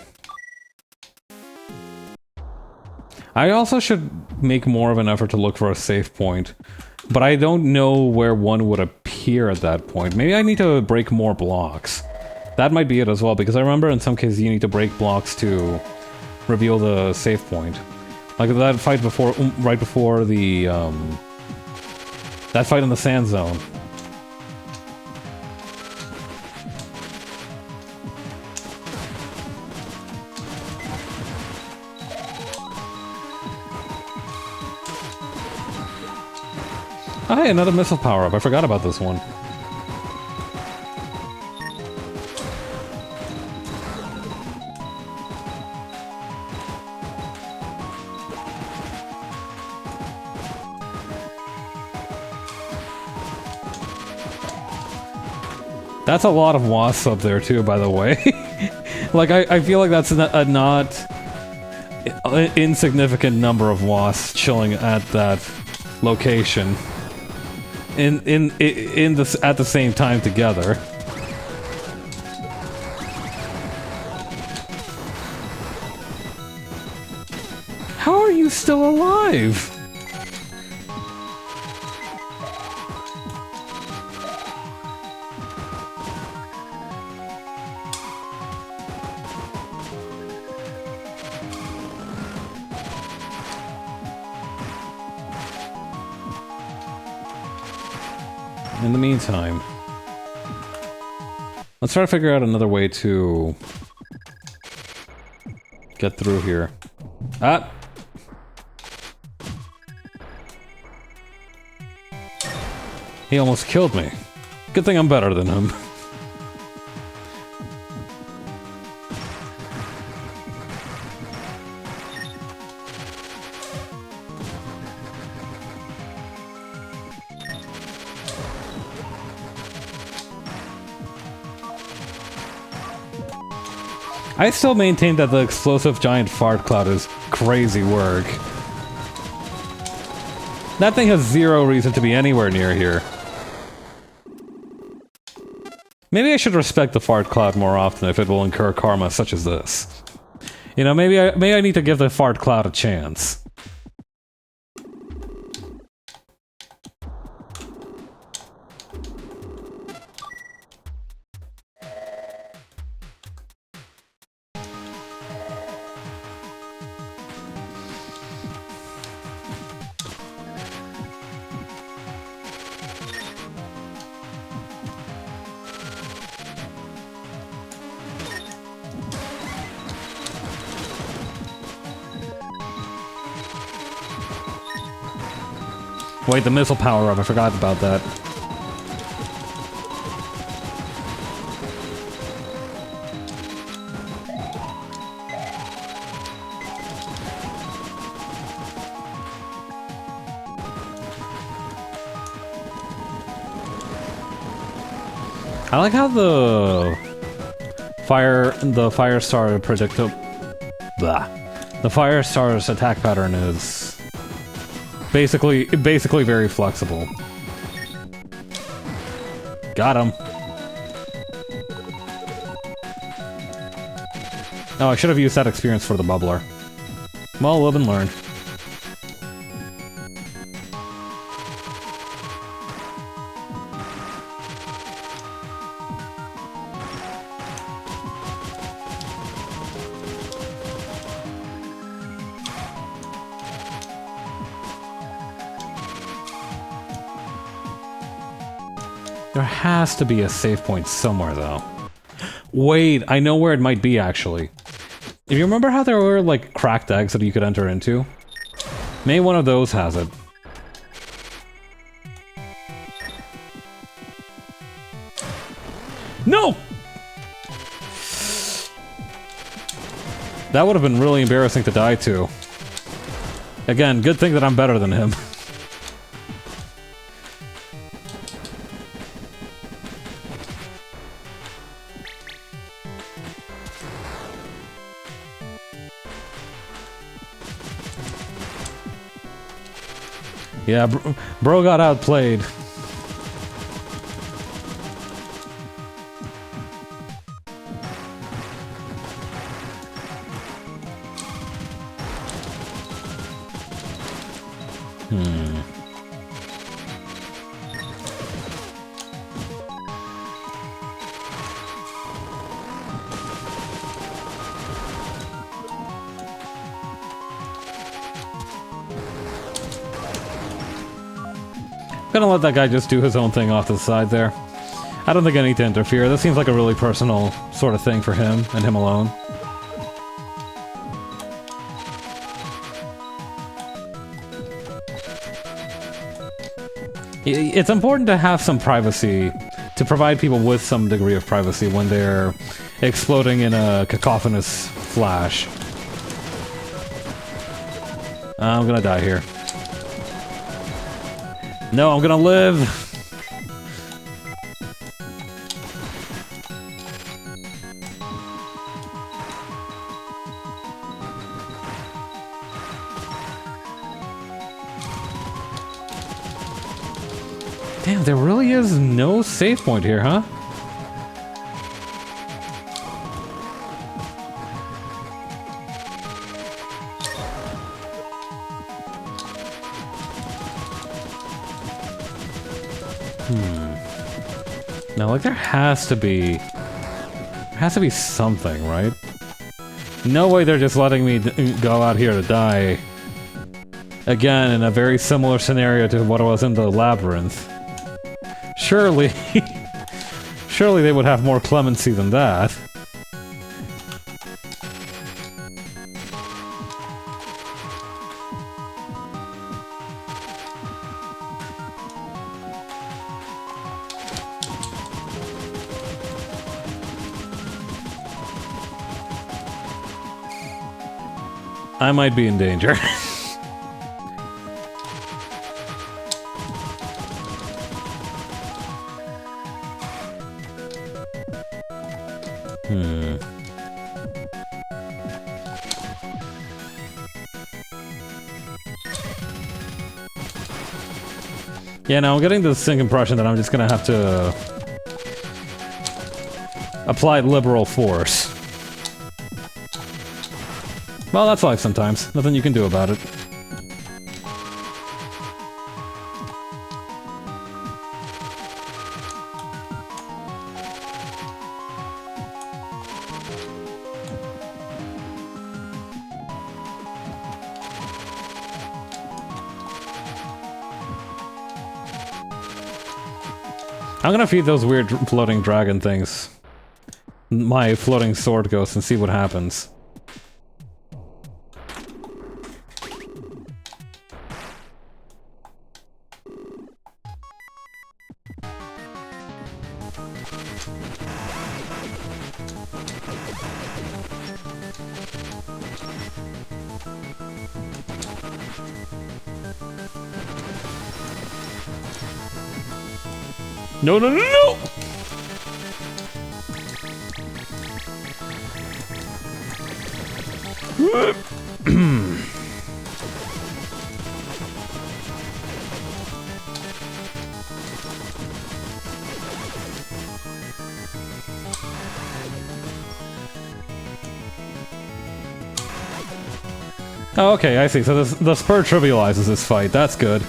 I also should make more of an effort to look for a save point, but I don't know where one would appear at that point. Maybe I need to break more blocks. That might be it as well, because I remember in some cases you need to break blocks to reveal the save point. Like that fight before, right before the, that fight in the sand zone. Oh, hey, another missile power-up. I forgot about this one. That's a lot of wasps up there too, by the way. Like, I feel like that's a not insignificant number of wasps chilling at that location. At the same time together. How are you still alive? In the meantime, let's try to figure out another way to get through here. Ah! He almost killed me. Good thing I'm better than him. I still maintain that the explosive giant fart cloud is crazy work. That thing has zero reason to be anywhere near here. Maybe I should respect the fart cloud more often if it will incur karma such as this. You know, maybe I need to give the fart cloud a chance. Wait, the missile power-up, I forgot about that. I like how the Firestar the Firestar's attack pattern is basically very flexible. Got him. Oh, I should have used that experience for the bubbler. Well, live and learn. There has to be a save point somewhere, though. Wait, I know where it might be, actually. If you remember how there were, like, cracked eggs that you could enter into? Maybe one of those has it. No! That would have been really embarrassing to die to. Again, good thing that I'm better than him. Yeah, bro got outplayed. Gonna let that guy just do his own thing off to the side there. I don't think I need to interfere. This seems like a really personal sort of thing for him, and him alone. It's important to have some privacy, to provide people with some degree of privacy when they're exploding in a cacophonous flash. I'm gonna die here. No, I'm gonna live! Damn, there really is no save point here, huh? No, like there has to be something, right? No way they're just letting me go out here to die. Again, in a very similar scenario to what was in the labyrinth. Surely, surely they would have more clemency than that. I might be in danger. Yeah, now I'm getting the distinct impression that I'm just gonna have to apply liberal force. Well, that's life sometimes. Nothing you can do about it. I'm gonna feed those weird floating dragon things my floating sword ghost and see what happens. No, no, no, no! Oh, okay, I see. So the spur trivializes this fight. That's good.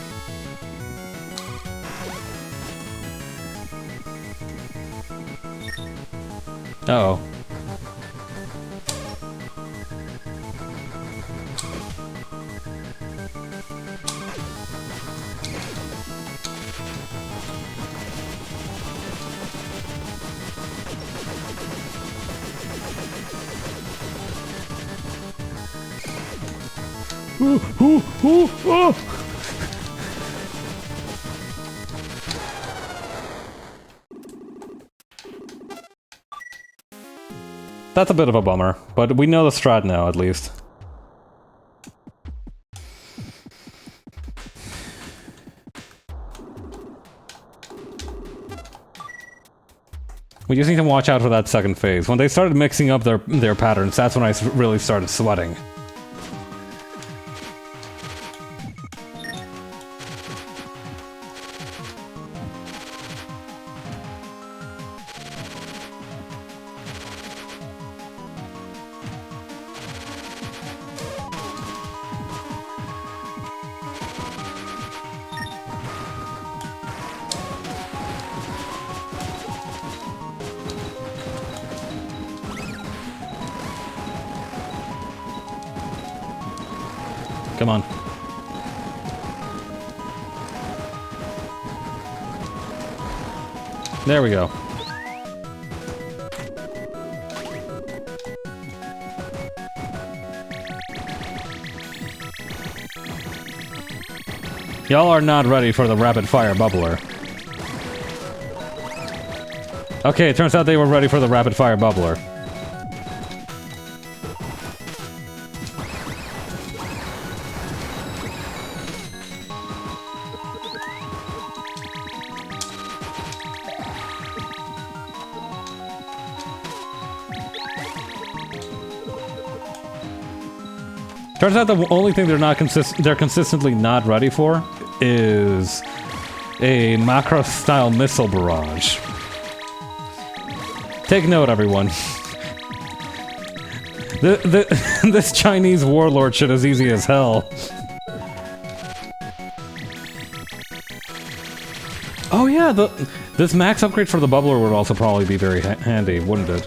Uh-oh. That's a bit of a bummer, but we know the strat now, at least. We just need to watch out for that second phase. When they started mixing up their patterns, that's when I really started sweating. Come on. There we go. Y'all are not ready for the rapid fire bubbler. Okay, it turns out they were ready for the rapid fire bubbler. Turns out the only thing they're consistently not ready for is a macro-style missile barrage. Take note, everyone. This Chinese warlord shit is easy as hell. Oh yeah, this max upgrade for the bubbler would also probably be very handy, wouldn't it?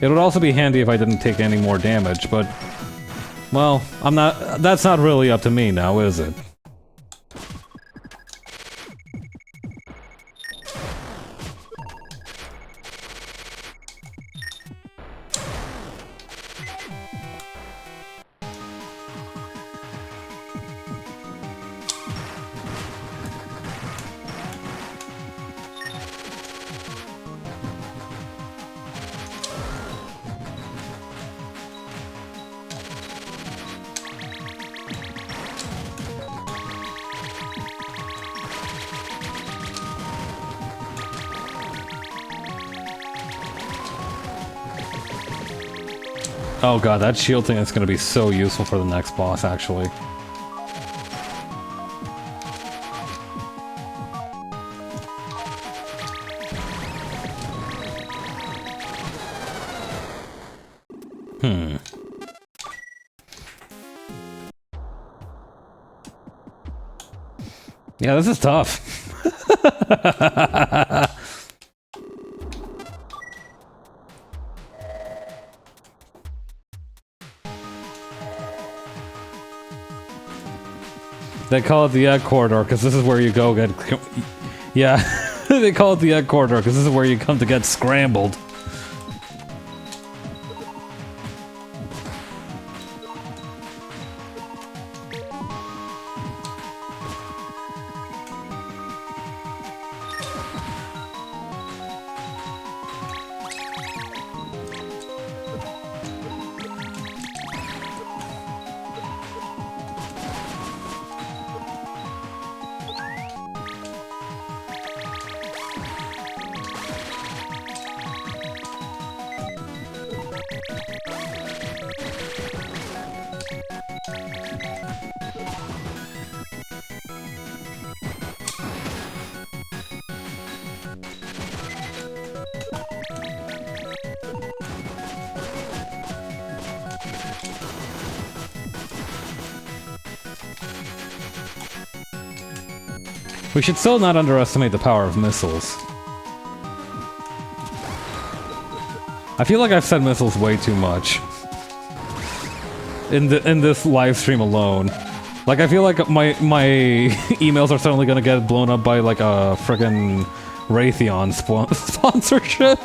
It would also be handy if I didn't take any more damage, but... well, that's not really up to me now, is it? Oh god, that shield thing is going to be so useful for the next boss, actually. Yeah, this is tough. They call it the egg corridor because this is where you go get... yeah, they call it the egg corridor because this is where you come to get scrambled. We should still not underestimate the power of missiles. I feel like I've said missiles way too much in this live stream alone. Like, I feel like my emails are suddenly gonna get blown up by like a friggin' Raytheon sponsorship.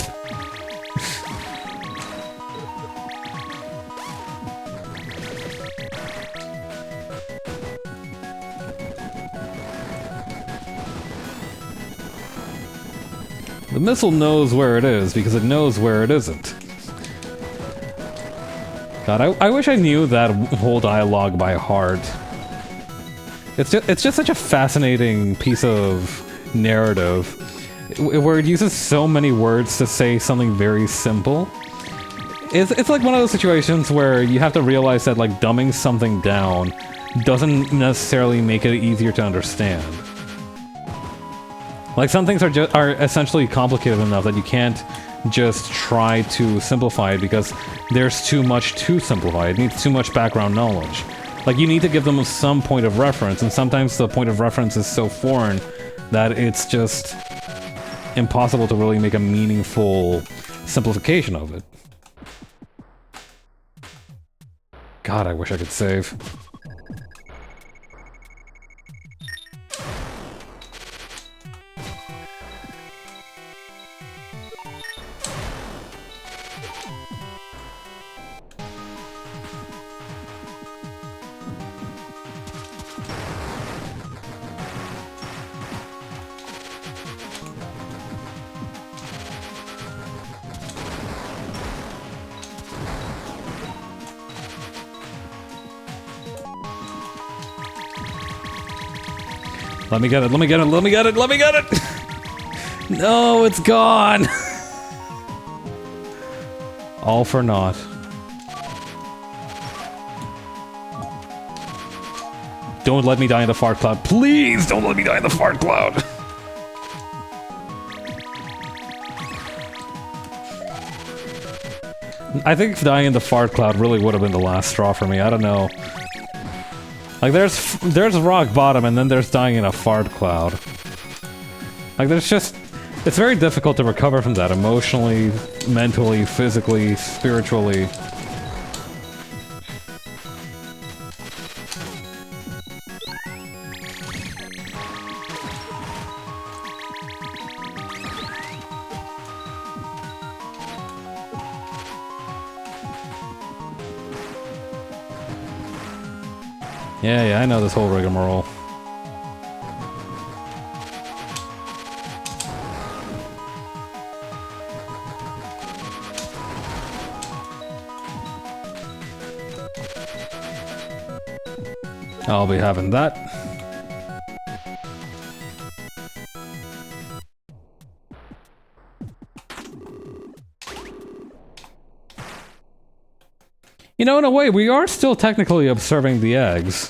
The missile knows where it is because it knows where it isn't. God, I wish I knew that whole dialogue by heart. It's just such a fascinating piece of narrative where it uses so many words to say something very simple. It's like one of those situations where you have to realize that like dumbing something down doesn't necessarily make it easier to understand. Like, some things are essentially complicated enough that you can't just try to simplify it because there's too much to simplify. It needs too much background knowledge. Like, you need to give them some point of reference, and sometimes the point of reference is so foreign that it's just impossible to really make a meaningful simplification of it. God, I wish I could save. Let me get it, let me get it, let me get it, let me get it! No, it's gone! All for naught. Don't let me die in the fart cloud. Please don't let me die in the fart cloud! I think dying in the fart cloud really would have been the last straw for me, I don't know. Like, there's rock bottom, and then there's dying in a fart cloud. Like, there's just... It's very difficult to recover from that emotionally, mentally, physically, spiritually. Yeah, I know this whole rigmarole. I'll be having that. You know, in a way, we are still technically observing the eggs.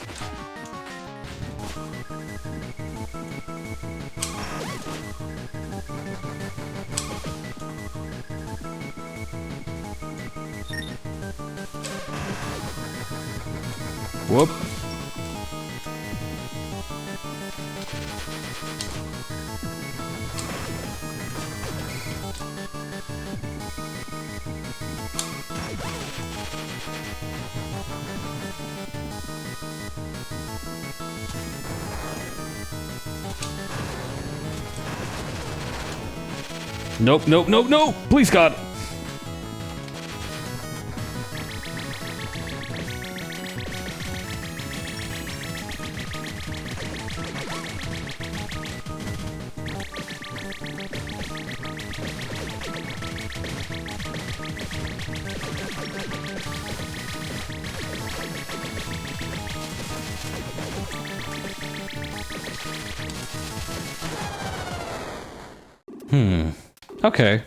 Whoop. Nope, nope, nope, no! Please, God! Okay.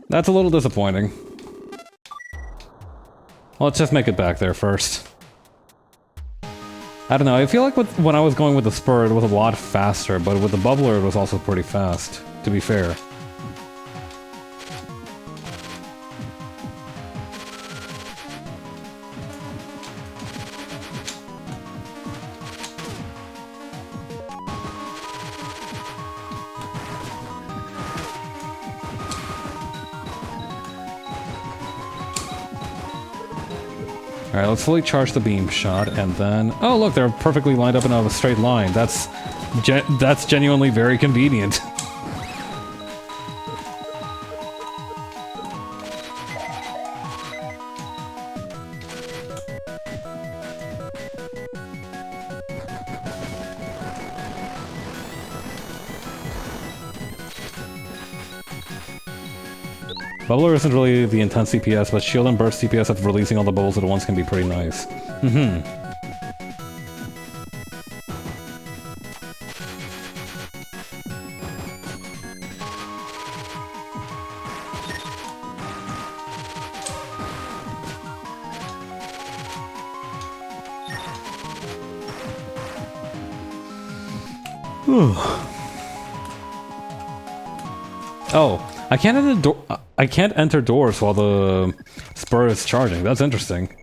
That's a little disappointing. Let's just make it back there first. I don't know, I feel like when I was going with the spur, it was a lot faster, but with the bubbler, it was also pretty fast, to be fair. Alright, let's fully charge the beam shot, and then... Oh, look, they're perfectly lined up in a straight line. That's genuinely very convenient. Bubbler isn't really the intense CPS, but shield and burst CPS of releasing all the bubbles at once can be pretty nice. Oh, I can't enter doors while the spur is charging. That's interesting.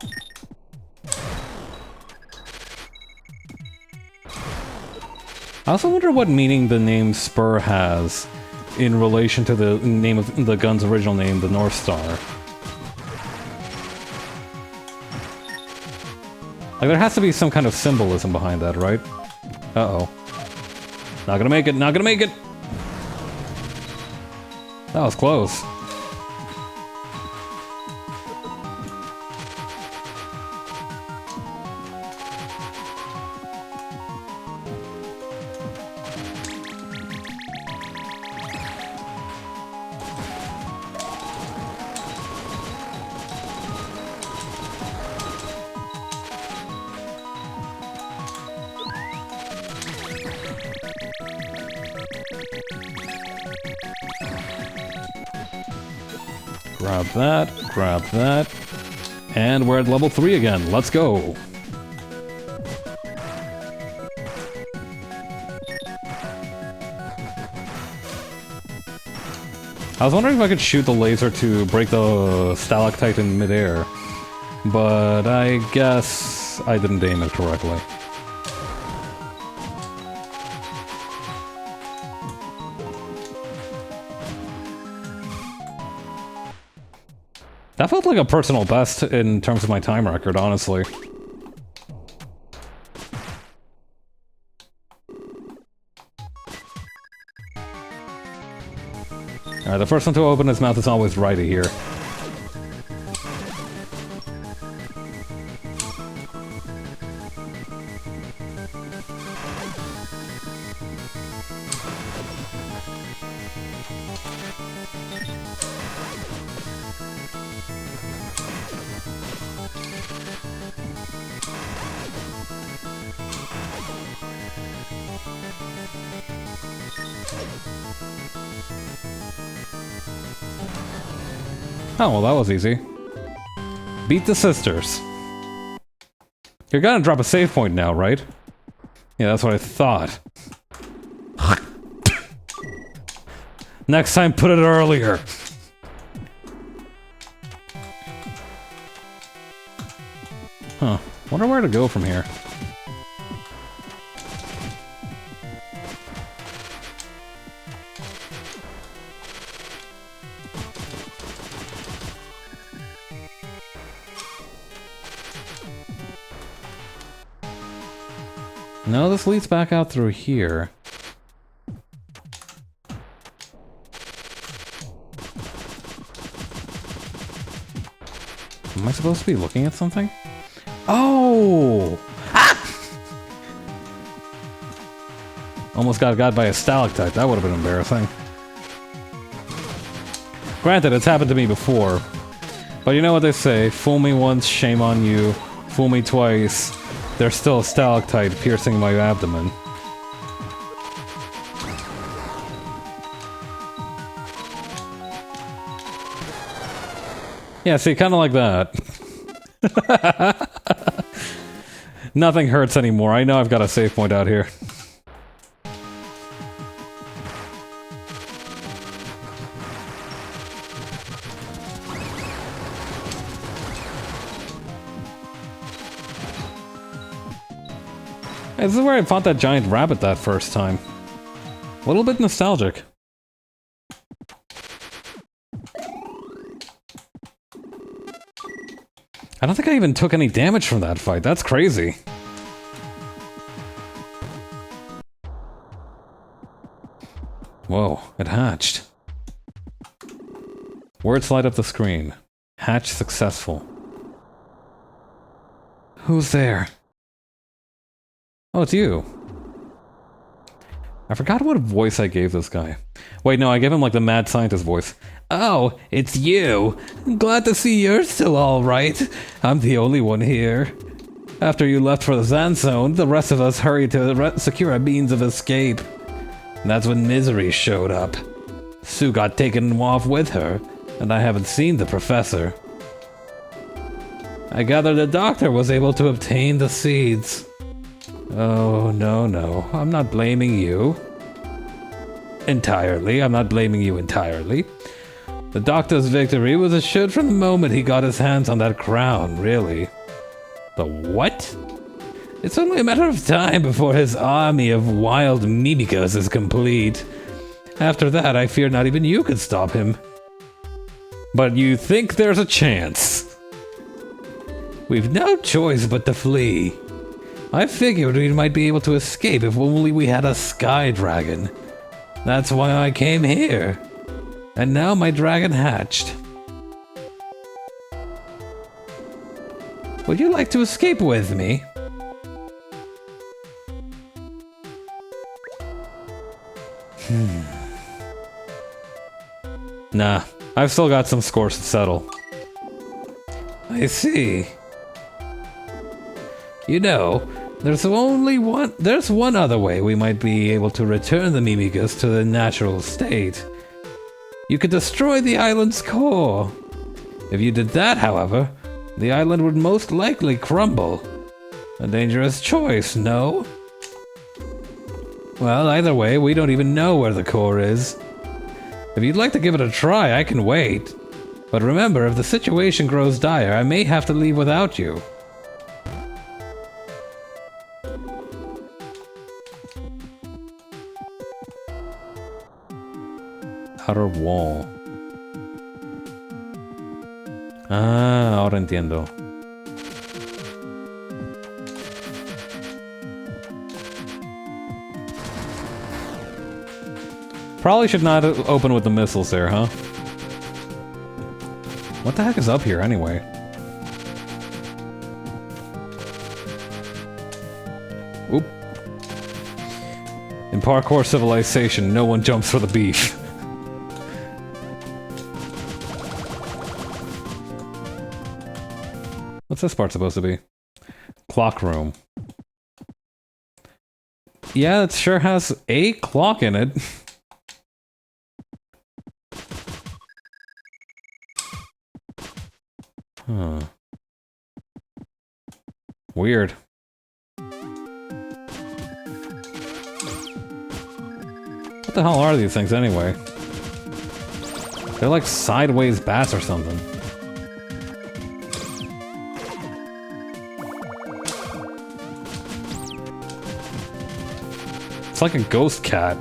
I also wonder what meaning the name Spur has in relation to the name of the gun's original name, the North Star. Like, there has to be some kind of symbolism behind that, right? Uh-oh. Not gonna make it, not gonna make it! That was close. Grab that, and we're at level 3 again. Let's go! I was wondering if I could shoot the laser to break the stalactite in midair, but I guess I didn't aim it correctly. That felt like a personal best in terms of my time record, honestly. Alright, the first one to open his mouth is always righty here. Oh, well, that was easy. Beat the sisters. You're gonna drop a save point now, right? Yeah, that's what I thought. Next time, put it earlier. Huh. Wonder where to go from here. No, this leads back out through here. Am I supposed to be looking at something? Oh! Ah! Almost got by a stalactite. That would have been embarrassing. Granted, it's happened to me before. But you know what they say, fool me once, shame on you. Fool me twice, There's still a stalactite piercing my abdomen. Yeah, see, kind of like that. Nothing hurts anymore. I know I've got a save point out here. This is where I fought that giant rabbit that first time. A little bit nostalgic. I don't think I even took any damage from that fight. That's crazy. Whoa, it hatched. Words light up the screen. Hatch successful. Who's there? Oh, it's you. I forgot what voice I gave this guy. Wait, no, I gave him like the mad scientist voice. Oh, it's you. Glad to see you're still alright. I'm the only one here. After you left for the Sand Zone, the rest of us hurried to secure a means of escape. And that's when Misery showed up. Sue got taken off with her, and I haven't seen the professor. I gather the doctor was able to obtain the seeds. Oh, no, I'm not blaming you. Entirely, I'm not blaming you entirely. The doctor's victory was assured from the moment he got his hands on that crown, really. The what? It's only a matter of time before his army of wild mimicas is complete. After that, I fear not even you could stop him. But you think there's a chance? We've no choice but to flee. I figured we might be able to escape if only we had a sky dragon. That's why I came here. And now my dragon hatched. Would you like to escape with me? Nah, I've still got some scores to settle. I see. You know, there's one other way we might be able to return the Mimicus to their natural state. You could destroy the island's core. If you did that, however, the island would most likely crumble. A dangerous choice, no? Well, either way, we don't even know where the core is. If you'd like to give it a try, I can wait. But remember, if the situation grows dire, I may have to leave without you. Outer wall. Ah, ahora entiendo. Probably should not open with the missiles there, huh? What the heck is up here anyway? Oop. In parkour civilization, no one jumps for the beef. What's this part supposed to be? Clock room. Yeah, it sure has a clock in it. Huh. Weird. What the hell are these things anyway? They're like sideways bats or something. It's like a ghost cat.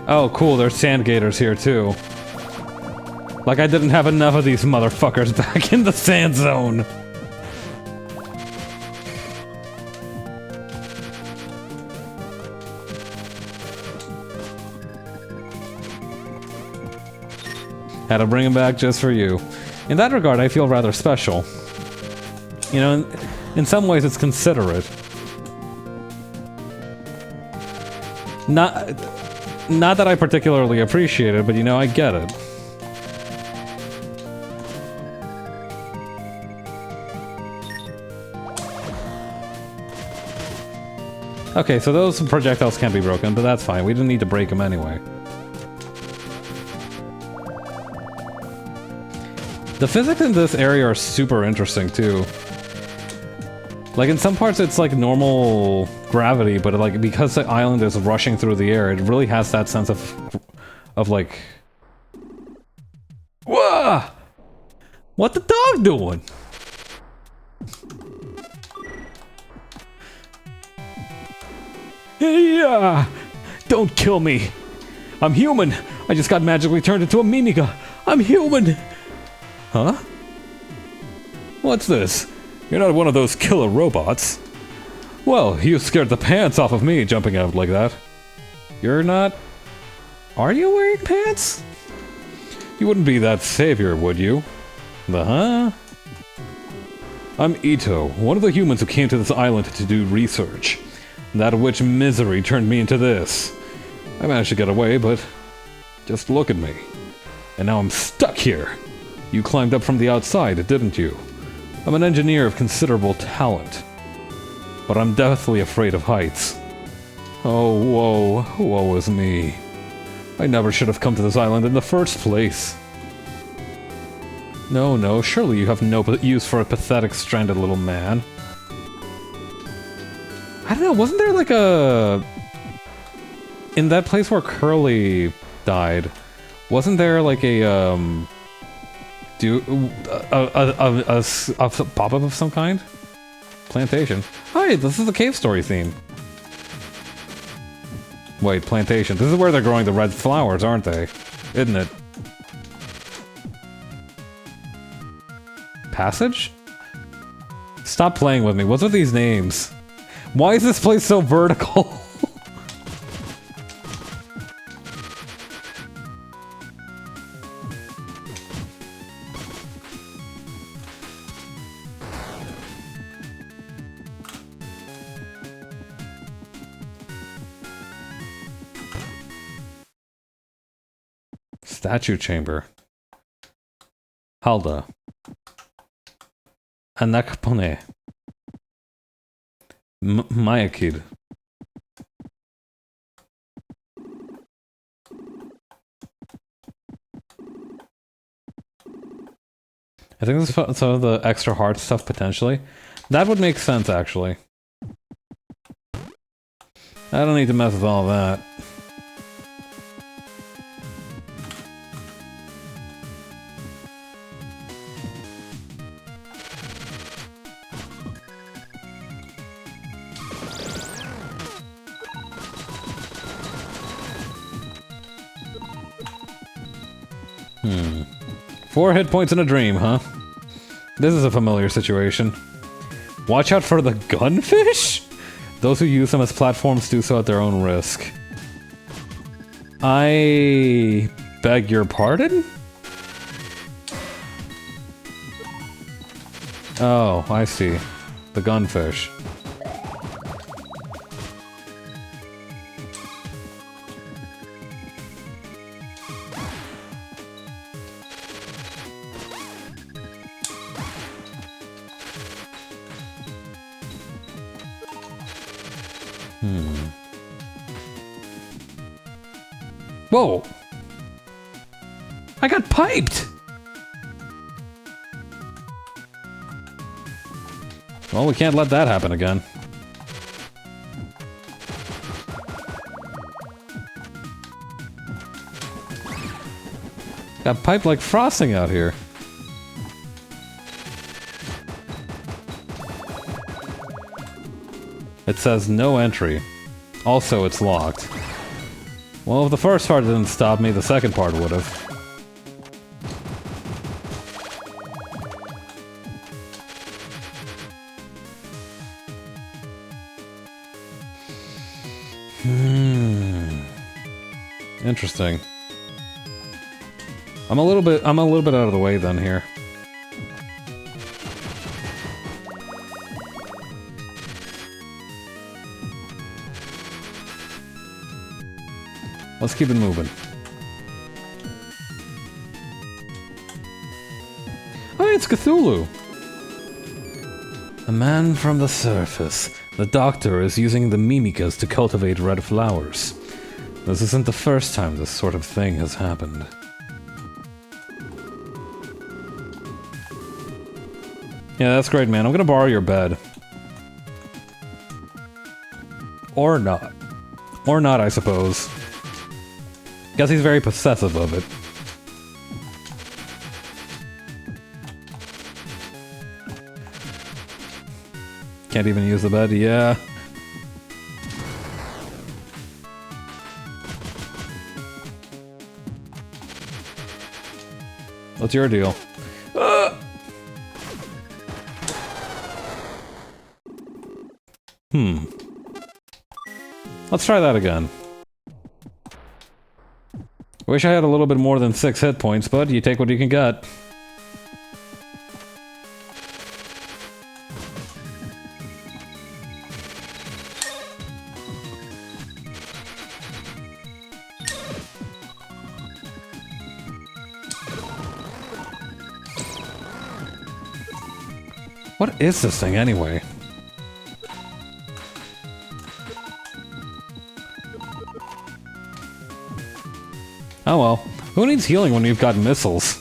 Oh, cool, there's sand gators here too. Like I didn't have enough of these motherfuckers back in the sand zone. Had to bring him back just for you. In that regard, I feel rather special. You know, in some ways it's considerate. Not that I particularly appreciate it, but you know, I get it. Okay, so those projectiles can't be broken, but that's fine. We didn't need to break them anyway. The physics in this area are super interesting, too. Like, in some parts it's like normal gravity, but like, because the island is rushing through the air, it really has that sense of like... Whoa! What the dog doing? Yeah! Don't kill me! I'm human! I just got magically turned into a Mimiga! I'm human! Huh? What's this? You're not one of those killer robots. Well, you scared the pants off of me jumping out like that. You're not... Are you wearing pants? You wouldn't be that savior, would you? Huh? I'm Ito, one of the humans who came to this island to do research. That witch misery turned me into this. I managed to get away, but... Just look at me. And now I'm stuck here. You climbed up from the outside, didn't you? I'm an engineer of considerable talent. But I'm deathly afraid of heights. Oh, woe is me. I never should have come to this island in the first place. No, surely you have no use for a pathetic, stranded little man. I don't know, wasn't there like a... In that place where Curly died, wasn't there like a, a pop-up of some kind? Plantation. Hi, this is the cave story theme. Wait, plantation. This is where they're growing the red flowers, aren't they? Isn't it? Passage? Stop playing with me. What's with these names? Why is this place so vertical? Statue chamber. Halda. Anakpone. Mayakid. I think this is some of the extra hard stuff, potentially. That would make sense, actually. I don't need to mess with all that. Hmm. 4 hit points in a dream, huh? This is a familiar situation. Watch out for the gunfish? Those who use them as platforms do so at their own risk. I beg your pardon? Oh, I see. The gunfish. Whoa! I got piped! Well, we can't let that happen again. Got piped like frosting out here. It says no entry. Also, it's locked. Well, if the first part didn't stop me, the second part would have. Interesting. I'm a little bit out of the way then here. Let's keep it moving. Oh, it's Cthulhu! A man from the surface. The doctor is using the mimicas to cultivate red flowers. This isn't the first time this sort of thing has happened. Yeah, that's great, man. I'm gonna borrow your bed. Or not. Or not, I suppose. Guess he's very possessive of it. Can't even use the bed, yeah. What's your deal? Let's try that again. Wish I had a little bit more than 6 hit points, but you take what you can get. What is this thing anyway? Oh well. Who needs healing when you've got missiles?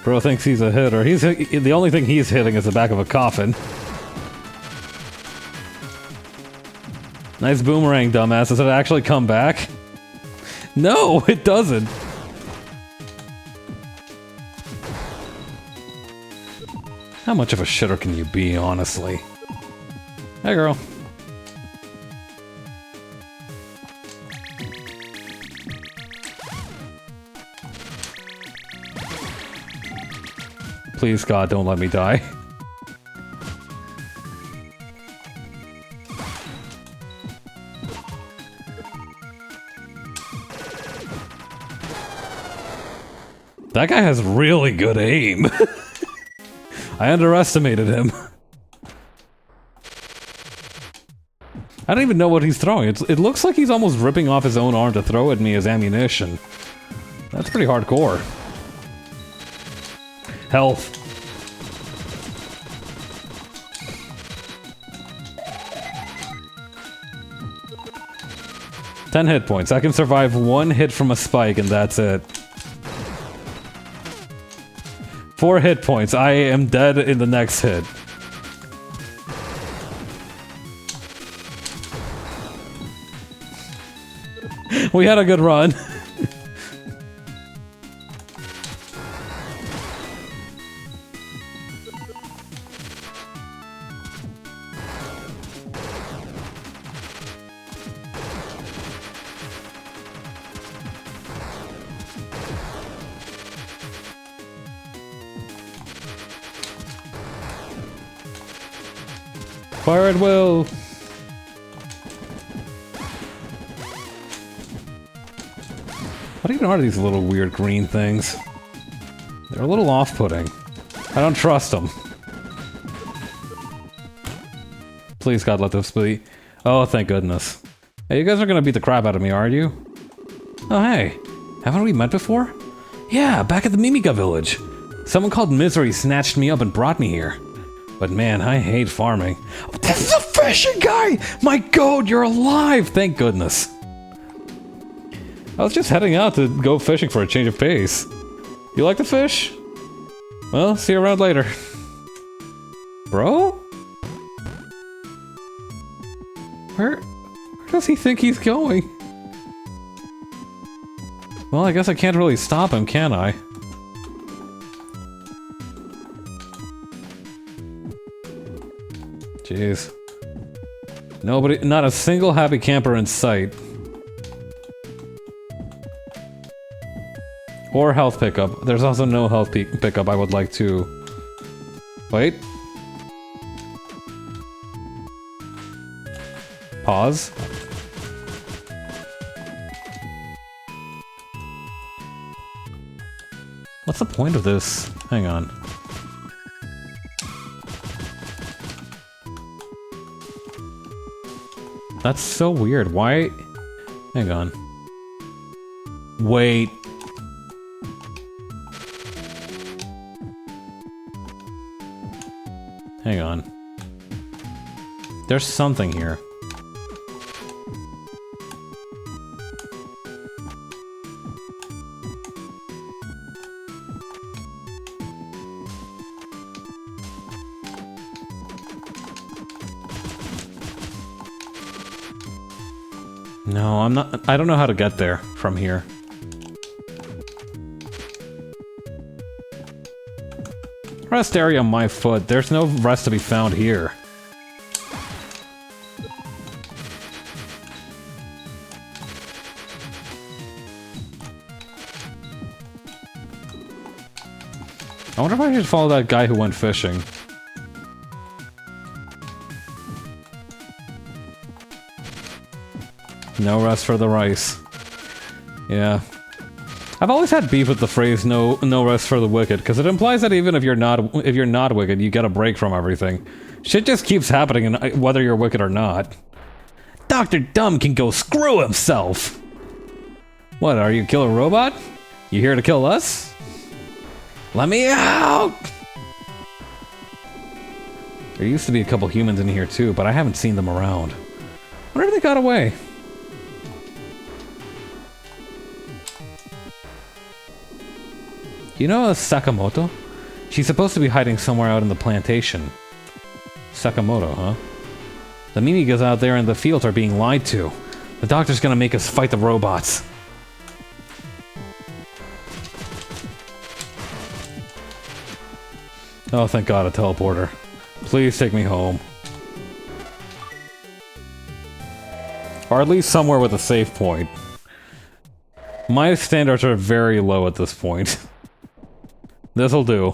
Bro thinks he's a hitter. The only thing he's hitting is the back of a coffin. Nice boomerang, dumbass. Does it actually come back? No, it doesn't. How much of a shitter can you be, honestly? Hey, girl. Please, God, don't let me die. That guy has really good aim. I underestimated him. I don't even know what he's throwing. It looks like he's almost ripping off his own arm to throw at me as ammunition. That's pretty hardcore. Health. Ten hit points. I can survive 1 hit from a spike and that's it. 4 hit points. I am dead in the next hit. We had a good run. Fire at will. What even are these little weird green things? They're a little off-putting. I don't trust them. Please, God, let this be. Oh, thank goodness. Hey, you guys are gonna beat the crap out of me, aren't you? Oh, hey. Haven't we met before? Yeah, back at the Mimica village. Someone called Misery snatched me up and brought me here. But man, I hate farming. Oh, this is a fishing guy! My God, you're alive! Thank goodness. I was just heading out to go fishing for a change of pace. You like to fish? Well, see you around later. Bro? Where does he think he's going? Well, I guess I can't really stop him, can I? Jeez. Nobody, not a single happy camper in sight. Or health pickup. There's also no health pickup I would like to... Wait. Pause. What's the point of this? Hang on. That's so weird. Why? Hang on. Wait. Hang on. There's something here. No, I'm not. I don't know how to get there from here. Rest area on my foot. There's no rest to be found here. I wonder if I should follow that guy who went fishing. No rest for the rice. Yeah. I've always had beef with the phrase no rest for the wicked, because it implies that even if you're not wicked, you get a break from everything. Shit just keeps happening whether you're wicked or not. Dr. Dumb can go screw himself! What, are you a killer robot? You here to kill us? Let me out! There used to be a couple humans in here too, but I haven't seen them around. Wonder if they got away. You know Sakamoto? She's supposed to be hiding somewhere out in the plantation. Sakamoto, huh? The Mimigas out there in the fields are being lied to. The doctor's gonna make us fight the robots. Oh, thank God, a teleporter. Please take me home. Or at least somewhere with a save point. My standards are very low at this point. This'll do.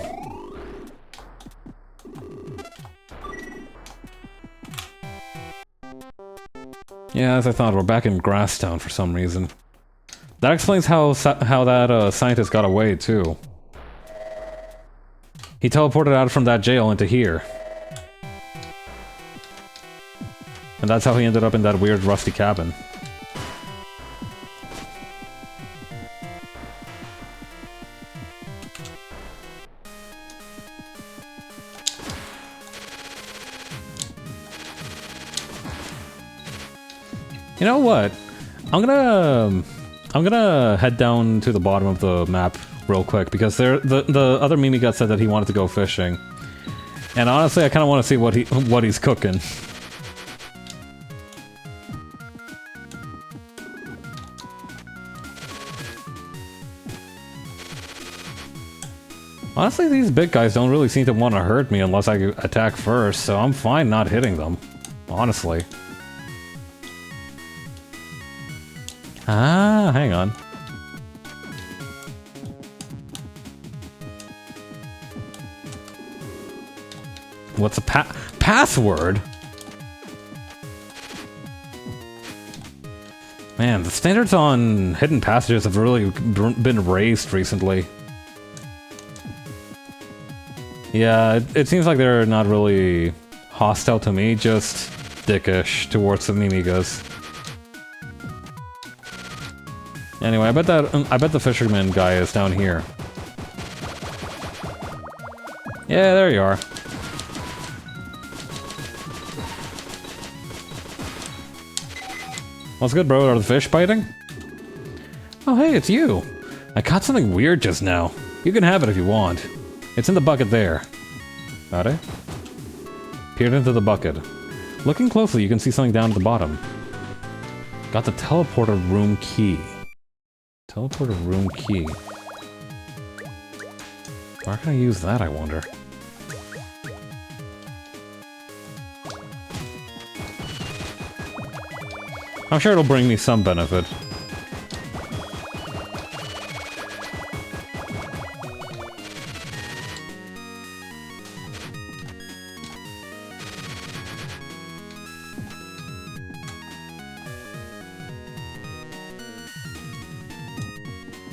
Yeah, as I thought, we're back in Grasstown for some reason. That explains how that scientist got away, too. He teleported out from that jail into here. And that's how he ended up in that weird rusty cabin. You know what? I'm gonna head down to the bottom of the map real quick because the other Mimigat said that he wanted to go fishing, and honestly, I kind of want to see what he's cooking. Honestly, these big guys don't really seem to want to hurt me unless I attack first, so I'm fine not hitting them. Honestly. Ah, hang on. What's a password? Man, the standards on hidden passages have really been raised recently. Yeah, it seems like they're not really hostile to me, just dickish towards the Mimigas. Anyway, I bet the fisherman guy is down here. Yeah, there you are. What's good, bro? Are the fish biting? Oh, hey, it's you. I caught something weird just now. You can have it if you want. It's in the bucket there. Got it? Peered into the bucket. Looking closely, you can see something down at the bottom. Got the teleporter room key. Teleporter room key. Where can I use that, I wonder? I'm sure it'll bring me some benefit.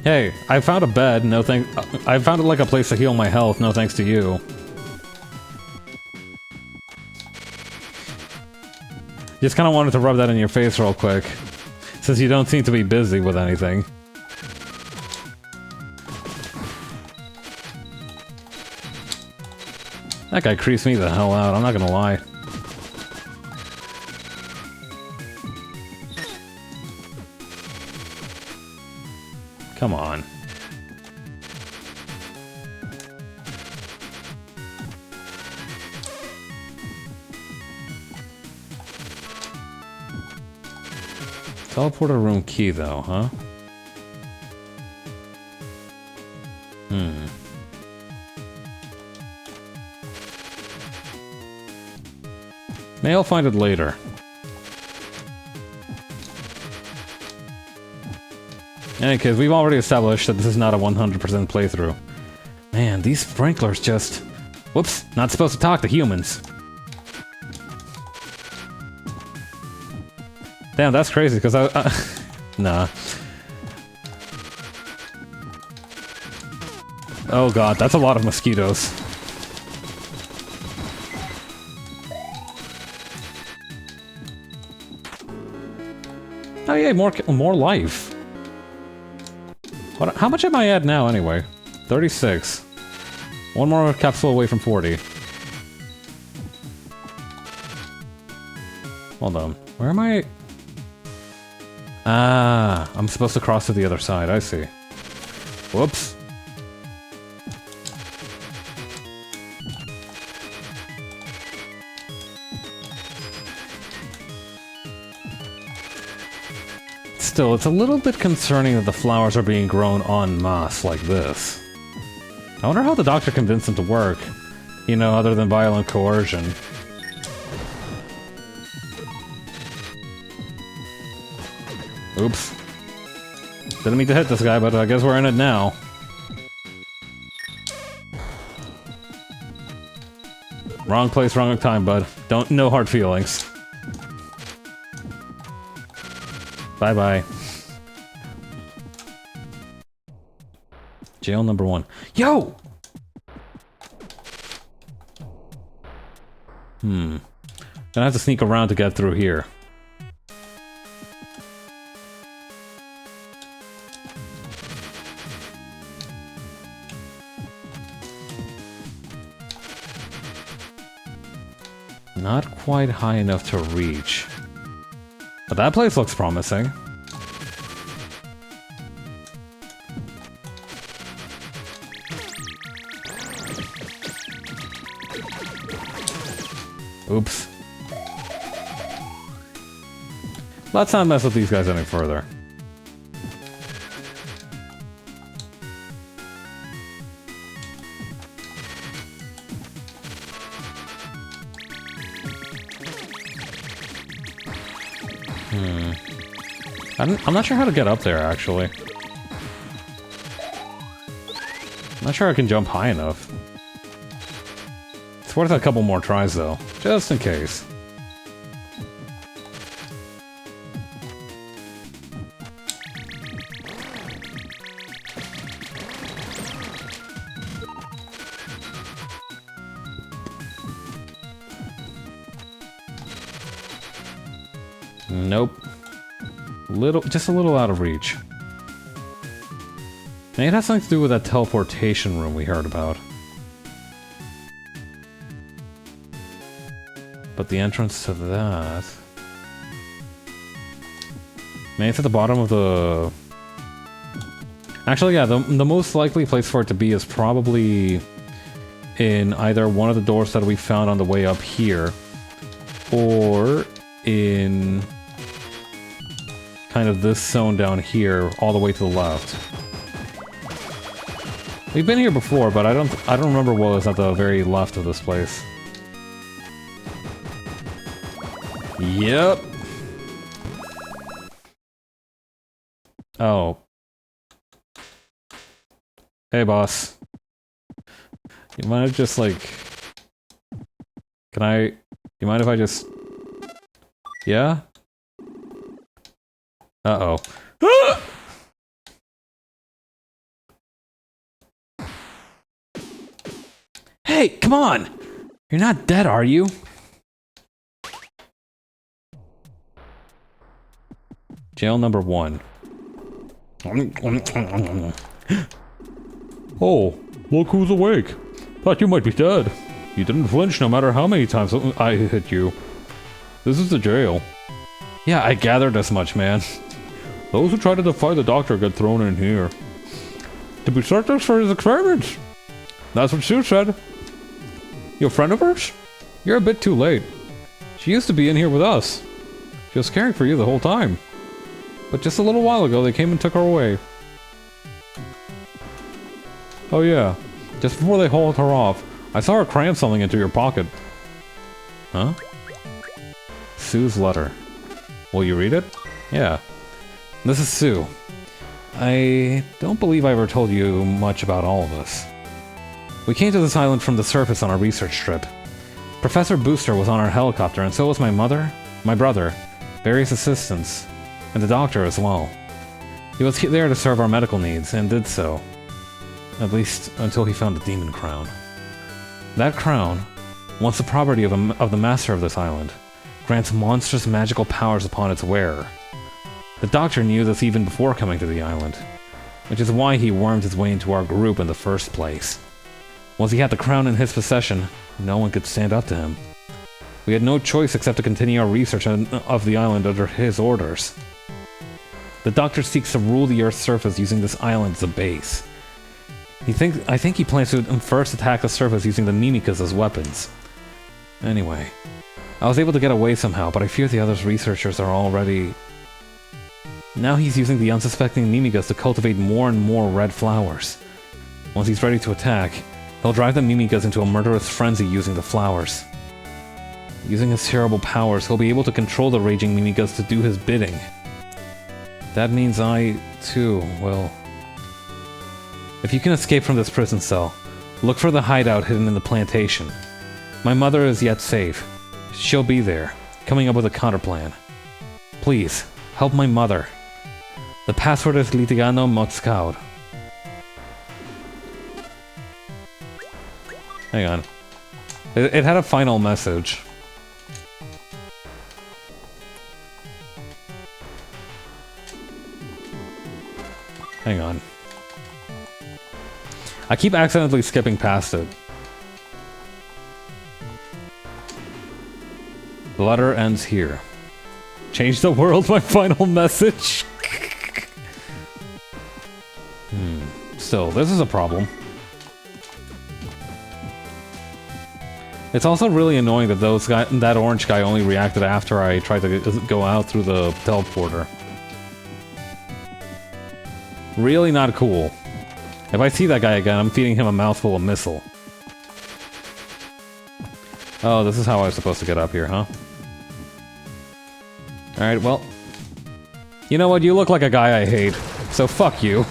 Hey, I found a bed, no thanks. I found it like a place to heal my health, no thanks to you. Just kind of wanted to rub that in your face real quick. Since you don't seem to be busy with anything. That guy creeps me the hell out, I'm not gonna lie. Come on. Teleporter room key, though, huh? Maybe I'll find it later. In any case, we've already established that this is not a 100% playthrough. Man, these sprinklers just... Whoops, not supposed to talk to humans. Damn, that's crazy, because nah. Oh god, that's a lot of mosquitoes. Oh yeah, more life. How much am I at now, anyway? 36. One more capsule away from 40. Hold on. Where am I? Ah, I'm supposed to cross to the other side. I see. Whoops. Still, it's a little bit concerning that the flowers are being grown en masse like this. I wonder how the doctor convinced them to work, you know, other than violent coercion. Oops. Didn't mean to hit this guy, but I guess we're in it now. Wrong place, wrong time, bud. No hard feelings. Bye-bye. Jail number 1. Yo! Gonna have to sneak around to get through here. Not quite high enough to reach. But that place looks promising. Oops. Let's not mess with these guys any further. I'm not sure how to get up there, actually. I'm not sure I can jump high enough. It's worth a couple more tries, though. Just in case. Nope. Just a little out of reach. Maybe it has something to do with that teleportation room we heard about. But the entrance to that... Maybe it's at the bottom of the... Actually, yeah, the most likely place for it to be is probably in either one of the doors that we found on the way up here, or in kind of this zone down here, all the way to the left. We've been here before, but I don't remember what was at the very left of this place. Yep. Oh. Hey, boss. You mind if just, like... You mind if I just... Yeah? Uh-oh. Hey, come on! You're not dead, are you? Jail number 1. Oh, look who's awake. Thought you might be dead. You didn't flinch no matter how many times I hit you. This is the jail. Yeah, I gathered as much, man. Those who try to defy the doctor get thrown in here. To be subjects for his experiments. That's what Sue said. You a friend of hers? You're a bit too late. She used to be in here with us. She was caring for you the whole time. But just a little while ago, they came and took her away. Oh yeah, just before they hauled her off, I saw her cram something into your pocket. Huh? Sue's letter. Will you read it? Yeah. This is Sue. I don't believe I ever told you much about all of us. We came to this island from the surface on our research trip. Professor Booster was on our helicopter, and so was my mother, my brother, various assistants, and the doctor as well. He was there to serve our medical needs, and did so. At least, until he found the demon crown. That crown, once the property of the master of this island, grants monstrous magical powers upon its wearer. The doctor knew this even before coming to the island, which is why he wormed his way into our group in the first place. Once he had the crown in his possession, no one could stand up to him. We had no choice except to continue our research of the island under his orders. The doctor seeks to rule the Earth's surface using this island as a base. I think he plans to first attack the surface using the Mimikas as weapons. Anyway, I was able to get away somehow, but I fear the other researchers are already... Now he's using the unsuspecting Mimikas to cultivate more and more red flowers. Once he's ready to attack, he'll drive the Mimikas into a murderous frenzy using the flowers. Using his terrible powers, he'll be able to control the raging Mimikas to do his bidding. That means I, too, will... If you can escape from this prison cell, look for the hideout hidden in the plantation. My mother is yet safe. She'll be there, coming up with a counterplan. Please, help my mother. The password is Litigano Motskaud. Hang on. It had a final message. Hang on. I keep accidentally skipping past it. The letter ends here. Change the world, my final message. Still, this is a problem. It's also really annoying that that orange guy only reacted after I tried to go out through the teleporter. Really not cool. If I see that guy again, I'm feeding him a mouthful of missile. Oh, this is how I was supposed to get up here, huh? Alright, well... You know what? You look like a guy I hate, so fuck you.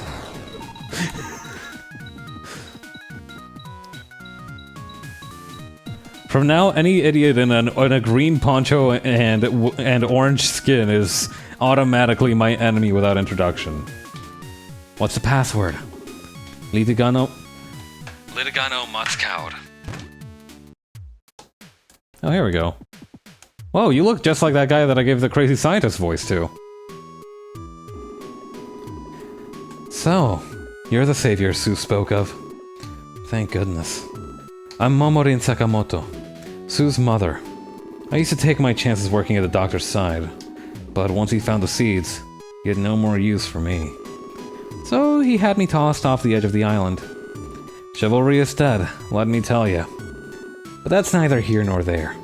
From now, any idiot in a green poncho and orange skin is automatically my enemy without introduction. What's the password? Litigano Motskaud. Oh, here we go. Whoa, you look just like that guy that I gave the crazy scientist voice to. So, you're the savior Sue spoke of. Thank goodness. I'm Momorin Sakamoto, Sue's mother. I used to take my chances working at the doctor's side, but once he found the seeds, he had no more use for me. So he had me tossed off the edge of the island. Chivalry is dead, let me tell you. But that's neither here nor there.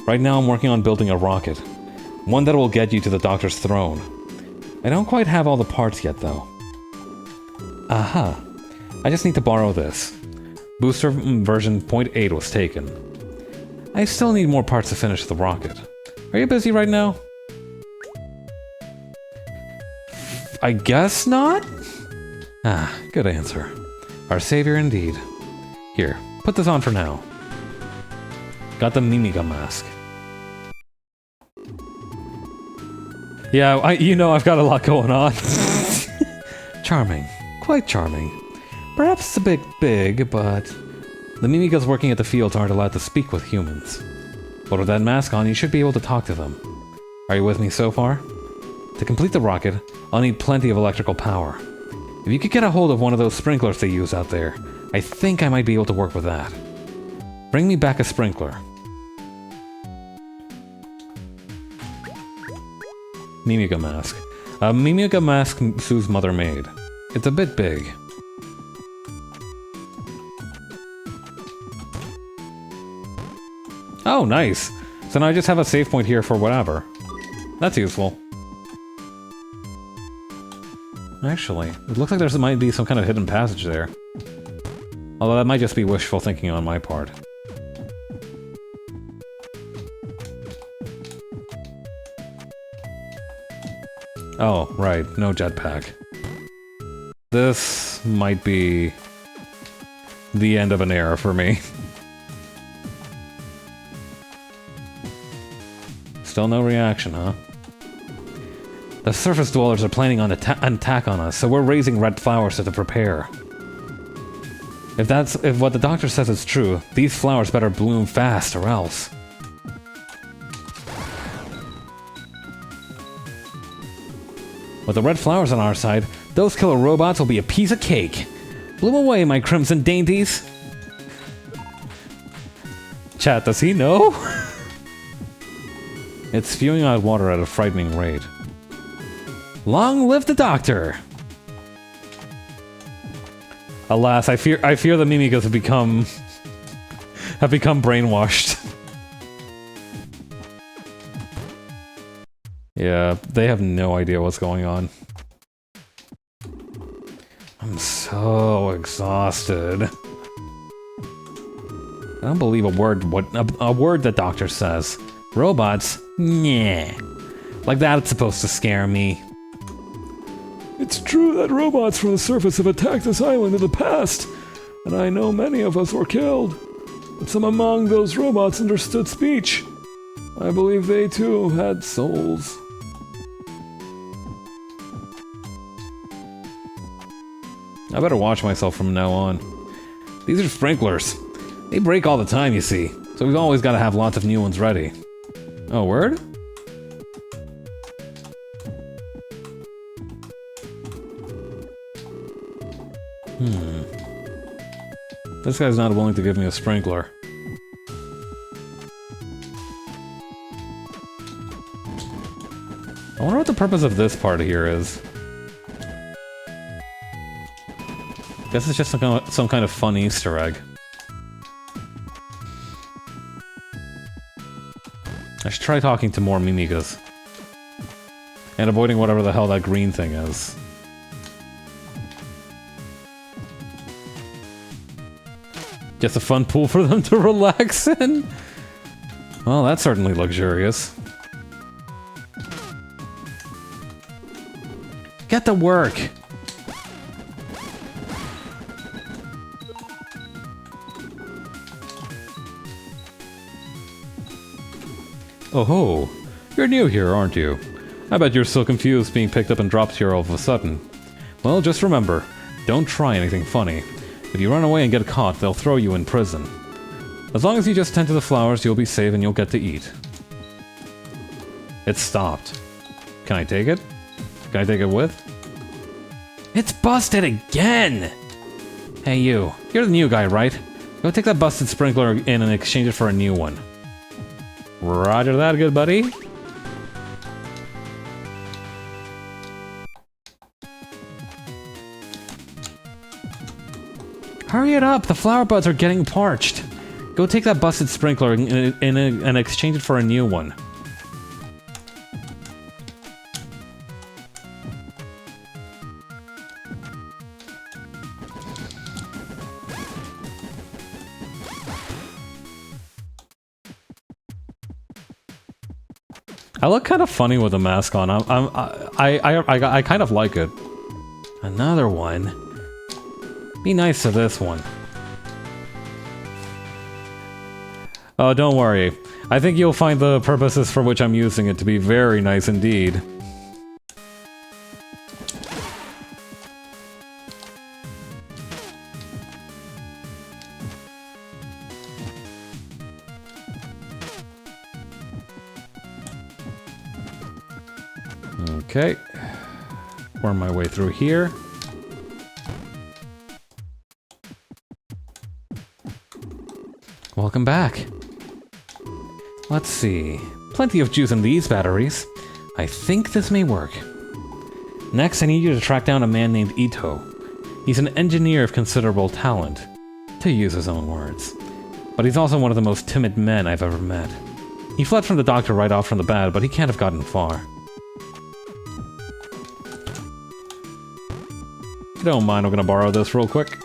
Right now I'm working on building a rocket. One that will get you to the doctor's throne. I don't quite have all the parts yet, though. Aha! I just need to borrow this. Booster version 0.8 was taken. I still need more parts to finish the rocket. Are you busy right now? I guess not? Ah, good answer. Our savior indeed. Here, put this on for now. Got the Mimiga mask. Yeah, I've got a lot going on. Charming. Quite charming. Perhaps it's a bit big, but... The Mimigas working at the fields aren't allowed to speak with humans. But with that mask on, you should be able to talk to them. Are you with me so far? To complete the rocket, I'll need plenty of electrical power. If you could get a hold of one of those sprinklers they use out there, I think I might be able to work with that. Bring me back a sprinkler. Mimiga mask. A Mimiga mask Sue's mother made. It's a bit big. Oh, nice! So now I just have a save point here for whatever. That's useful. Actually, it looks like there might be some kind of hidden passage there. Although that might just be wishful thinking on my part. Oh, right, no jetpack. This might be the end of an era for me. Still no reaction, huh? The surface dwellers are planning on an attack on us, so we're raising red flowers to prepare. If what the doctor says is true, these flowers better bloom fast or else. With the red flowers on our side, those killer robots will be a piece of cake. Bloom away, my crimson dainties! Chat, does he know? It's spewing out water at a frightening rate. Long live the doctor! Alas, I fear the Mimigas have become brainwashed. Yeah, they have no idea what's going on. I'm so exhausted. I don't believe a word that doctor says. Robots? Nyeh. Like that it's supposed to scare me. It's true that robots from the surface have attacked this island in the past, and I know many of us were killed. But some among those robots understood speech. I believe they too had souls. I better watch myself from now on. These are sprinklers. They break all the time, you see, so we've always got to have lots of new ones ready. Oh, word? This guy's not willing to give me a sprinkler. I wonder what the purpose of this part here is. Guess it's just some kind of fun Easter egg. I should try talking to more Mimigas. And avoiding whatever the hell that green thing is. Just a fun pool for them to relax in? Well, that's certainly luxurious. Get to work! Oh ho! You're new here, aren't you? I bet you're so confused being picked up and dropped here all of a sudden. Well, just remember, don't try anything funny. If you run away and get caught, they'll throw you in prison. As long as you just tend to the flowers, you'll be safe and you'll get to eat. It stopped. Can I take it? Can I take it with? It's busted again! Hey you, you're the new guy, right? Go take that busted sprinkler in and exchange it for a new one. Roger that, good buddy. Hurry it up! The flower buds are getting parched! Go take that busted sprinkler and exchange it for a new one. I look kind of funny with the mask on. I kind of like it. Another one. Be nice to this one. Oh, don't worry. I think you'll find the purposes for which I'm using it to be very nice indeed. Okay. Worm my way through here. Welcome back. Let's see. Plenty of juice in these batteries. I think this may work. Next, I need you to track down a man named Ito. He's an engineer of considerable talent, to use his own words. But he's also one of the most timid men I've ever met. He fled from the doctor right off from the bat, but he can't have gotten far. If you don't mind, I'm gonna borrow this real quick.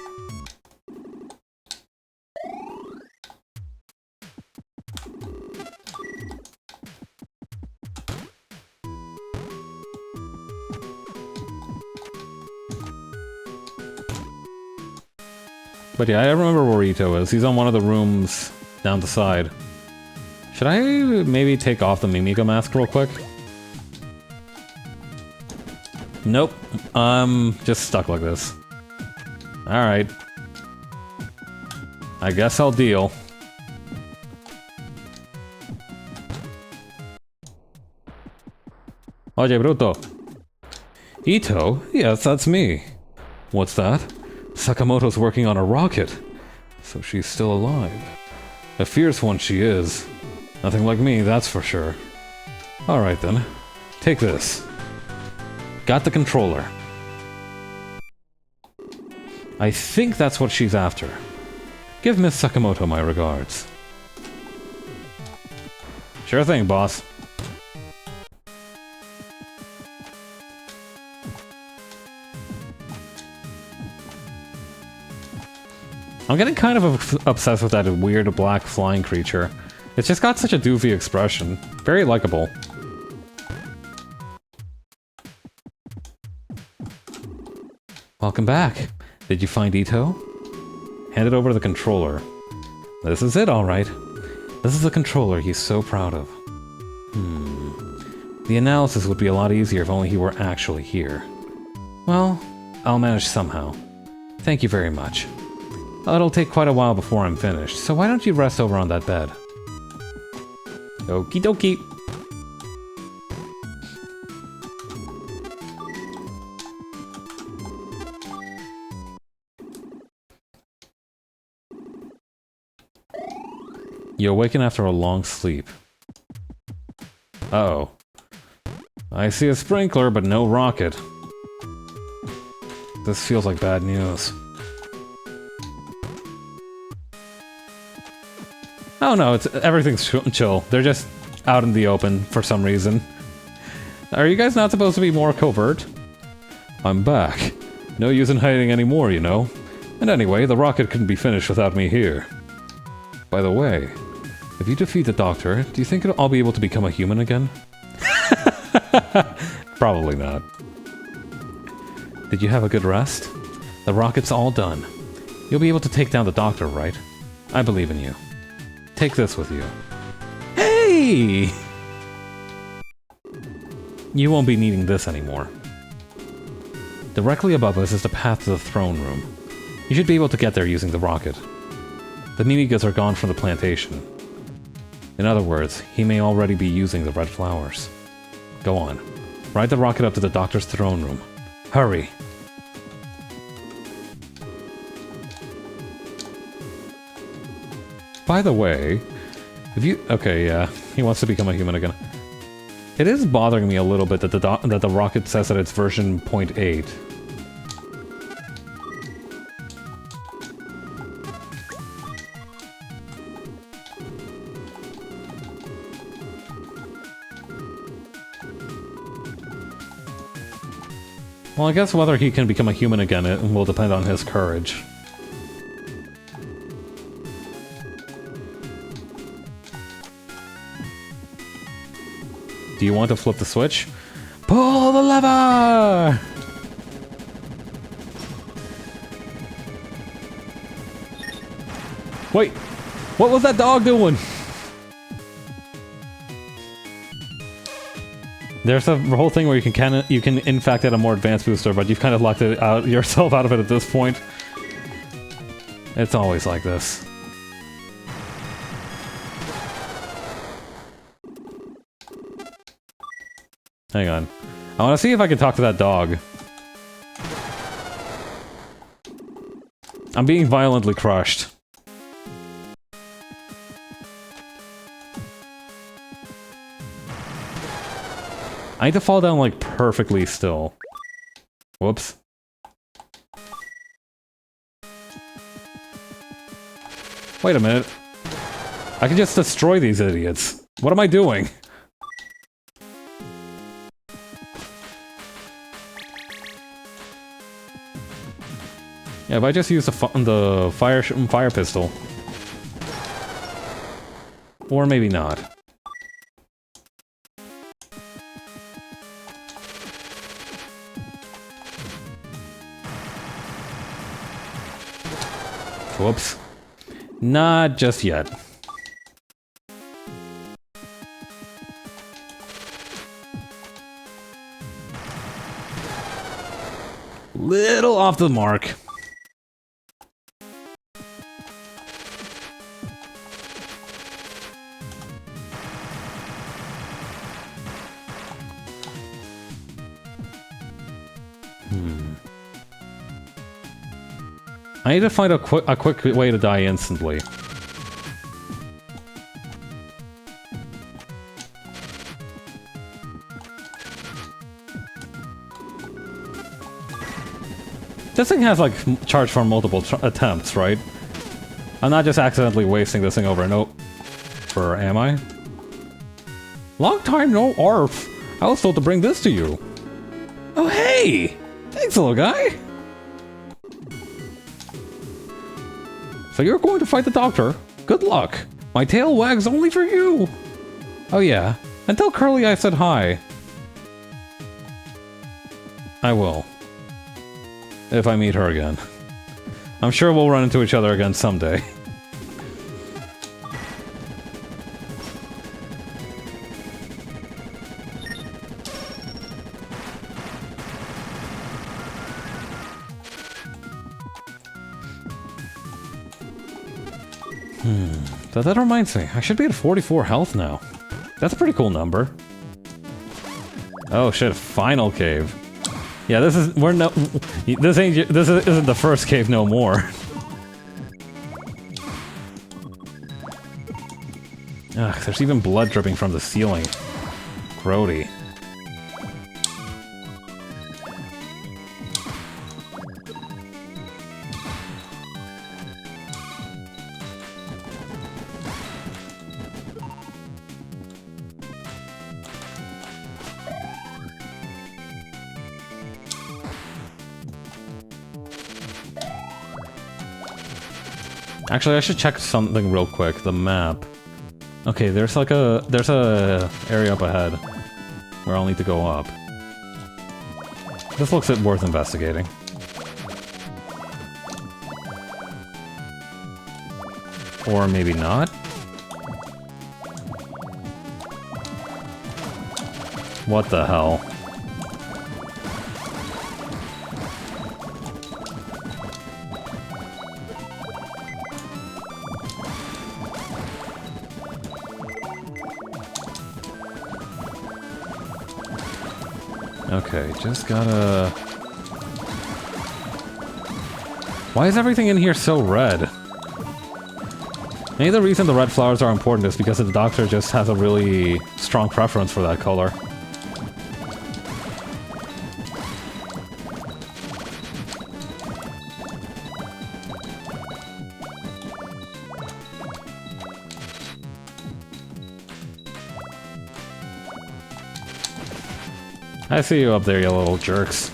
But yeah, I remember where Ito is. He's on one of the rooms down the side. Should I maybe take off the Mimika mask real quick? Nope. I'm just stuck like this. Alright. I guess I'll deal. Oye, bruto. Ito? Yes, that's me. What's that? Sakamoto's working on a rocket. So she's still alive. A fierce one she is. Nothing like me, that's for sure. Alright then. Take this. Got the controller. I think that's what she's after. Give Miss Sakamoto my regards. Sure thing, boss. I'm getting kind of obsessed with that weird black flying creature. It's just got such a doofy expression. Very likable. Welcome back. Did you find Ito? Hand it over to the controller. This is it, alright. This is the controller he's so proud of. The analysis would be a lot easier if only he were actually here. Well, I'll manage somehow. Thank you very much. It'll take quite a while before I'm finished, so why don't you rest over on that bed? Okie dokie. You awaken after a long sleep. Uh-oh. I see a sprinkler, but no rocket. This feels like bad news. Oh no, everything's chill. They're just out in the open for some reason. Are you guys not supposed to be more covert? I'm back. No use in hiding anymore, you know. And anyway, the rocket couldn't be finished without me here. By the way, if you defeat the Doctor, do you think I'll be able to become a human again? Probably not. Did you have a good rest? The rocket's all done. You'll be able to take down the Doctor, right? I believe in you. Take this with you. Hey! You won't be needing this anymore. Directly above us is the path to the throne room. You should be able to get there using the rocket. The Mimigas are gone from the plantation. In other words, he may already be using the red flowers. Go on. Ride the rocket up to the Doctor's throne room. Hurry! By the way, if you... Okay, yeah, he wants to become a human again. It is bothering me a little bit that the rocket says that it's version 0.8. Well, I guess whether he can become a human again it will depend on his courage. Do you want to flip the switch? Pull the lever! Wait! What was that dog doing? There's a whole thing where you can in fact add a more advanced booster, but you've kind of locked it out yourself out of it at this point. It's always like this. Hang on. I want to see if I can talk to that dog. I'm being violently crushed. I need to fall down, like, perfectly still. Whoops. Wait a minute. I can just destroy these idiots. What am I doing? Yeah, if I just use the fire pistol. Or maybe not. Whoops. Not just yet. Little off the mark. I need to find a quick way to die instantly. This thing has, like, charge for multiple attempts, right? I'm not just accidentally wasting this thing over and over, am I? Long time no ARF. I was told to bring this to you. Oh, hey! Thanks, little guy! So you're going to fight the doctor? Good luck! My tail wags only for you! Oh yeah, and tell Curly I said hi. I will. If I meet her again. I'm sure we'll run into each other again someday. So that reminds me, I should be at 44 health now. That's a pretty cool number. Oh shit, final cave. Yeah, this isn't the first cave no more. Ugh, there's even blood dripping from the ceiling. Grody. Actually, I should check something real quick. The map. Okay, there's a area up ahead where I'll need to go up. This looks worth investigating. Or maybe not. What the hell? Okay, just gotta... Why is everything in here so red? Maybe the reason the red flowers are important is because the doctor just has a really strong preference for that color. I see you up there, you little jerks.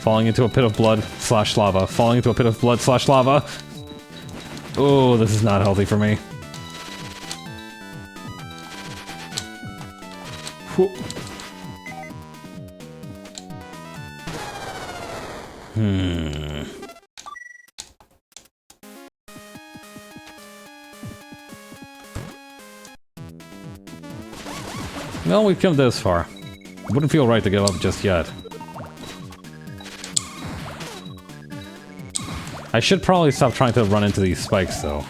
Falling into a pit of blood slash lava. Falling into a pit of blood slash lava. Oh, this is not healthy for me. Whew. Well, we've come this far. Wouldn't feel right to give up just yet. I should probably stop trying to run into these spikes, though.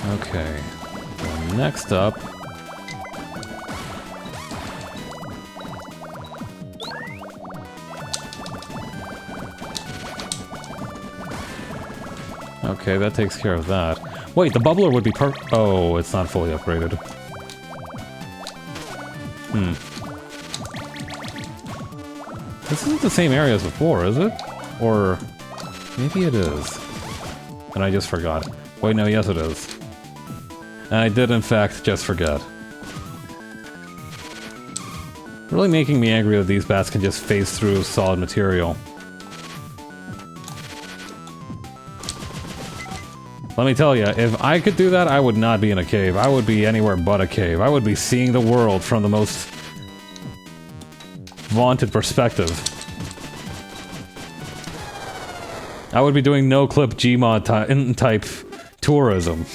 Okay. So next up... Okay, that takes care of that. Wait, the bubbler would be oh, it's not fully upgraded. This isn't the same area as before, is it? Or... maybe it is. And I just forgot. Wait, no, yes it is. And I did in fact just forget. Really making me angry that these bats can just phase through solid material. Let me tell you, if I could do that, I would not be in a cave. I would be anywhere but a cave. I would be seeing the world from the most vaunted perspective. I would be doing no-clip Gmod type tourism.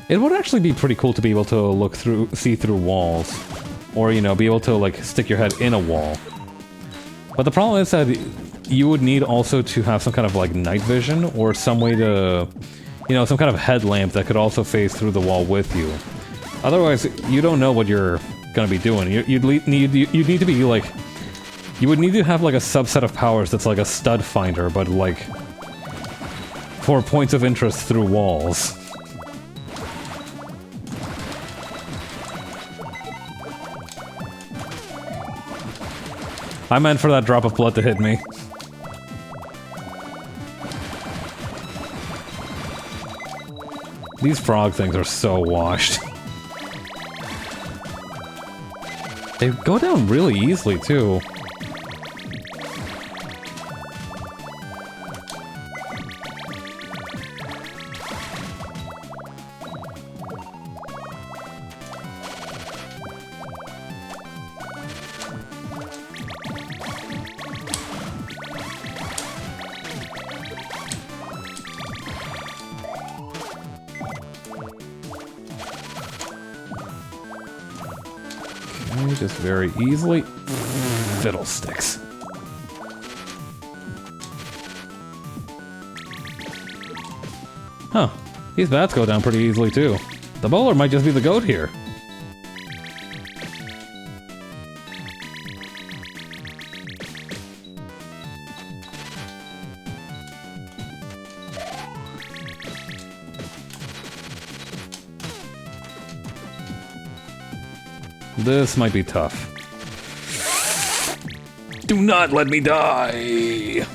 It would actually be pretty cool to be able to see through walls. Or, you know, be able to, like, stick your head in a wall. But the problem is that you would need also to have some kind of, like, night vision, or some way to... you know, some kind of headlamp that could also phase through the wall with you. Otherwise, you don't know what you're gonna be doing. You'd need to be, like... you would need to have, like, a subset of powers that's like a stud finder, but, like... for points of interest through walls. I meant for that drop of blood to hit me. These frog things are so washed. They go down really easily, too. Just very easily. Fiddlesticks. Huh. These bats go down pretty easily, too. The bowler might just be the goat here. This might be tough. Do not let me die!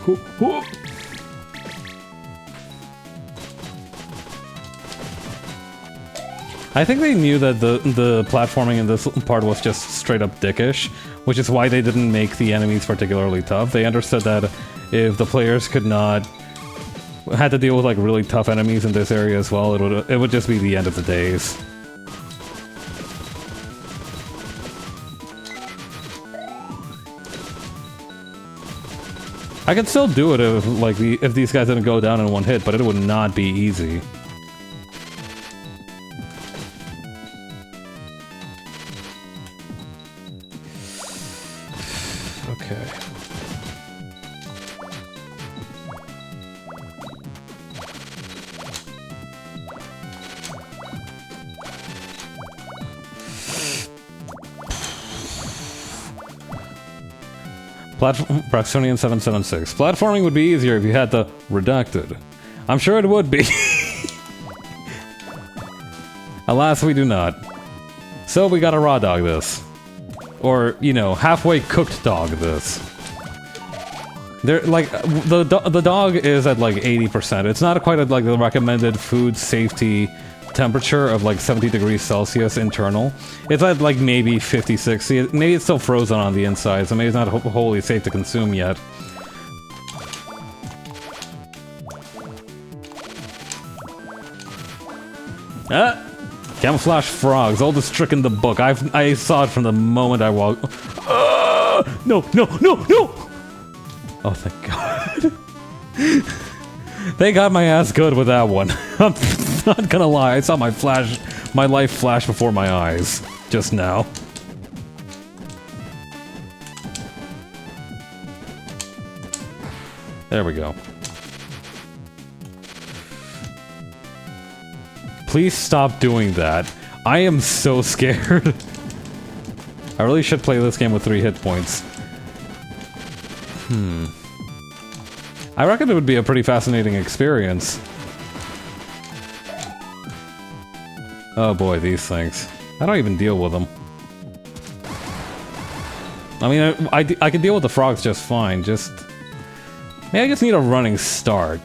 Whoop, whoop. I think they knew that the platforming in this part was just straight up dickish, which is why they didn't make the enemies particularly tough. They understood that if the players had to deal with like really tough enemies in this area as well, it would just be the end of the days. I could still do it if these guys didn't go down in one hit, but it would not be easy. Okay. Braxtonian 776. Platforming would be easier if you had the redacted. I'm sure it would be. Alas, we do not. So we gotta raw dog this. Or, you know, halfway cooked dog this. They're like the dog is at like 80%. It's not quite at like the recommended food safety temperature of like 70 degrees Celsius internal. It's at like maybe 50, 60. Maybe it's still frozen on the inside, so maybe it's not wholly safe to consume yet. Ah! Camouflage frogs, oldest trick in the book. I saw it from the moment I walked. No, no, no, no! Oh, thank God. They got my ass good with that one. I'm not gonna lie, I saw my life flash before my eyes just now. There we go. Please stop doing that. I am so scared. I really should play this game with 3 hit points. I reckon it would be a pretty fascinating experience. Oh boy, these things. I don't even deal with them. I mean, I can deal with the frogs just fine, just... Maybe I just need a running start.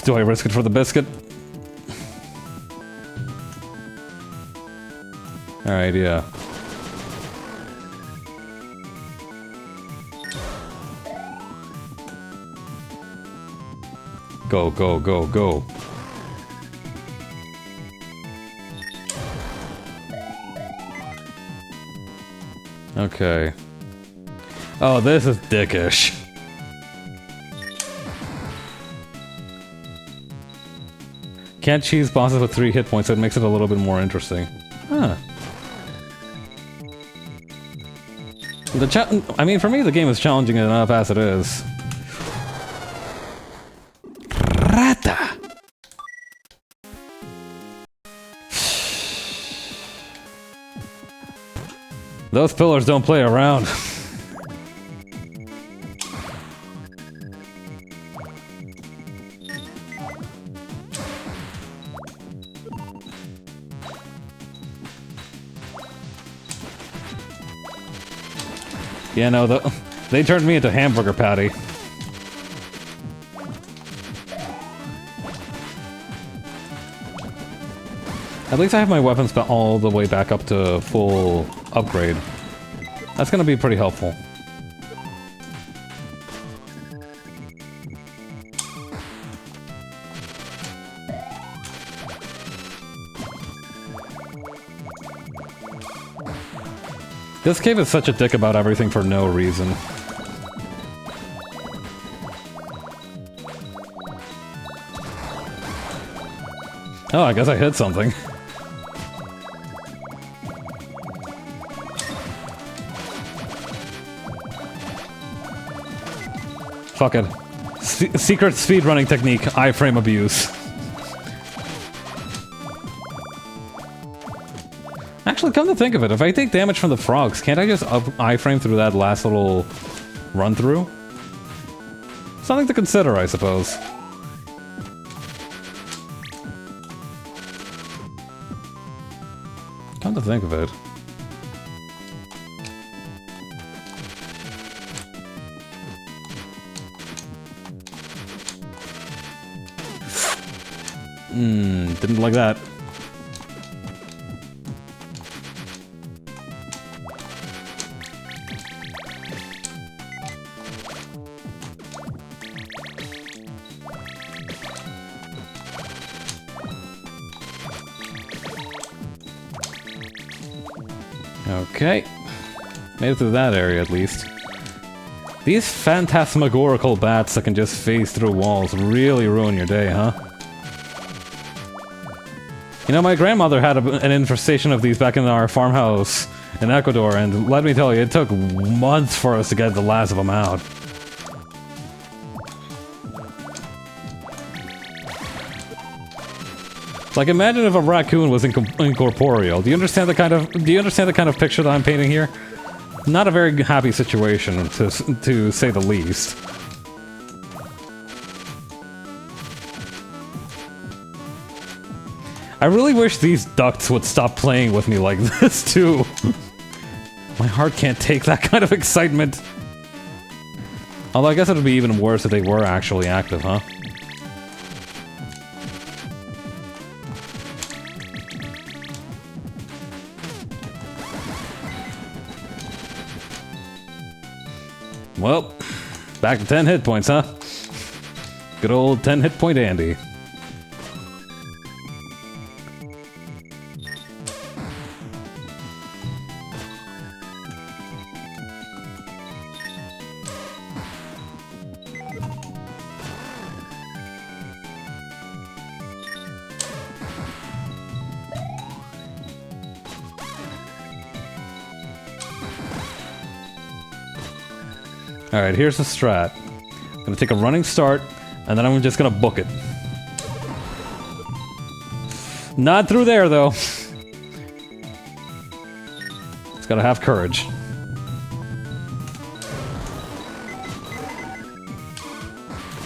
Do I risk it for the biscuit? Alright, yeah. Go, go, go, go. Okay. Oh, this is dickish. Can't cheese bosses with 3 hit points, so it makes it a little bit more interesting. Huh. I mean, for me, the game is challenging enough as it is. Rata! Those pillars don't play around. Yeah, no, they turned me into hamburger patty. At least I have my weapons all the way back up to full upgrade. That's gonna be pretty helpful. This cave is such a dick about everything for no reason. Oh, I guess I hit something. Fuck it. Secret speedrunning technique, iframe abuse. Actually, come to think of it, if I take damage from the frogs, can't I just iframe through that last little run-through? Something to consider, I suppose. Come to think of it. Didn't like that. Okay. Made it through that area, at least. These phantasmagorical bats that can just phase through walls really ruin your day, huh? You know, my grandmother had an infestation of these back in our farmhouse in Ecuador, and let me tell you, it took months for us to get the last of them out. Like, imagine if a raccoon was incorporeal. Do you understand the kind of picture that I'm painting here? Not a very happy situation, to say the least. I really wish these ducks would stop playing with me like this, too. My heart can't take that kind of excitement. Although I guess it would be even worse if they were actually active, huh? Well, back to 10 hit points, huh? Good old 10 hit point Andy. Alright, here's the strat. I'm gonna take a running start, and then I'm just gonna book it. Not through there, though. It's gotta have courage.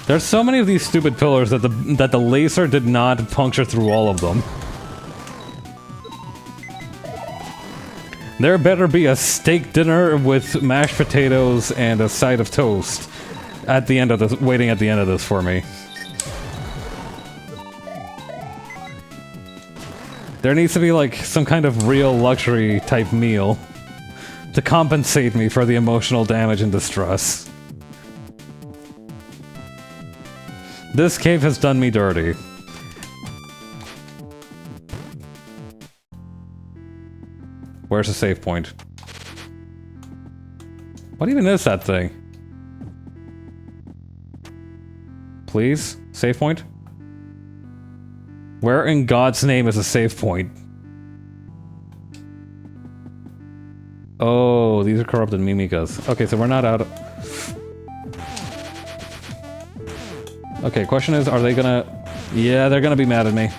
There's so many of these stupid pillars that the laser did not puncture through all of them. There better be a steak dinner with mashed potatoes and a side of toast at the end of this, waiting at the end of this for me. There needs to be like some kind of real luxury type meal to compensate me for the emotional damage and distress. This cave has done me dirty. Where's the save point? What even is that thing? Please? Save point? Where in God's name is a save point? Oh, these are corrupted Mimikas. Okay, so we're not out of... Okay, question is, are they gonna... Yeah, they're gonna be mad at me.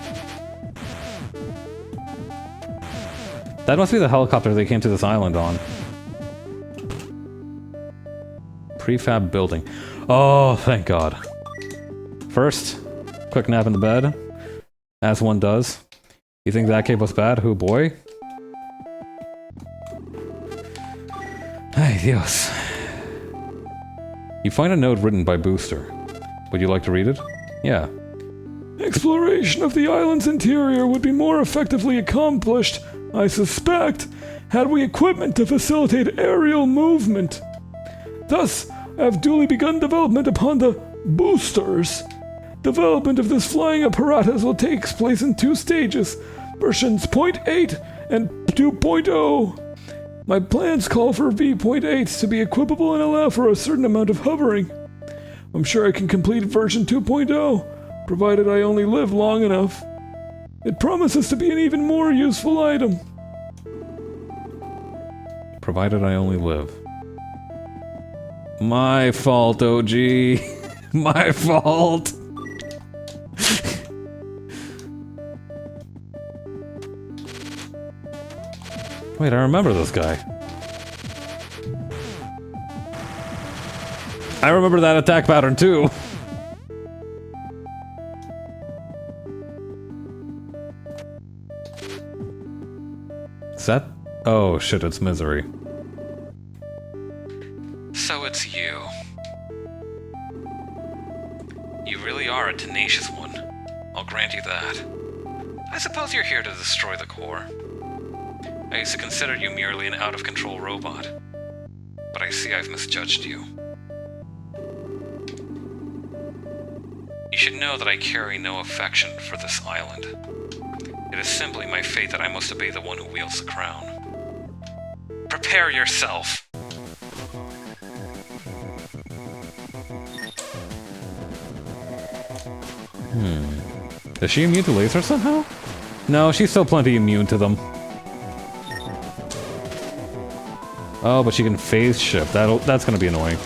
That must be the helicopter they came to this island on. Prefab building. Oh, thank God. First, quick nap in the bed. As one does. You think that cave was bad? Who boy? Ay, Dios. You find a note written by Booster. Would you like to read it? Yeah. Exploration of the island's interior would be more effectively accomplished, I suspect, had we equipment to facilitate aerial movement. Thus, I have duly begun development upon the boosters. Development of this flying apparatus will take place in 2 stages, versions 0.8 and 2.0. My plans call for V.8 to be equipable and allow for a certain amount of hovering. I'm sure I can complete version 2.0, provided I only live long enough. It promises to be an even more useful item. Provided I only live. My fault, OG. My fault. Wait, I remember this guy. I remember that attack pattern too. Is that... Oh shit, it's Misery. So it's you. You really are a tenacious one. I'll grant you that. I suppose you're here to destroy the core. I used to consider you merely an out-of-control robot. But I see I've misjudged you. You should know that I carry no affection for this island. It is simply my fate that I must obey the one who wields the crown. Prepare yourself! Is she immune to lasers somehow? No, she's still plenty immune to them. Oh, but she can phase shift. That's gonna be annoying.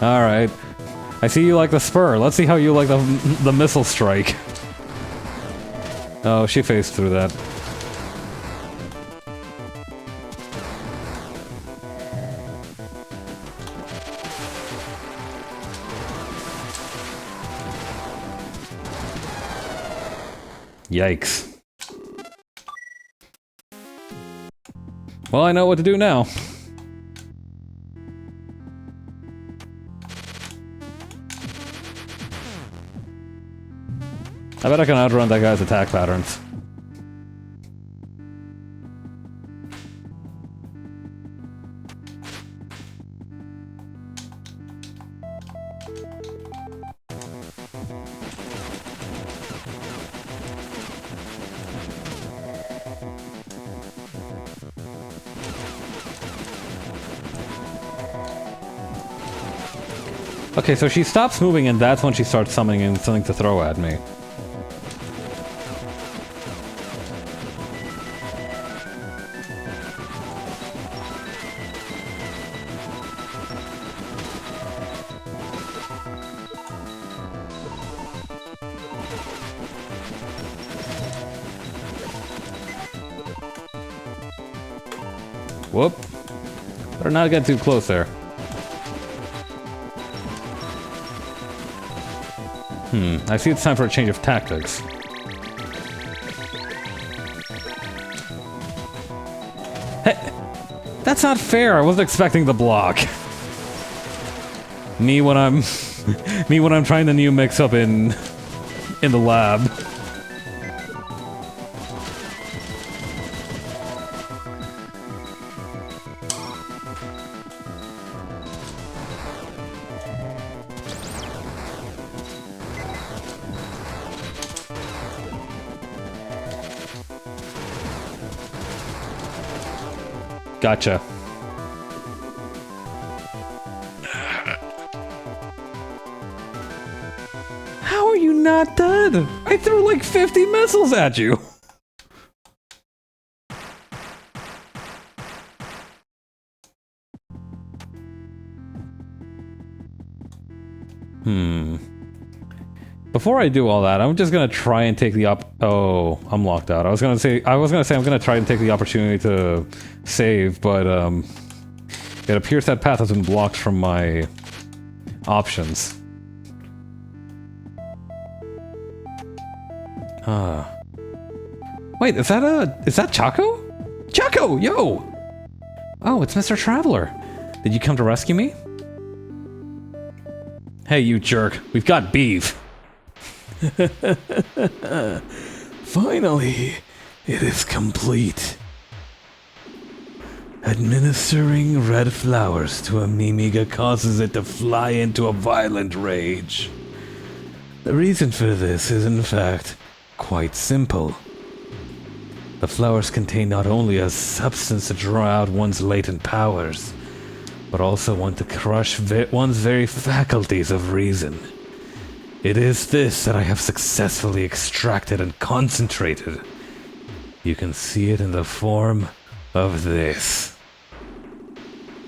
Alright. I see you like the spur. Let's see how you like the missile strike. Oh, she phased through that. Yikes. Well, I know what to do now. I bet I can outrun that guy's attack patterns. Okay, so she stops moving and that's when she starts summoning in something to throw at me. Whoop. Better not get too close there. I see it's time for a change of tactics. Hey, that's not fair. I wasn't expecting the block. Me when I'm trying the new mix-up in the lab. Gotcha. How are you not dead? I threw like 50 missiles at you. Before I do all that, I'm just gonna try and take the oh, I'm locked out. I was gonna say I'm gonna try and take the opportunity to save, but it appears that path has been blocked from my options. Wait, is that Chaco? Chaco, yo! Oh, it's Mr. Traveler. Did you come to rescue me? Hey, you jerk. We've got beef. Finally, it is complete. Administering red flowers to a Mimiga causes it to fly into a violent rage. The reason for this is, in fact, quite simple. The flowers contain not only a substance to draw out one's latent powers, but also one to crush one's very faculties of reason. It is this that I have successfully extracted and concentrated. You can see it in the form of this.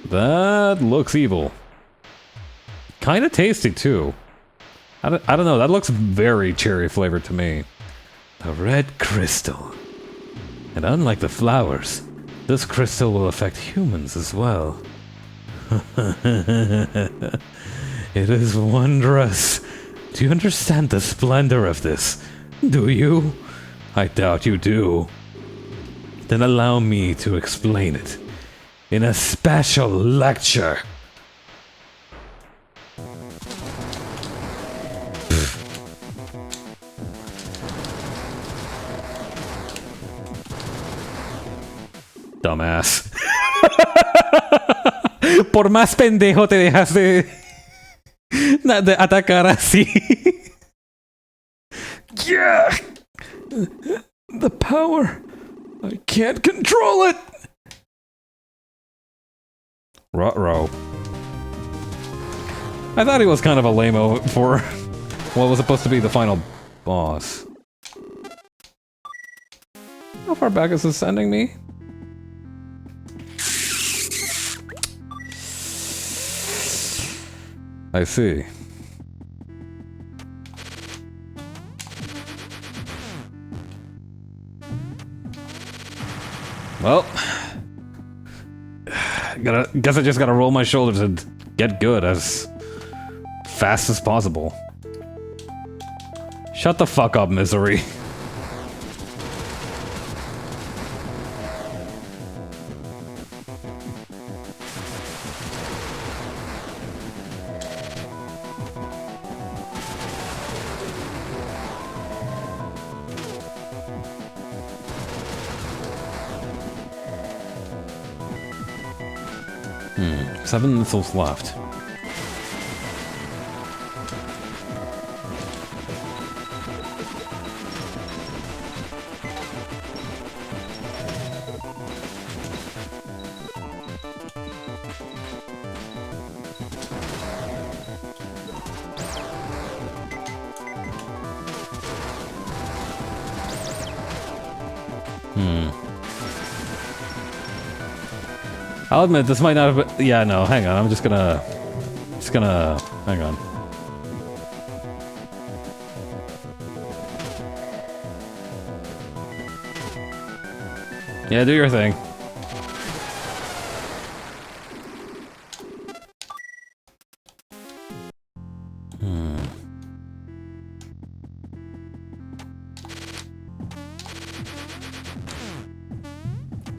That looks evil. Kinda tasty, too. I don't know, that looks very cherry flavored to me. A red crystal. And unlike the flowers, this crystal will affect humans as well. It is wondrous. Do you understand the splendor of this? Do you? I doubt you do. Then allow me to explain it in a special lecture. Dumbass. Por más pendejo te dejas de atacar así. Yeah! The power! I can't control it! Ruh-roh. I thought he was kind of a lame-o for what was supposed to be the final boss. How far back is this sending me? I see. Well, guess I just gotta roll my shoulders and get good as fast as possible. Shut the fuck up, misery. Seven missiles left. I'll admit, this might not have been... Yeah, no, hang on. I'm just gonna... Hang on. Yeah, do your thing.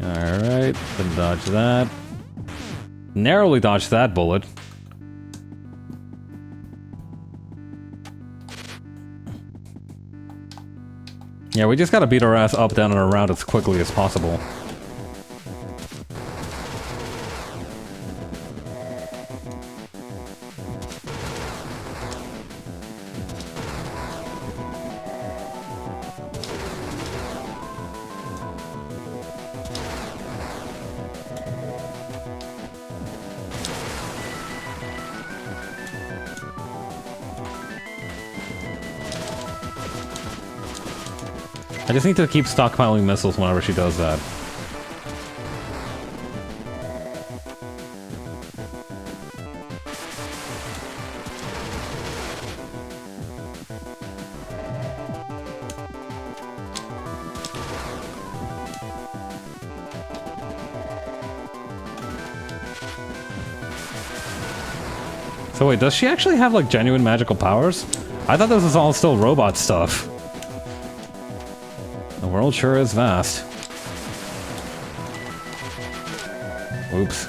Alright, then dodge that. Narrowly dodged that bullet. Yeah, we just gotta beat our ass up, down, and around as quickly as possible. I just need to keep stockpiling missiles whenever she does that. So wait, does she actually have like genuine magical powers? I thought this was all still robot stuff. The world sure is vast. Oops.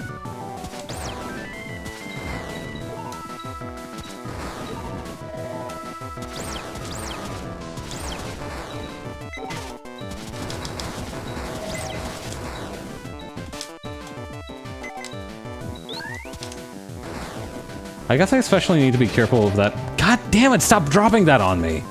I guess I especially need to be careful of that. God damn it, stop dropping that on me!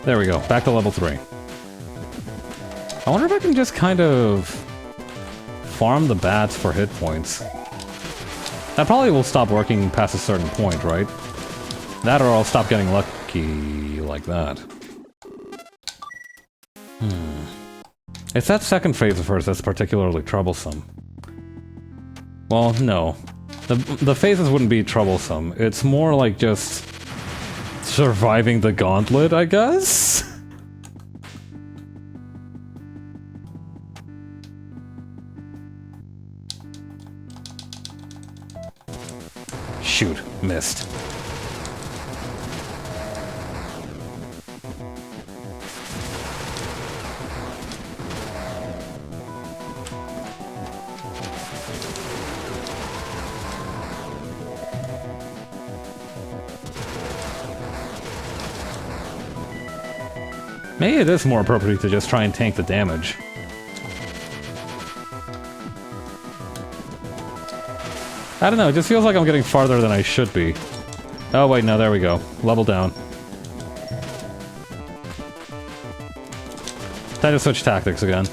There we go, back to level 3. I wonder if I can just kind of farm the bats for hit points. That probably will stop working past a certain point, right? That or I'll stop getting lucky like that. It's that second phase of hers that's particularly troublesome. Well, no. The phases wouldn't be troublesome. It's more like just surviving the gauntlet, I guess? Shoot, missed. Maybe it is more appropriate to just try and tank the damage. I don't know, it just feels like I'm getting farther than I should be. Oh wait, no, there we go. Level down. Time to switch tactics again.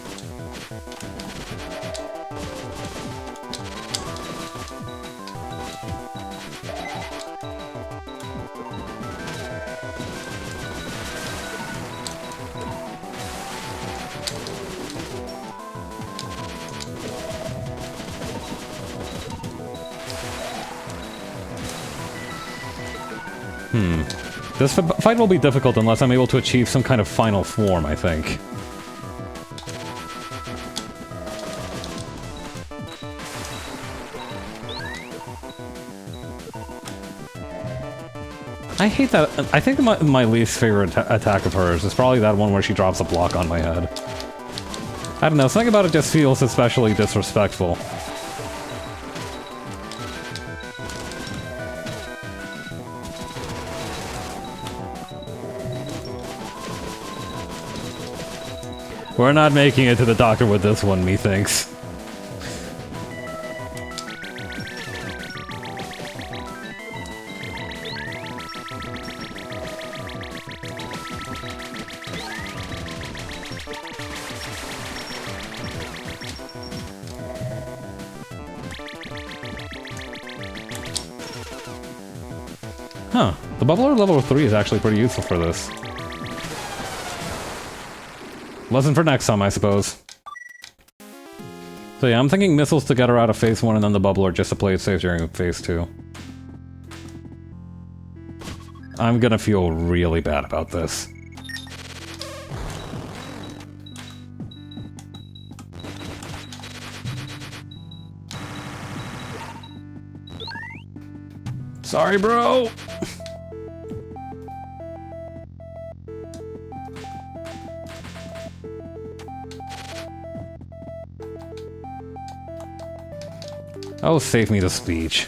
This fight will be difficult unless I'm able to achieve some kind of final form, I think. I hate that. I think my least favorite attack of hers is probably that one where she drops a block on my head. I don't know, something about it just feels especially disrespectful. We're not making it to the doctor with this one, methinks. Huh. The bubbler level 3 is actually pretty useful for this. Lesson for next time, I suppose. So yeah, I'm thinking missiles to get her out of phase 1 and then the bubbler just to play it safe during phase 2. I'm gonna feel really bad about this. Sorry, bro! Oh, save me the speech.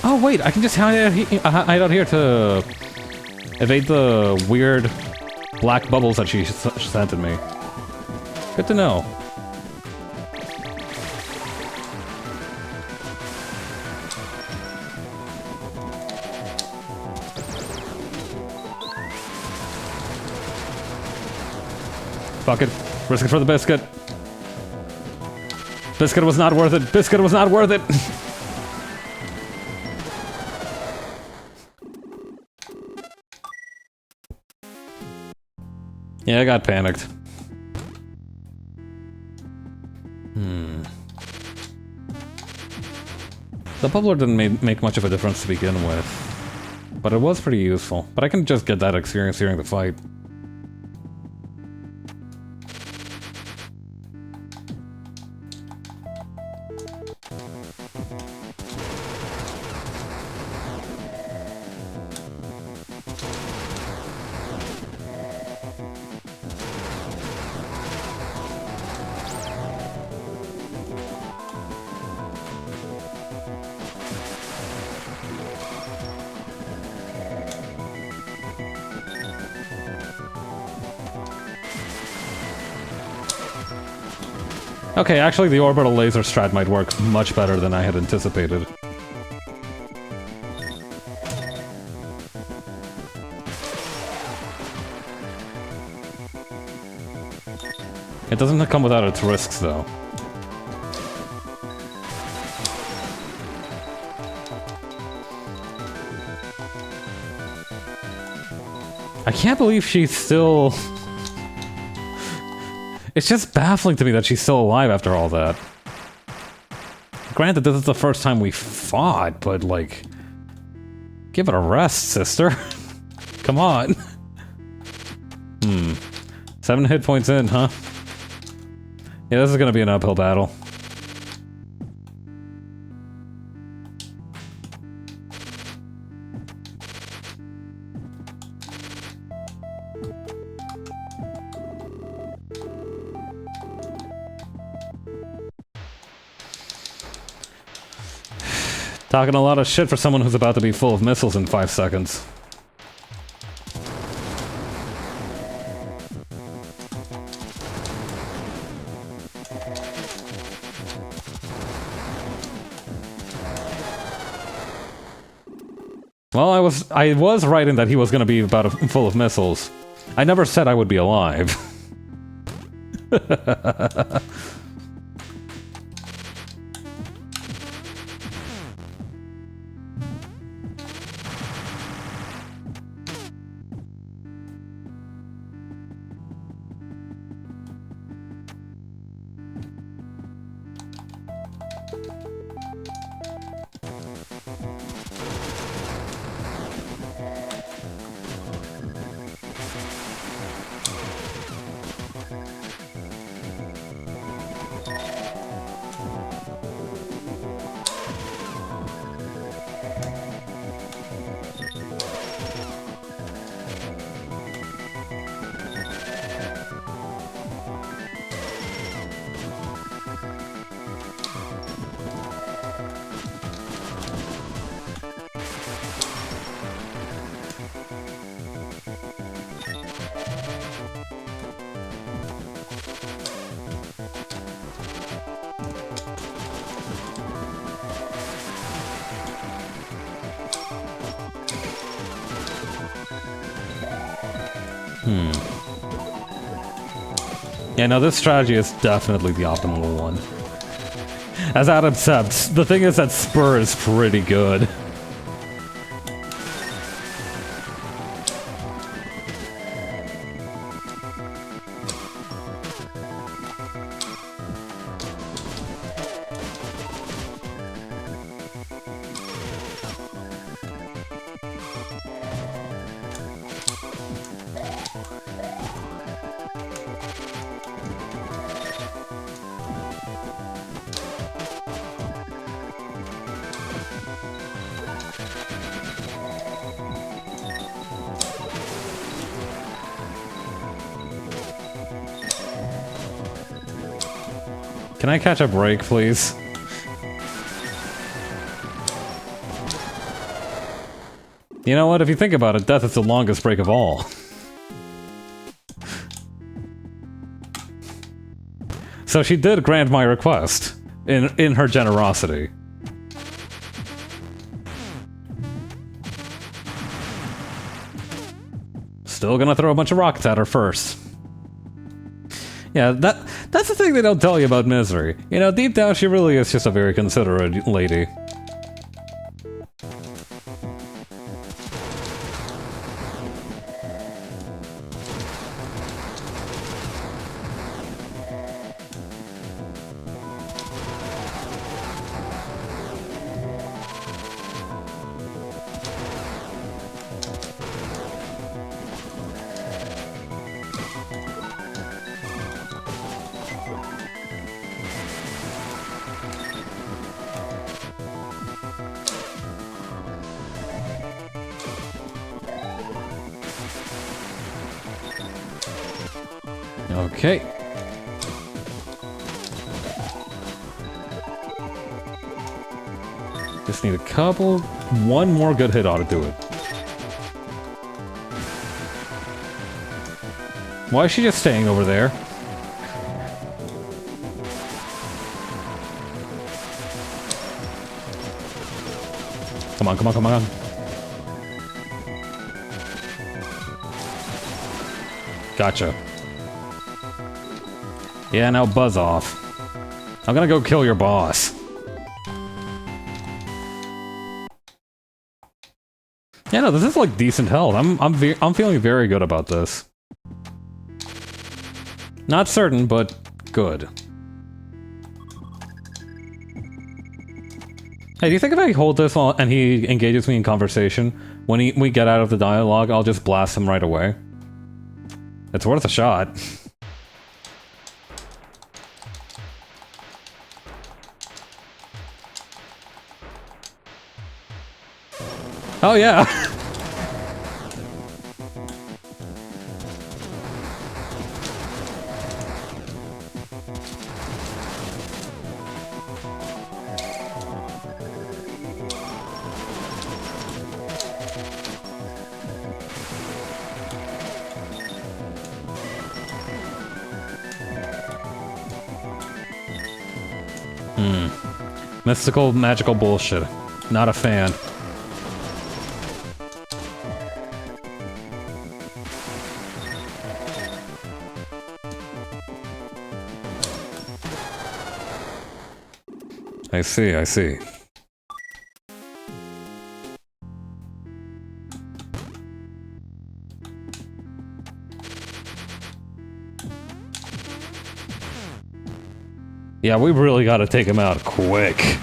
Oh wait, I can just hide out here to evade the weird black bubbles that she sent at me. Good to know. Fuck it. Risk it for the biscuit. Biscuit was not worth it. Biscuit was not worth it. Yeah, I got panicked. The bubbler didn't make much of a difference to begin with, but it was pretty useful. But I can just get that experience during the fight. Okay, actually the orbital laser strat might work much better than I had anticipated. It doesn't come without its risks, though. I can't believe she's still... It's just baffling to me that she's still alive after all that. Granted, this is the first time we fought, but, like... Give it a rest, sister. Come on. 7 hit points in, huh? Yeah, this is gonna be an uphill battle. Talking a lot of shit for someone who's about to be full of missiles in 5 seconds. Well, I was right in that he was going to be full of missiles. I never said I would be alive. Yeah, no, this strategy is definitely the optimal one. As Adam said, the thing is that Spur is pretty good. Can I catch a break, please? You know what? If you think about it, death is the longest break of all. So she did grant my request, in her generosity. Still gonna throw a bunch of rockets at her first. Yeah, that's the thing they don't tell you about Misery. You know, deep down she really is just a very considerate lady. Okay. Just need a couple... One more good hit ought to do it. Why is she just staying over there? Come on, come on, come on. Gotcha. Yeah, now buzz off. I'm gonna go kill your boss. Yeah, no, this is like decent health. I'm feeling very good about this. Not certain, but good. Hey, do you think if I hold this while and he engages me in conversation, when we get out of the dialogue, I'll just blast him right away? It's worth a shot. Oh yeah! Mystical, magical bullshit. Not a fan. I see, I see. Yeah, we really gotta take him out quick.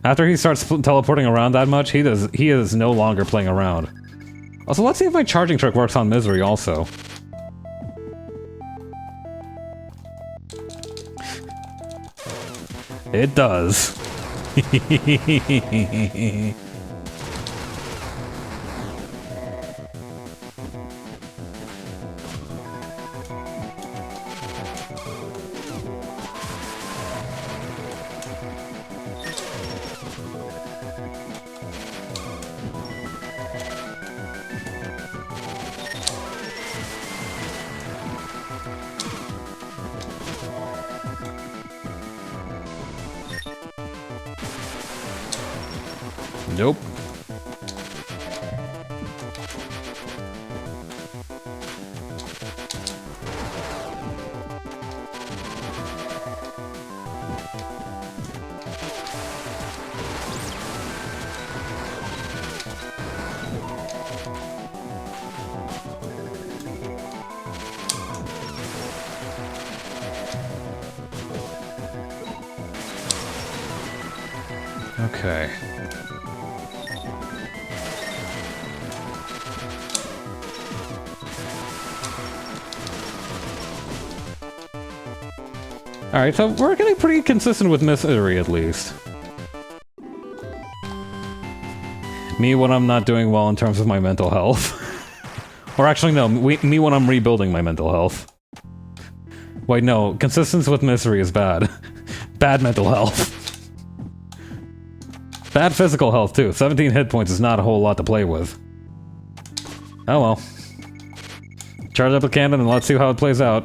After he starts teleporting around that much, he is no longer playing around. Also, let's see if my charging trick works on Misery also. It does. Nope. Okay. Alright, so we're getting pretty consistent with Misery, at least. Me when I'm not doing well in terms of my mental health. Or actually, no, me when I'm rebuilding my mental health. Wait, no, consistency with Misery is bad. Bad mental health. Bad physical health, too. 17 hit points is not a whole lot to play with. Oh well. Charge up the cannon and let's see how it plays out.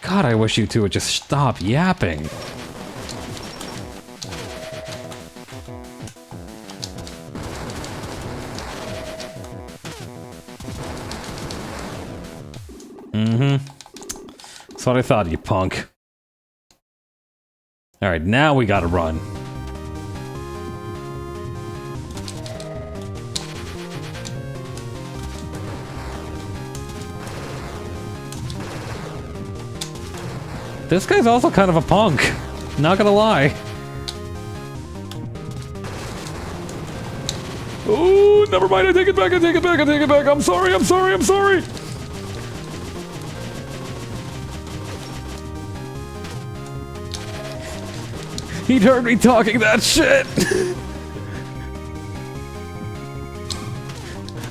God, I wish you two would just stop yapping. Mm-hmm. That's what I thought, you punk. Alright, now we gotta run. This guy's also kind of a punk. Not gonna lie. Oh, never mind. I take it back. I take it back. I take it back. I'm sorry. I'm sorry. I'm sorry. He'd heard me talking that shit.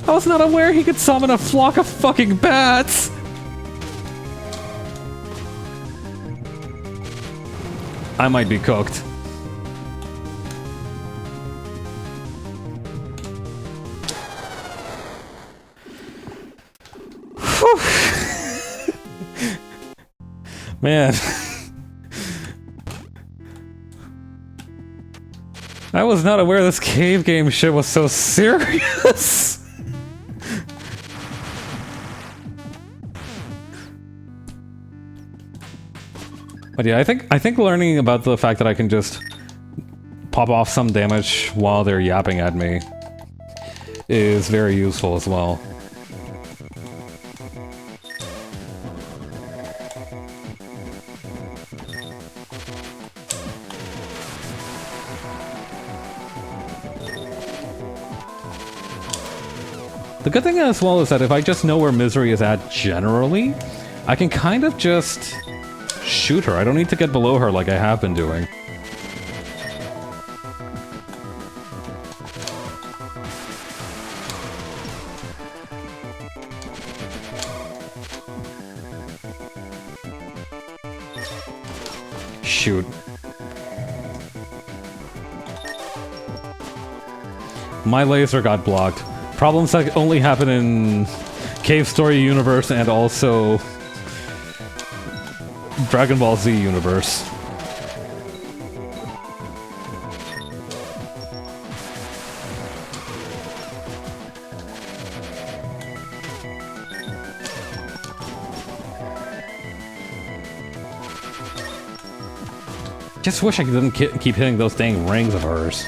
I was not aware he could summon a flock of fucking bats. I might be cooked. Man. I was not aware this cave game shit was so serious. But yeah, I think learning about the fact that I can just pop off some damage while they're yapping at me is very useful as well. The good thing as well is that if I just know where Misery is at generally, I can kind of just shoot her. I don't need to get below her like I have been doing. Shoot. My laser got blocked. Problems that only happen in Cave Story universe and also Dragon Ball Z universe. Just wish I didn't keep hitting those dang rings of hers.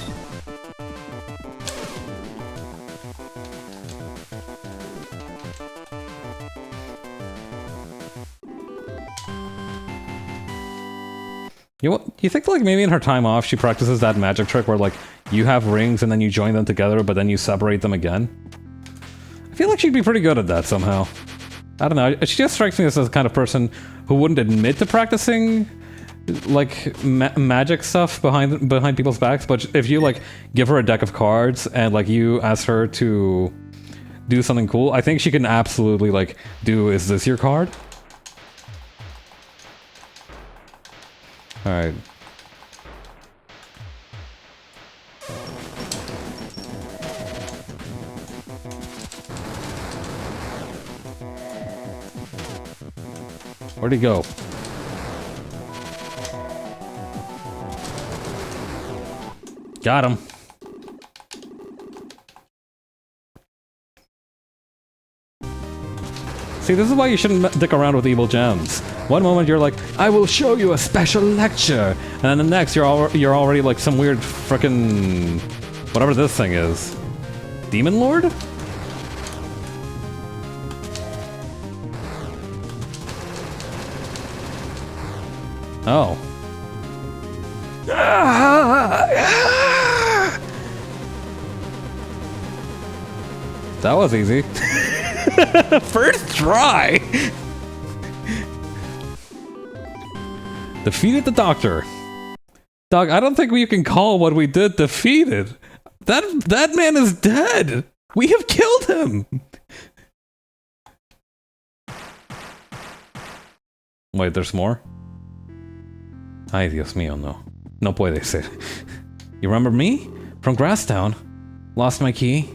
You think, like, maybe in her time off, she practices that magic trick where, like, you have rings and then you join them together, but then you separate them again? I feel like she'd be pretty good at that somehow. I don't know, she just strikes me as the kind of person who wouldn't admit to practicing, like, magic stuff behind people's backs, but if you, like, give her a deck of cards and, like, you ask her to do something cool, I think she can absolutely, like, do, is this your card? Alright. Where'd he go? Got him. See, this is why you shouldn't dick around with evil gems. One moment you're like, I will show you a special lecture, and then the next you're already like some weird frickin' whatever this thing is. Demon Lord? Oh. That was easy. First try! Defeated the doctor. Dog, I don't think you can call what we did defeated. That man is dead! We have killed him! Wait, there's more? Ay, Dios mío, no. No puede ser. You remember me? From Grasstown? Lost my key?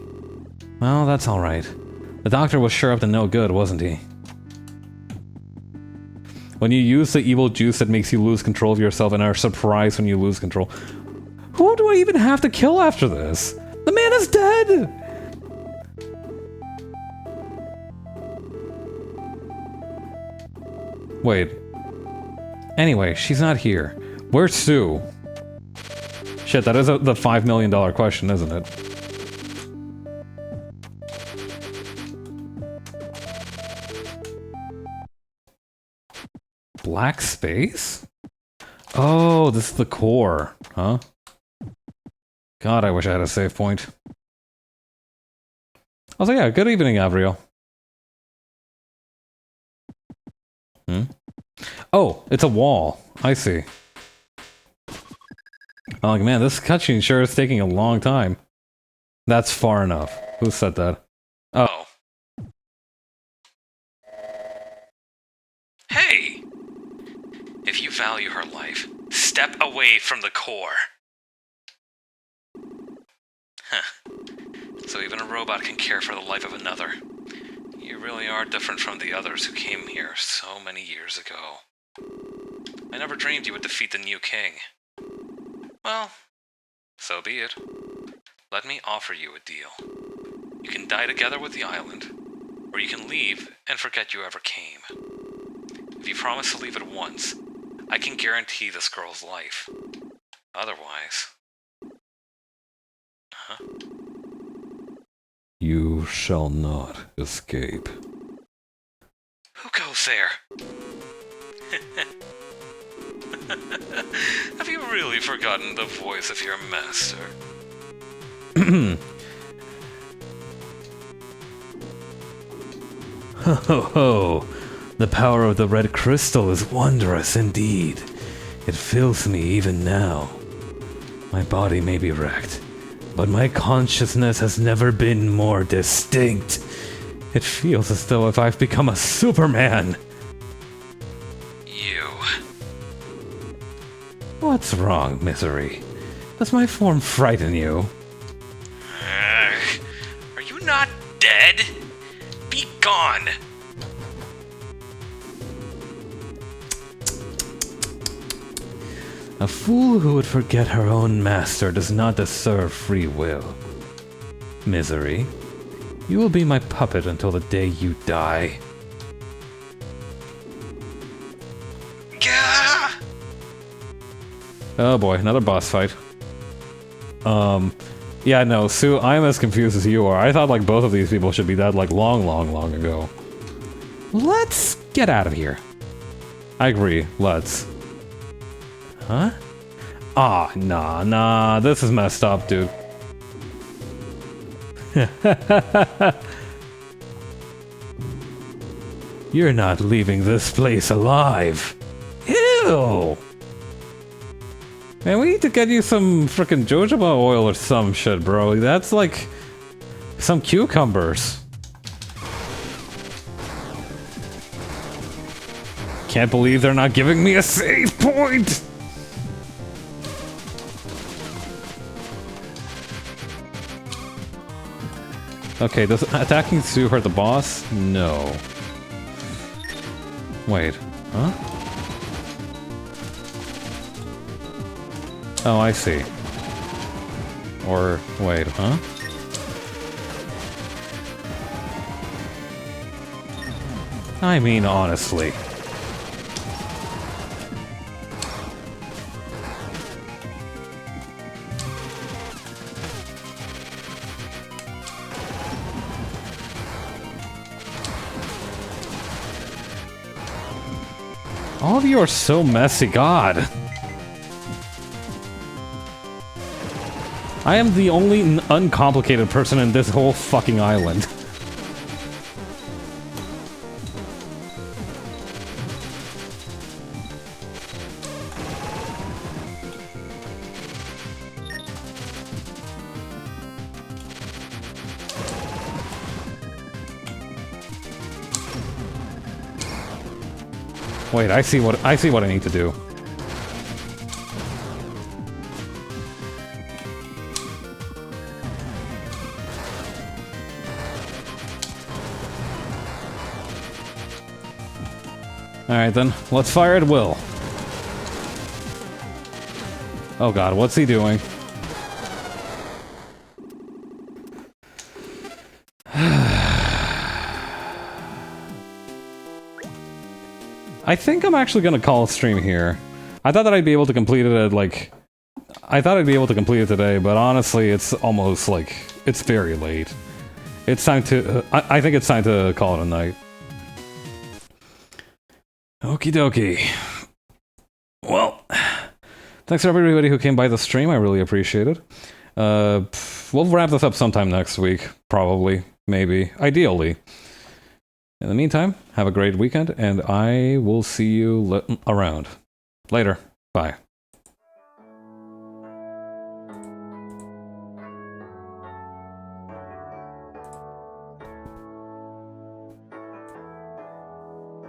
Well, that's alright. The doctor was sure up to no good, wasn't he? When you use the evil juice that makes you lose control of yourself and are surprised when you lose control. Who do I even have to kill after this? The man is dead! Wait. Anyway, she's not here. Where's Sue? Shit, that is the $5 million question, isn't it? Black space? Oh, this is the core, huh? God, I wish I had a save point. I was like, yeah, good evening, Avriel. Oh, it's a wall. I see. I'm like, man, this cutscene sure is taking a long time. That's far enough. Who said that? Oh. Hey! If you value her life, step away from the core. Huh. So even a robot can care for the life of another. You really are different from the others who came here so many years ago. I never dreamed you would defeat the new king. Well, so be it. Let me offer you a deal. You can die together with the island, or you can leave and forget you ever came. If you promise to leave at once, I can guarantee this girl's life. Otherwise... Huh? You shall not escape. Who goes there? Have you really forgotten the voice of your master? Ho ho ho! The power of the red crystal is wondrous indeed. It fills me even now. My body may be wrecked, but my consciousness has never been more distinct. It feels as though if I've become a Superman. You. What's wrong, Misery? Does my form frighten you? Are you not dead? Be gone! A fool who would forget her own master does not deserve free will. Misery, you will be my puppet until the day you die. Gah! Oh boy, another boss fight. Yeah, no, Sue, I'm as confused as you are. I thought like both of these people should be dead like long ago. Let's get out of here. I agree, let's. Huh? Ah, nah, this is messed up, dude. You're not leaving this place alive. Ew! Man, we need to get you some frickin' jojoba oil or some shit, bro. That's like some cucumbers. Can't believe they're not giving me a save point! Okay, does attacking Sue hurt the boss? No. Wait, huh? Oh, I see. Or, wait, huh? I mean, honestly. All of you are so messy, God. I am the only uncomplicated person in this whole fucking island. Wait, I see what I need to do. Alright then, let's fire at will. Oh god, what's he doing? I think I'm actually gonna call a stream here. I thought that I'd be able to complete it at, like... I thought I'd be able to complete it today, but honestly, it's almost, like... It's very late. It's time to... I think it's time to call it a night. Okie dokie. Well... Thanks to everybody who came by the stream, I really appreciate it. We'll wrap this up sometime next week. Probably. Maybe. Ideally. In the meantime, have a great weekend, and I will see you around. Later. Bye.